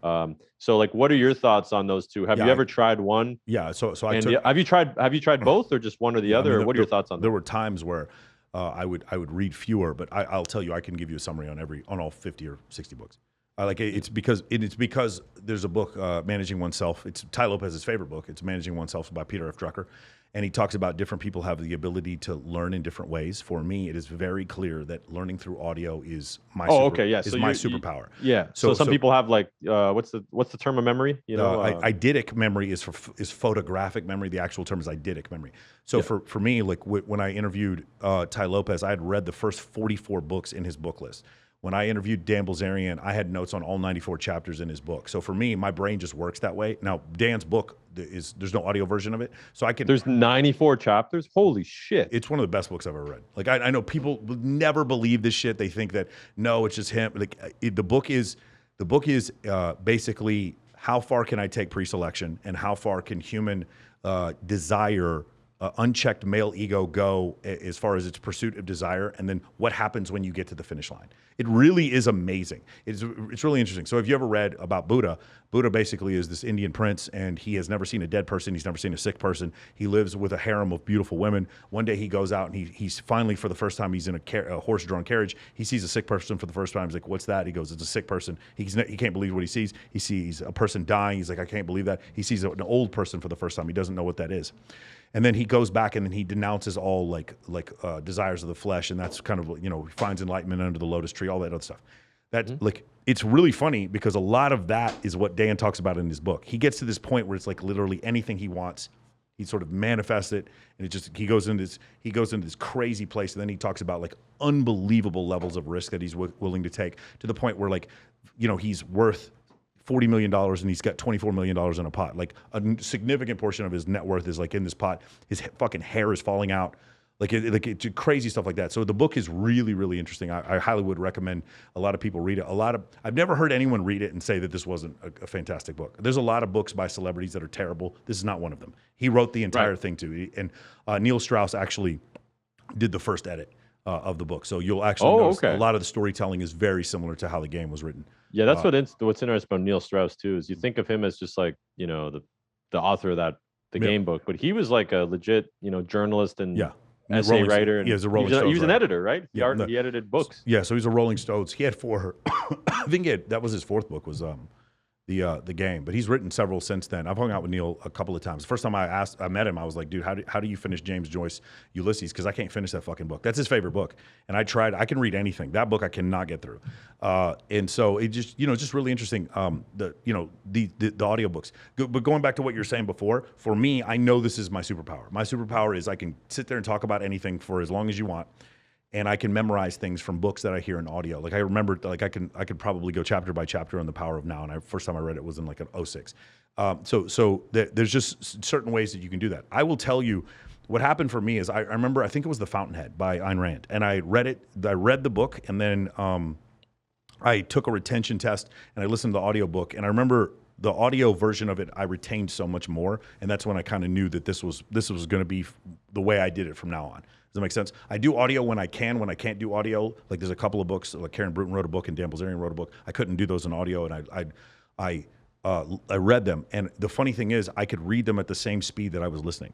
So like, what are your thoughts on those two? Have you ever tried one? Yeah. Have you tried both or just one or the other? Or what are your thoughts on that? There were times where I would read fewer, but I'll tell you, I can give you a summary on all 50 or 60 books. It's because there's a book, Managing Oneself. It's Ty Lopez's favorite book. It's Managing Oneself by Peter F. Drucker. And he talks about different people have the ability to learn in different ways. For me, it is very clear that learning through audio is my superpower. So some people have like what's the term of memory? Eidetic memory is photographic memory. The actual term is eidetic memory. So for me, like when I interviewed Ty Lopez, I had read the first 44 books in his book list. When I interviewed Dan Bilzerian, I had notes on all 94 chapters in his book. So for me, my brain just works that way. Now, Dan's book there's no audio version of it, so I can. There's 94 chapters. Holy shit! It's one of the best books I've ever read. Like I know people never believe this shit. They think that no, it's just him. Like the book is basically how far can I take pre-selection and how far can human desire. Unchecked male ego go as far as its pursuit of desire, and then what happens when you get to the finish line. It really is amazing. It's really interesting. So if you ever read about Buddha basically is this Indian prince, and he has never seen a dead person. He's never seen a sick person. He lives with a harem of beautiful women. One day he goes out and he's finally, for the first time, he's in a horse-drawn carriage. He sees a sick person for the first time. He's like, what's that? He goes, it's a sick person. He can't believe what he sees. He sees a person dying. He's like, I can't believe that. He sees an old person for the first time. He doesn't know what that is. And then he goes back and then he denounces all like desires of the flesh, and that's kind of, he finds enlightenment under the lotus tree, all that other stuff. That like it's really funny because a lot of that is what Dan talks about in his book. He gets to this point where it's like literally anything he wants, he sort of manifests it, and he goes into this crazy place, and then he talks about like unbelievable levels of risk that he's willing to take to the point where like he's worth $40 million and he's got $24 million in a pot. Like a significant portion of his net worth is like in this pot. His fucking hair is falling out. It's crazy stuff like that. So the book is really, really interesting. I highly would recommend a lot of people read it. I've never heard anyone read it and say that this wasn't a fantastic book. There's a lot of books by celebrities that are terrible. This is not one of them. He wrote the entire thing too. And Neil Strauss actually did the first edit of the book. So you'll actually notice a lot of the storytelling is very similar to how the game was written. Yeah, that's what's interesting about Neil Strauss too, is you think of him as just like, the author of the game book, but he was like a legit, journalist and essay writer. And he was a Rolling Stones he was an editor, right? He edited books. Yeah, so he's a Rolling Stones. He had 4. I think that was his 4th book was the game, but he's written several since then. I've hung out with Neil a couple of times. The first time I met him, I was like, dude, how do you finish James Joyce Ulysses? Because I can't finish that fucking book. That's his favorite book, and I can read anything. That book I cannot get through, and so it just just really interesting. The audiobooks. But going back to what you were saying before, for me, I know this is my superpower. My superpower is I can sit there and talk about anything for as long as you want. And I can memorize things from books that I hear in audio. Like I remember, like I could probably go chapter by chapter on The Power of Now. And first time I read it was in like an 06. So there's just certain ways that you can do that. I will tell you what happened for me is I remember, I think it was The Fountainhead by Ayn Rand. And I read it, I read the book, and then I took a retention test and I listened to the audiobook. And I remember the audio version of it, I retained so much more. And that's when I kind of knew that this was going to be the way I did it from now on. Does that make sense? I do audio when I can. When I can't do audio, like there's a couple of books, like Karen Bruton wrote a book and Dan Bilzerian wrote a book. I couldn't do those in audio, and I read them. And the funny thing is, I could read them at the same speed that I was listening.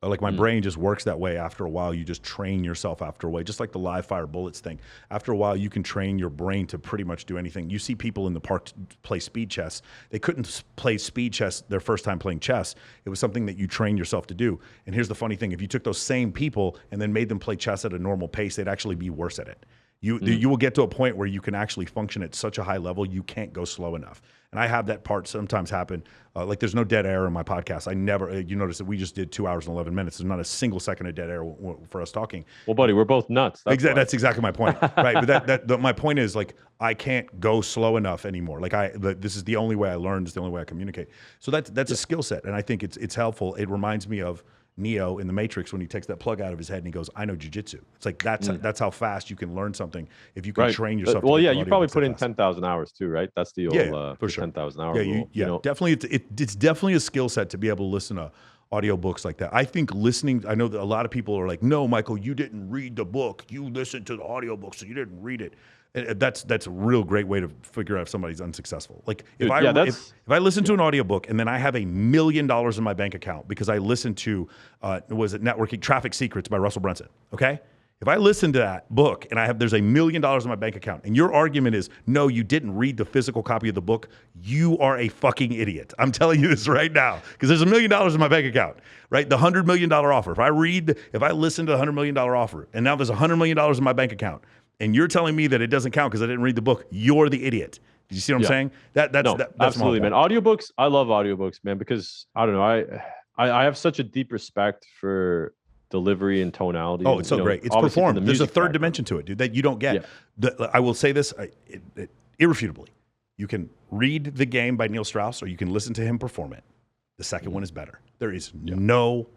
Like my brain just works that way. After a while, you just train yourself after a while, just like the live fire bullets thing. After a while, you can train your brain to pretty much do anything. You see people in the park play speed chess. They couldn't play speed chess their first time playing chess. It was something that you train yourself to do. And here's the funny thing. If you took those same people and then made them play chess at a normal pace, they'd actually be worse at it. You will get to a point where you can actually function at such a high level, you can't go slow enough. And I have that part sometimes happen. Like there's no dead air in my podcast. I never, you notice that we just did 2 hours and 11 minutes. There's not a single second of dead air for us talking. Well, buddy, we're both nuts. That's exactly my point. Right. But my point is like, I can't go slow enough anymore. Like this is the only way I learn. It's the only way I communicate. So that's a skill set. And I think it's helpful. It reminds me of Neo in the Matrix when he takes that plug out of his head and he goes, I know jujitsu. It's like that's how fast you can learn something if you can train yourself. Well, yeah, you probably put in 10,000 hours too, right? That's the old for sure. 10,000 hour rule. Definitely. It's definitely a skill set to be able to listen to audiobooks like that. I think listening, I know that a lot of people are like, no, Michael, you didn't read the book. You listened to the audiobook, so you didn't read it. And that's a real great way to figure out if somebody's unsuccessful. Like if I listen to an audiobook and then I have $1 million in my bank account because I listened to Networking Traffic Secrets by Russell Brunson. Okay. If I listen to that book and there's $1 million in my bank account and your argument is, no, you didn't read the physical copy of the book, you are a fucking idiot. I'm telling you this right now because there's $1 million in my bank account, right? The $100 million offer. If I listen to the $100 million offer and now there's $100 million in my bank account and you're telling me that it doesn't count because I didn't read the book, you're the idiot. Did you see what I'm saying? That's absolutely, man. Audiobooks, I love audiobooks, man, because I don't know, I have such a deep respect for delivery and tonality. Oh, it's so great. It's performed. There's a third dimension to it, dude, that you don't get. Yeah. I will say this irrefutably. You can read The Game by Neil Strauss or you can listen to him perform it. The second one is better. There is no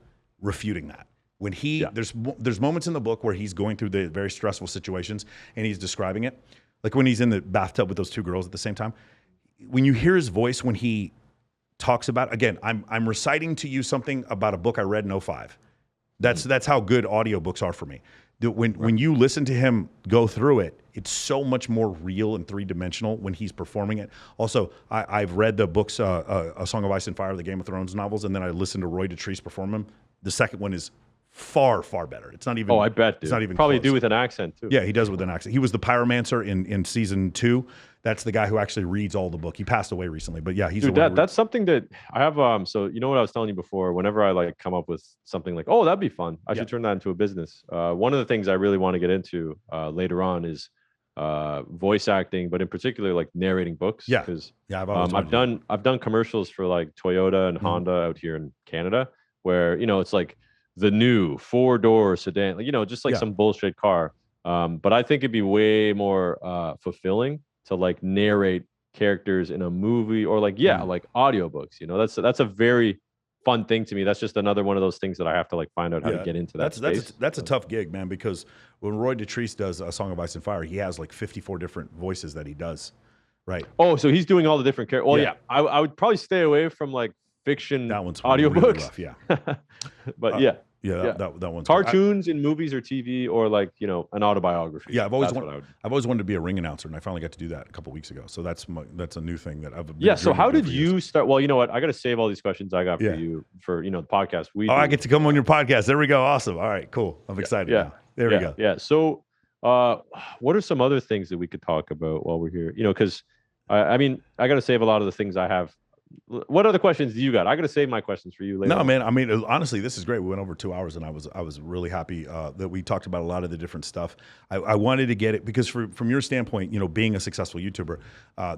refuting that. When there's moments in the book where he's going through the very stressful situations and he's describing it, like when he's in the bathtub with those two girls at the same time. When you hear his voice when he talks about, again, I'm reciting to you something about a book I read in 05. That's how good audiobooks are for me. When you listen to him go through it, it's so much more real and three-dimensional when he's performing it. Also, I've read the books, A Song of Ice and Fire, the Game of Thrones novels, and then I listened to Roy Dotrice perform them. The second one is far, far better. It's not even. Oh, I bet. Dude. It's not even probably close. do with an accent too. Yeah, he does with an accent. He was the pyromancer in season 2. That's the guy who actually reads all the book. He passed away recently, but yeah, he's. Dude, that's something that I have. So you know what I was telling you before. Whenever I like come up with something like, oh, that'd be fun. I should turn that into a business. One of the things I really want to get into later on is voice acting, but in particular like narrating books. Yeah, because I've done commercials for like Toyota and Honda out here in Canada, where it's like the new 4-door sedan, like just like some bullshit car. But I think it'd be way more fulfilling to like narrate characters in a movie or like like audiobooks. That's a very fun thing to me. That's just another one of those things that I have to like find out how to get into that space. That's a tough gig, man, because when Roy Dotrice does A Song of Ice and Fire, he has like 54 different voices that he does. Right. Oh, so he's doing all the different characters. Well, I would probably stay away from like fiction that one's audiobooks. really rough, but Yeah, that one's great. Cartoons in movies or TV, or like, you know, an autobiography. Yeah, I've always wanted to be a ring announcer, and I finally got to do that a couple weeks ago. So that's a new thing that I've been. Yeah. So how did for you years. start? Well, you know what? I got to save all these questions I got for you for, you know, the podcast. I get to come on your podcast. There we go. Awesome. All right, cool. I'm excited now. There we go. Yeah. So, what are some other things that we could talk about while we're here? You know, because I mean, I got to save a lot of the things I have. What other questions do you got? I got to save my questions for you later. No, man. I mean, honestly, this is great. We went over 2 hours, and I was really happy that we talked about a lot of the different stuff. I wanted to get it because from your standpoint, you know, being a successful YouTuber,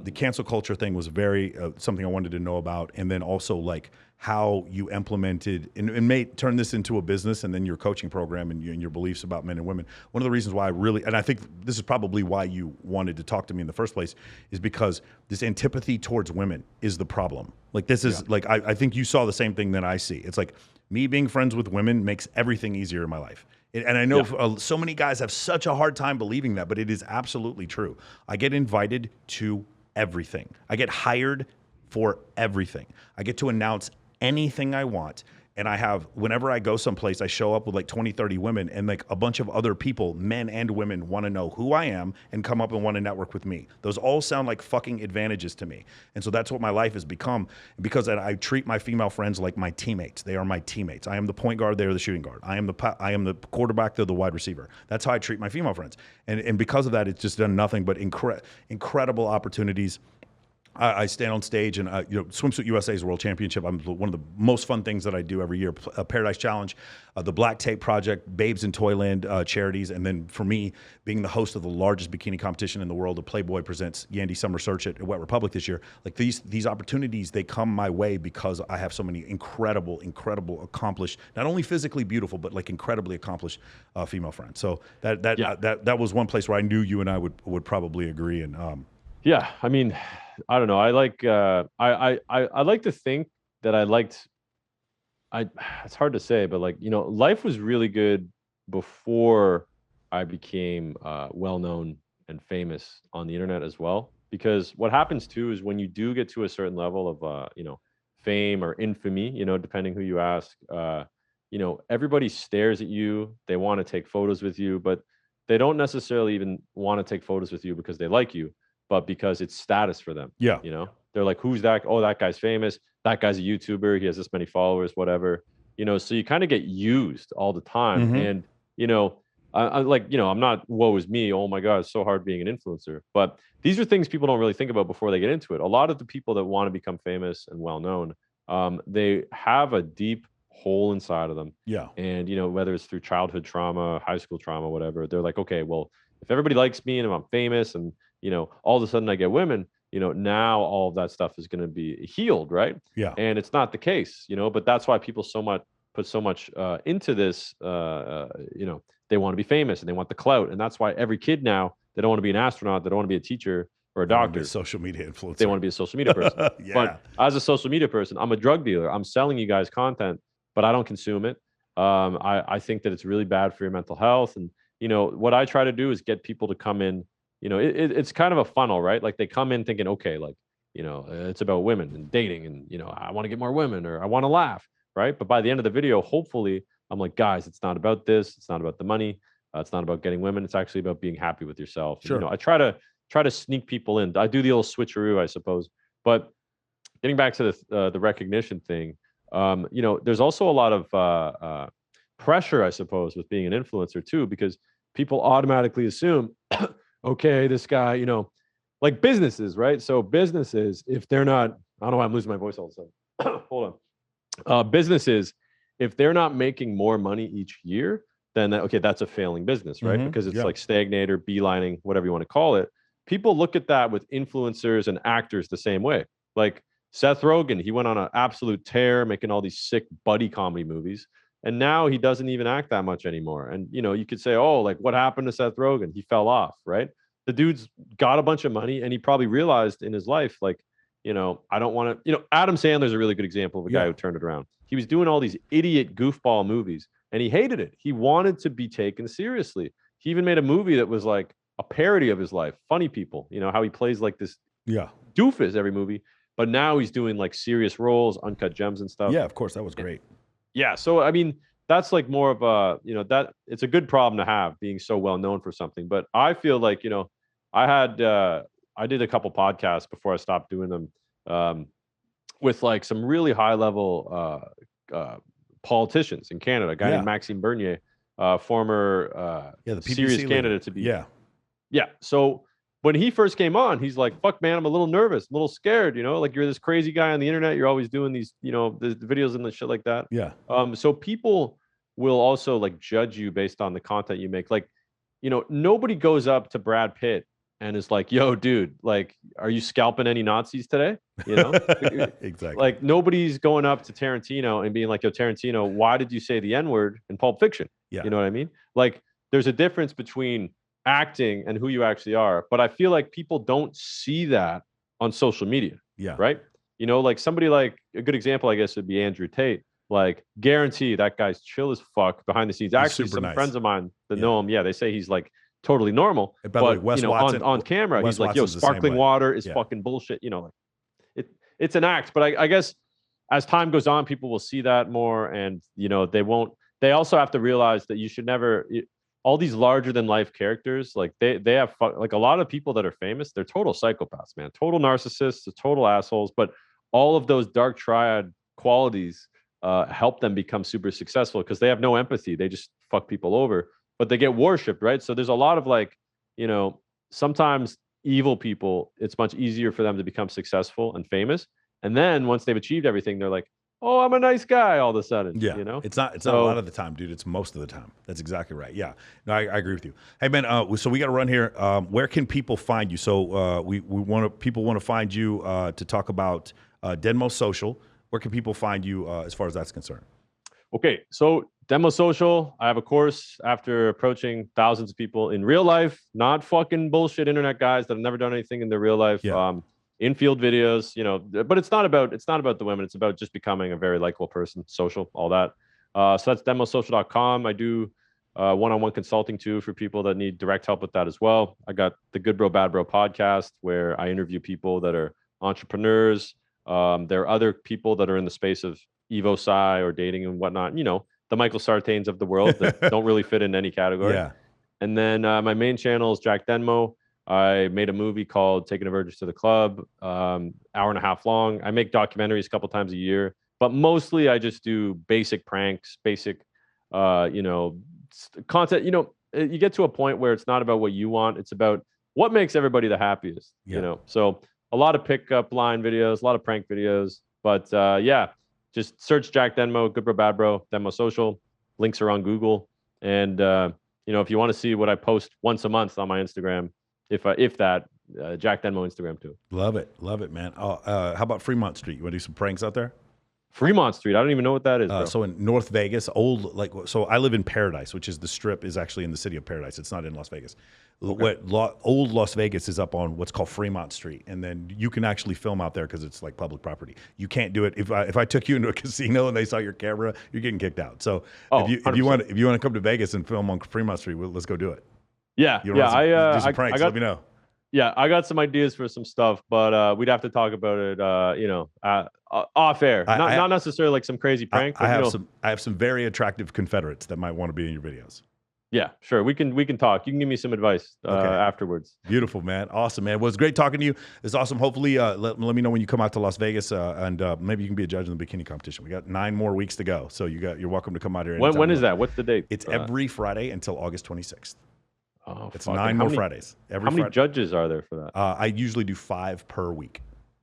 the cancel culture thing was very something I wanted to know about, and then also like how you implemented and turn this into a business, and then your coaching program and your beliefs about men and women. One of the reasons why and I think this is probably why you wanted to talk to me in the first place, is because this antipathy towards women is the problem. Like this is like, I think you saw the same thing that I see. It's like me being friends with women makes everything easier in my life. And I know so many guys have such a hard time believing that, but it is absolutely true. I get invited to everything. I get hired for everything. I get to announce anything I want. And I have, whenever I go someplace, I show up with like 20, 30 women, and like a bunch of other people, men and women, want to know who I am and come up and want to network with me. Those all sound like fucking advantages to me. And so that's what my life has become, because I treat my female friends like my teammates. They are my teammates. I am the point guard, they are the shooting guard. I am the quarterback, they're the wide receiver. That's how I treat my female friends. And because of that, it's just done nothing but incredible opportunities. I stand on stage, and you know, Swimsuit USA's World Championship. I'm one of the most fun things that I do every year. Paradise Challenge, the Black Tape Project, Babes in Toyland charities, and then for me, being the host of the largest bikini competition in the world, the Playboy presents Yandy Summer Search at Wet Republic this year. Like these opportunities, they come my way because I have so many incredible, accomplished, not only physically beautiful, but like incredibly accomplished female friends. So that was one place where I knew you and I would probably agree. And yeah, I mean, I don't know. I like I like to think that it's hard to say, but like, you know, life was really good before I became well known and famous on the internet as well. Because what happens too is when you do get to a certain level of you know, fame or infamy, you know, depending who you ask, you know, everybody stares at you. They want to take photos with you, but they don't necessarily even want to take photos with you because they like you, but because it's status for them. Yeah. You know, they're like, who's that? Oh, that guy's famous. That guy's a YouTuber. He has this many followers, whatever, you know, so you kind of get used all the time. Mm-hmm. And, you know, I like, you know, I'm not, woe is me. Oh my God, it's so hard being an influencer. But these are things people don't really think about before they get into it. A lot of the people that want to become famous and well known, they have a deep hole inside of them. Yeah. And, you know, whether it's through childhood trauma, high school trauma, whatever, they're like, okay, well, if everybody likes me and if I'm famous and, you know, all of a sudden I get women, you know, now all of that stuff is going to be healed, right? Yeah. And it's not the case, you know, but that's why people put so much into this, you know, they want to be famous and they want the clout. And that's why every kid now, they don't want to be an astronaut. They don't want to be a teacher or a doctor. A social media influencer. They want to be a social media person. Yeah. But as a social media person, I'm a drug dealer. I'm selling you guys content, but I don't consume it. I think that it's really bad for your mental health. And, you know, what I try to do is get people to come in. You know, it's kind of a funnel, right? Like they come in thinking, okay, like, you know, it's about women and dating and, you know, I want to get more women or I want to laugh, right? But by the end of the video, hopefully I'm like, guys, it's not about this. It's not about the money. It's not about getting women. It's actually about being happy with yourself. Sure. And, you know, I try to sneak people in. I do the old switcheroo, I suppose. But getting back to the recognition thing, you know, there's also a lot of pressure, I suppose, with being an influencer too, because people automatically assume, okay, this guy, you know, like businesses, right? So businesses, if they're not, I don't know why I'm losing my voice all of a sudden. Hold on. Businesses, if they're not making more money each year, then okay, that's a failing business, right? Mm-hmm. Because it's like stagnating or beelining, whatever you want to call it. People look at that with influencers and actors the same way. Like Seth Rogen, he went on an absolute tear, making all these sick buddy comedy movies. And now he doesn't even act that much anymore. And, you know, you could say, oh, like what happened to Seth Rogen? He fell off, right? The dude's got a bunch of money and he probably realized in his life, like, you know, I don't want to, you know, Adam Sandler's a really good example of a guy who turned it around. He was doing all these idiot goofball movies and he hated it. He wanted to be taken seriously. He even made a movie that was like a parody of his life. Funny People, you know, how he plays like this doofus every movie. But now he's doing like serious roles, Uncut Gems and stuff. Yeah, of course. That was great. Yeah. So, I mean, that's like more of a, that it's a good problem to have, being so well known for something. But I feel like, I did a couple podcasts before I stopped doing them, with like some really high level politicians in Canada. A guy named Maxime Bernier, former the PPC serious leader. candidate to be. Yeah. So when he first came on, he's like, "Fuck, man, I'm a little nervous, a little scared. Like you're this crazy guy on the internet. You're always doing these, the videos and the shit like that." Yeah. So people will also like judge you based on the content you make. Like, nobody goes up to Brad Pitt and is like, "Yo, dude, like, are you scalping any Nazis today?" Exactly. Like nobody's going up to Tarantino and being like, "Yo, Tarantino, why did you say the N-word in Pulp Fiction?" Yeah. You know what I mean? Like, there's a difference between acting and who you actually are. But I feel like people don't see that on social media. Yeah. Right. Like somebody, like a good example, I guess, would be Andrew Tate. Like, guarantee that guy's chill as fuck behind the scenes. He's Actually, some friends of mine that know him, they say he's like totally normal. And by the way, Wes Watson, on camera, Wes he's like, Watson's "Yo, sparkling water is fucking bullshit." It's an act. But I guess as time goes on, people will see that more, and they also have to realize that you should never, all these larger than life characters, like they have like a lot of people that are famous, they're total psychopaths, man, total narcissists, total assholes. But all of those dark triad qualities help them become super successful because they have no empathy. They just fuck people over, but they get worshipped, right? So there's a lot of like, sometimes evil people, it's much easier for them to become successful and famous. And then once they've achieved everything, they're like, "Oh, I'm a nice guy," all of a sudden. Yeah. It's not a lot of the time, dude. It's most of the time. That's exactly right. Yeah. No, I agree with you. Hey, man, so we got to run here. Where can people find you? So people want to find you to talk about Denmo Social. Where can people find you as far as that's concerned? Okay. So Denmo Social, I have a course after approaching thousands of people in real life, not fucking bullshit internet guys that have never done anything in their real life. Yeah. Infield videos, but it's not about the women. It's about just becoming a very likable person, social, all that. So that's demosocial.com. I do one-on-one consulting too for people that need direct help with that as well. I got the Good Bro Bad Bro podcast where I interview people that are entrepreneurs. There are other people that are in the space of Evo Sci or dating and whatnot. The Michael Sartains of the world that don't really fit in any category. Yeah. And then my main channel is Jack Denmo. I made a movie called Taking a Virgin to the Club, hour and a half long. I make documentaries a couple times a year, but mostly I just do basic pranks, basic, content. You get to a point where it's not about what you want. It's about what makes everybody the happiest, So a lot of pickup line videos, a lot of prank videos, but just search Jack Denmo, Good Bro Bad Bro, Denmo Social. Links are on Google. And, if you want to see what I post once a month on my Instagram, if that, Jack Denmo Instagram too. Love it, man. How about Fremont Street? You want to do some pranks out there? Fremont Street, I don't even know what that is, bro. So in North Vegas, so I live in Paradise, which is the strip is actually in the city of Paradise. It's not in Las Vegas. Okay. Old Las Vegas is up on what's called Fremont Street, and then you can actually film out there because it's like public property. You can't do it if I took you into a casino and they saw your camera, you're getting kicked out. So if you want to come to Vegas and film on Fremont Street, let's go do it. Yeah, do some pranks. Let me know. Yeah, I got some ideas for some stuff, but we'd have to talk about it, off air. Not necessarily like some crazy prank. I have some very attractive Confederates that might want to be in your videos. Yeah, sure. We can talk. You can give me some advice afterwards. Beautiful, man. Awesome, man. Well, it's great talking to you. It's awesome. Hopefully, let me know when you come out to Las Vegas, and maybe you can be a judge in the bikini competition. We got 9 more weeks to go, so you're welcome to come out here. When is that? What's the date? It's every Friday until August 26th. Oh, it's 9 more Fridays. How many judges are there for that? I usually do 5 per week.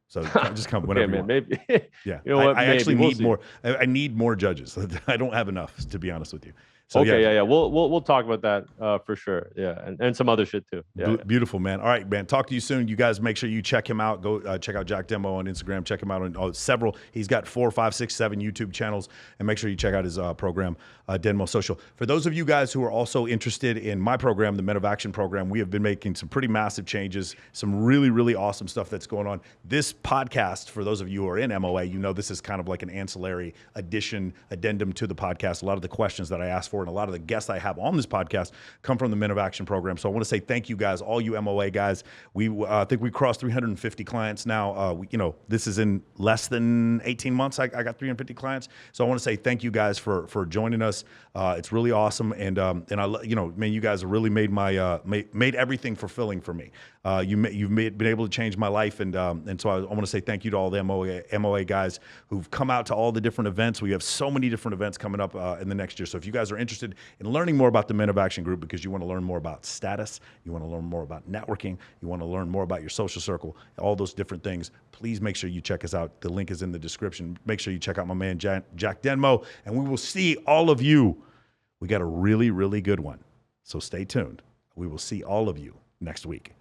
So just come whenever you want. Maybe. Yeah. I actually need more. I need more judges. I don't have enough, to be honest with you. So, okay, we'll talk about that for sure. Yeah, and some other shit too. Yeah, beautiful, man. All right, man. Talk to you soon. You guys make sure you check him out. Go check out Jack Denmo on Instagram. Check him out on several. He's got 4, 5, 6, 7 YouTube channels, and make sure you check out his program, Denmo Social. For those of you guys who are also interested in my program, the Men of Action program, we have been making some pretty massive changes. Some really, really awesome stuff that's going on. This podcast, for those of you who are in MOA, this is kind of like an ancillary addendum to the podcast. A lot of the questions that I asked for and a lot of the guests I have on this podcast come from the Men of Action program. So I want to say thank you guys, all you MOA guys. We think we crossed 350 clients now. This is in less than 18 months. I got 350 clients. So I want to say thank you guys for joining us. It's really awesome, and you guys have really made my made everything fulfilling for me. You've been able to change my life, and so I want to say thank you to all the MOA guys who've come out to all the different events. We have so many different events coming up in the next year. So if you guys are interested in learning more about the Men of Action group, because you want to learn more about status, you want to learn more about networking, you want to learn more about your social circle, all those different things, please make sure you check us out. The link is in the description. Make sure you check out my man Jack Denmo, and we will see all of you. We got a really, really good one. So stay tuned. We will see all of you next week.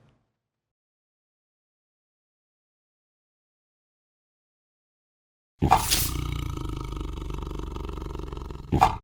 You